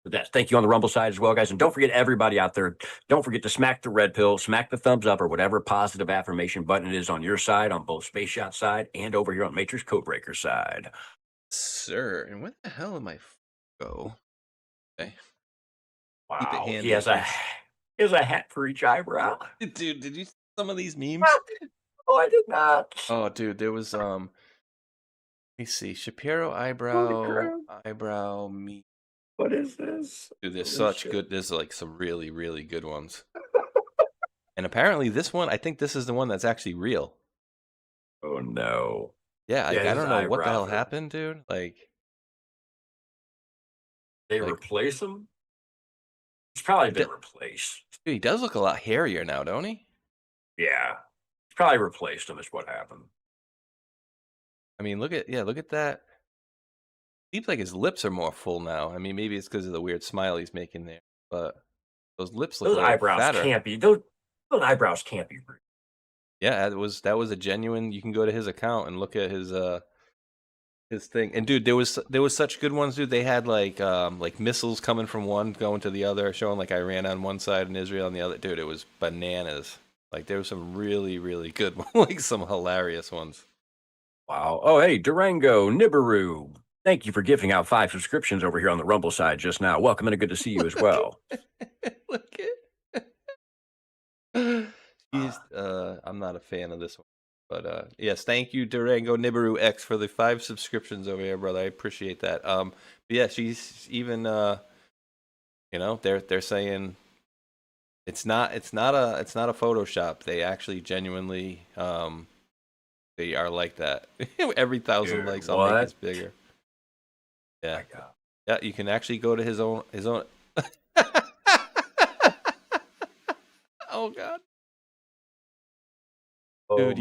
That. Thank you on the Rumble side as well, guys. And don't forget, everybody out there, don't forget to smack the red pill, smack the thumbs up, or whatever positive affirmation button it is on your side, on both Space Shot side and over here on MatrixQdeBreaker side. Sir, and where the hell am I go? Okay. Wow. He has a hat for each eyebrow. Dude, did you see some of these memes? Oh, I did not. Oh, dude, there was let me see. Shapiro eyebrow me. What is this? Dude, there's such good. There's like some really, really good ones. And apparently, this one, I think this is the one that's actually real. Oh no! Yeah, I don't know what the hell happened, dude. Like, they replace him. He's probably been replaced. Dude, he does look a lot hairier now, don't he? Yeah, he's probably replaced him. Is what happened. I mean, look at that. Seems like his lips are more full now. I mean, maybe it's because of the weird smile he's making there, but those lips look. Those eyebrows fatter. Can't be. Those eyebrows can't be real. Yeah, that was a genuine. You can go to his account and look at his thing. And dude, there was such good ones, dude. They had like missiles coming from one going to the other, showing like Iran on one side and Israel on the other. Dude, it was bananas. Like there were some really, really good ones, like some hilarious ones. Wow. Oh, hey, Durango Nibiru. Thank you for giving out 5 subscriptions over here on the Rumble side just now. Welcome and good to see you as well. Look at. I'm not a fan of this one, but yes, thank you, Durango Nibiru X, for the 5 subscriptions over here, brother. I appreciate that. But yeah, she's even. They're saying it's not a Photoshop. They actually genuinely They are like that. Every 1,000 Dude, likes, I'll what? make this bigger. Yeah. Yeah, you can actually go to his own. Oh God. Dude,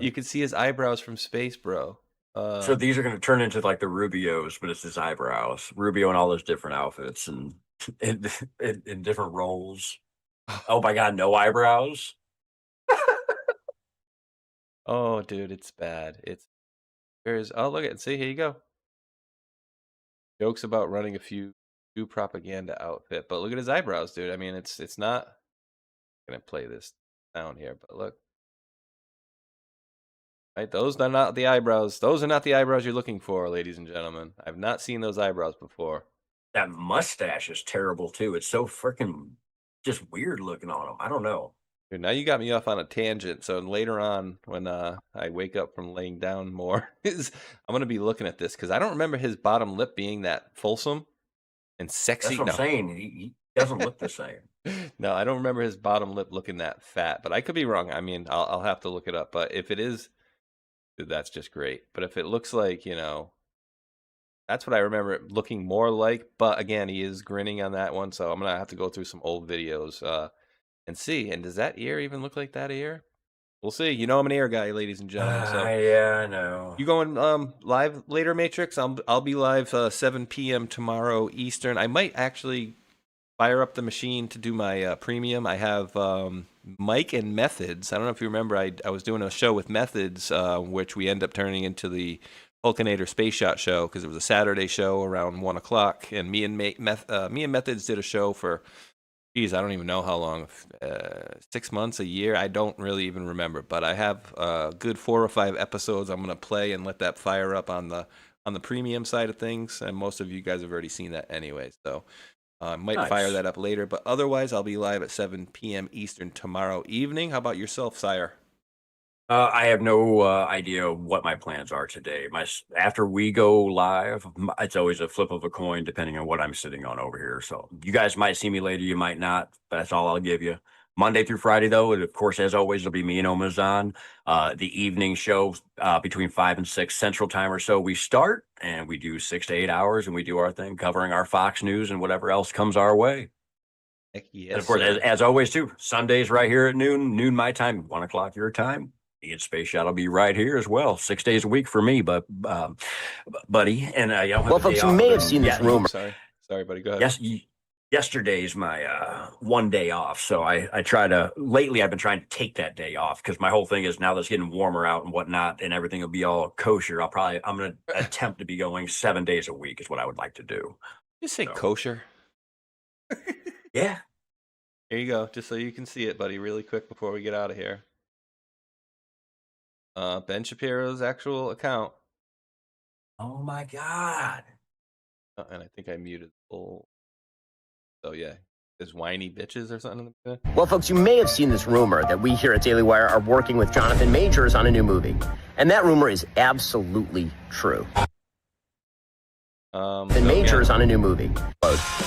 you can see his eyebrows from space, bro. So these are going to turn into like the Rubios, but it's his eyebrows. Rubio in all his different outfits and in different roles. Oh my God, no eyebrows. Oh, dude, it's bad. Oh, look at it. See, here you go. Jokes about running a few propaganda outfit, but look at his eyebrows, dude. I mean, it's not. I'm gonna play this down here, but look. Right, those are not the eyebrows. Those are not the eyebrows you're looking for, ladies and gentlemen. I've not seen those eyebrows before. That mustache is terrible too. It's so freaking just weird looking on him. I don't know. Dude, now you got me off on a tangent. So later on, when I wake up from laying down more, I'm gonna be looking at this because I don't remember his bottom lip being that fulsome and sexy. That's what I'm saying. He doesn't look the same. No, I don't remember his bottom lip looking that fat, but I could be wrong. I mean, I'll have to look it up. But if it is, dude, that's just great. But if it looks like, that's what I remember it looking more like. But again, he is grinning on that one, so I'm gonna have to go through some old videos and see. And does that ear even look like that ear? We'll see. You know, I'm an ear guy, ladies and gentlemen. So yeah, I know. you going live later, Matrix? I'll be live 7 p.m. tomorrow Eastern. I might actually fire up the machine to do my premium. I have Mike and Methods. I don't know if you remember, I was doing a show with Methods, which we end up turning into the Vulcanator Space Shot show because it was a Saturday show around 1 o'clock. And me and Methods did a show for, geez, I don't even know how long, 6 months, a year. I don't really even remember. But I have a good 4 or 5 episodes I'm going to play and let that fire up on the premium side of things. And most of you guys have already seen that anyway. So I might fire that up later, but otherwise I'll be live at 7 p.m. Eastern tomorrow evening. How about yourself, Sire? I have no idea what my plans are today. After we go live, it's always a flip of a coin depending on what I'm sitting on over here. So you guys might see me later, you might not. That's all I'll give you. Monday through Friday, though, and of course, as always, it'll be me and Omazon. The evening show between 5 and 6 Central Time or so, we start, and we do 6 to 8 hours, and we do our thing, covering our Fox News and whatever else comes our way. Heck yes, and of course, as always, too, Sundays right here at noon my time, 1 o'clock your time. Ian Space Shot will be right here as well, 6 days a week for me, but buddy. And well, folks, you may have seen this rumor. Sorry, buddy. Go ahead. Yes. Yesterday's my 1 day off, so I try to. Lately, I've been trying to take that day off because my whole thing is now that it's getting warmer out and whatnot, and everything will be all kosher. I'm going to attempt to be going 7 days a week is what I would like to do. Just say kosher. Yeah. Here you go, just so you can see it, buddy, really quick before we get out of here. Ben Shapiro's actual account. Oh my God. And I think I muted the whole. So yeah, there's whiny bitches or something. Well, folks, you may have seen this rumor that we here at Daily Wire are working with Jonathan Majors on a new movie, and that rumor is absolutely true. Majors on a new movie.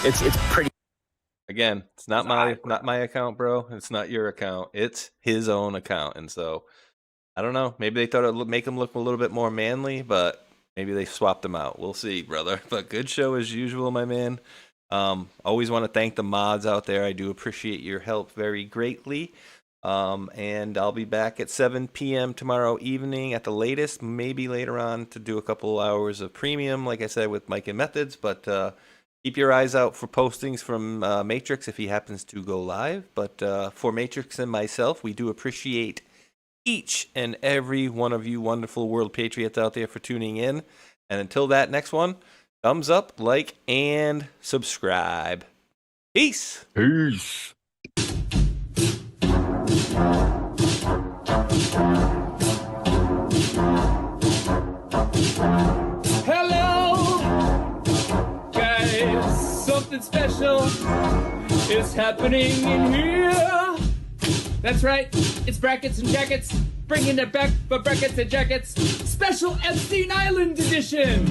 It's pretty. Again, it's not my account, bro. It's not your account. It's his own account, and so I don't know. Maybe they thought it'd make him look a little bit more manly, but maybe they swapped him out. We'll see, brother. But good show as usual, my man. Always want to thank the mods out there. I do appreciate your help very greatly. And I'll be back at 7 p.m. tomorrow evening at the latest, maybe later on to do a couple hours of premium, like I said, with Mike and Methods. But keep your eyes out for postings from Matrix if he happens to go live. But for Matrix and myself, we do appreciate each and every one of you wonderful world patriots out there for tuning in. And until that next one, thumbs up, like, and subscribe. Peace. Peace. Hello, guys. Something special is happening in here. That's right. It's brackets and jackets. Bringing it back for brackets and jackets. Special Epstein Island edition.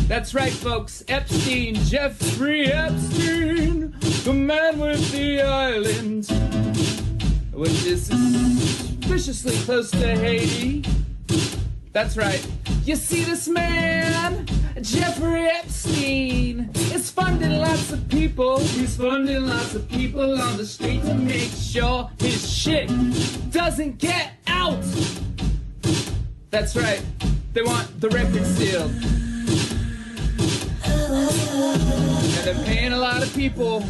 That's right, folks. Epstein, Jeffrey Epstein, the man with the island, which is suspiciously close to Haiti. That's right. You see this man, Jeffrey Epstein, is funding lots of people. He's funding lots of people on the street to make sure his shit doesn't get out. That's right. They want the record sealed. And they're paying a lot of people.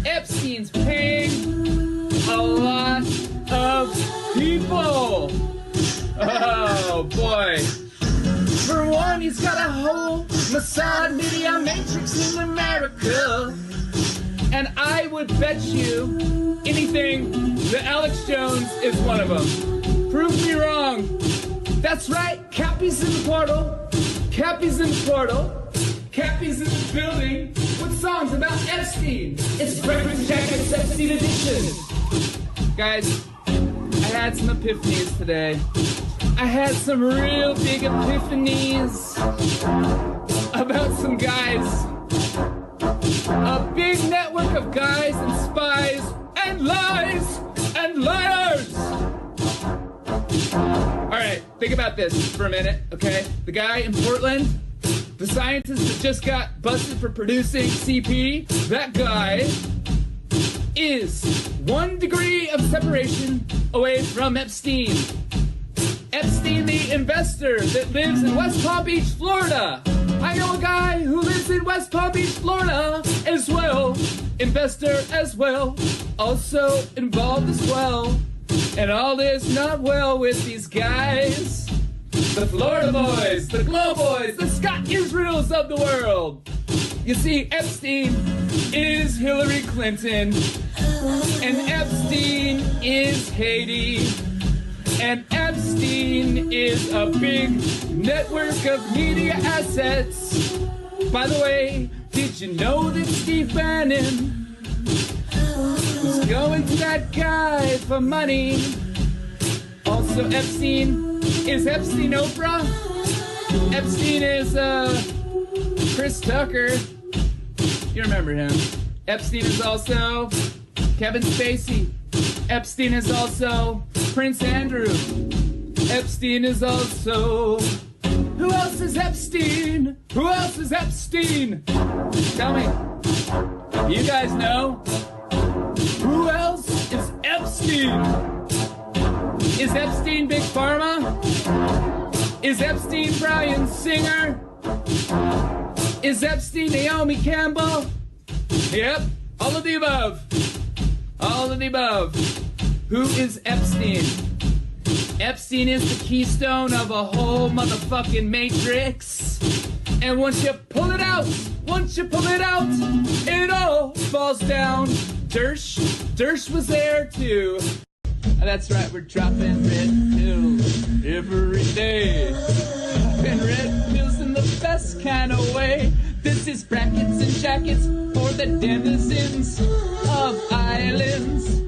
Epstein's paying a lot of people. Oh, boy. For one, he's got a whole Mossad media matrix in America. And I would bet you anything that Alex Jones is one of them. Prove me wrong. That's right. Cappy's in the portal. Cappy's in the portal. Cappy's in the building with songs about Epstein. It's Breakfast Jackets Epstein edition. Guys, I had some epiphanies today. I had some real big epiphanies about some guys. A big network of guys and spies and lies and liars. All right, think about this for a minute, okay? The guy in Portland, the scientist that just got busted for producing CP, that guy is 1 degree of separation away from Epstein. Epstein, the investor that lives in West Palm Beach, Florida. I know a guy who lives in West Palm Beach, Florida as well. Investor as well. Also involved as well. And all is not well with these guys. The Florida boys, the Glow boys, the Scott Israels of the world. You see, Epstein is Hillary Clinton. And Epstein is Haiti. And Epstein is a big network of media assets. By the way, did you know that Steve Bannon was going to that guy for money? Also, Epstein is Epstein Oprah. Epstein is Chris Tucker. You remember him. Epstein is also Kevin Spacey. Epstein is also Prince Andrew. Epstein is also... Who else is Epstein? Who else is Epstein? Tell me. You guys know? Who else is Epstein? Is Epstein Big Pharma? Is Epstein Bryan Singer? Is Epstein Naomi Campbell? Yep, all of the above. All of the above. Who is Epstein? Epstein is the keystone of a whole motherfucking matrix. And once you pull it out, it all falls down. Dersh was there too. That's right, we're dropping red pills every day. Dropping red pills in the best kind of way. This is brackets and jackets for the denizens of islands.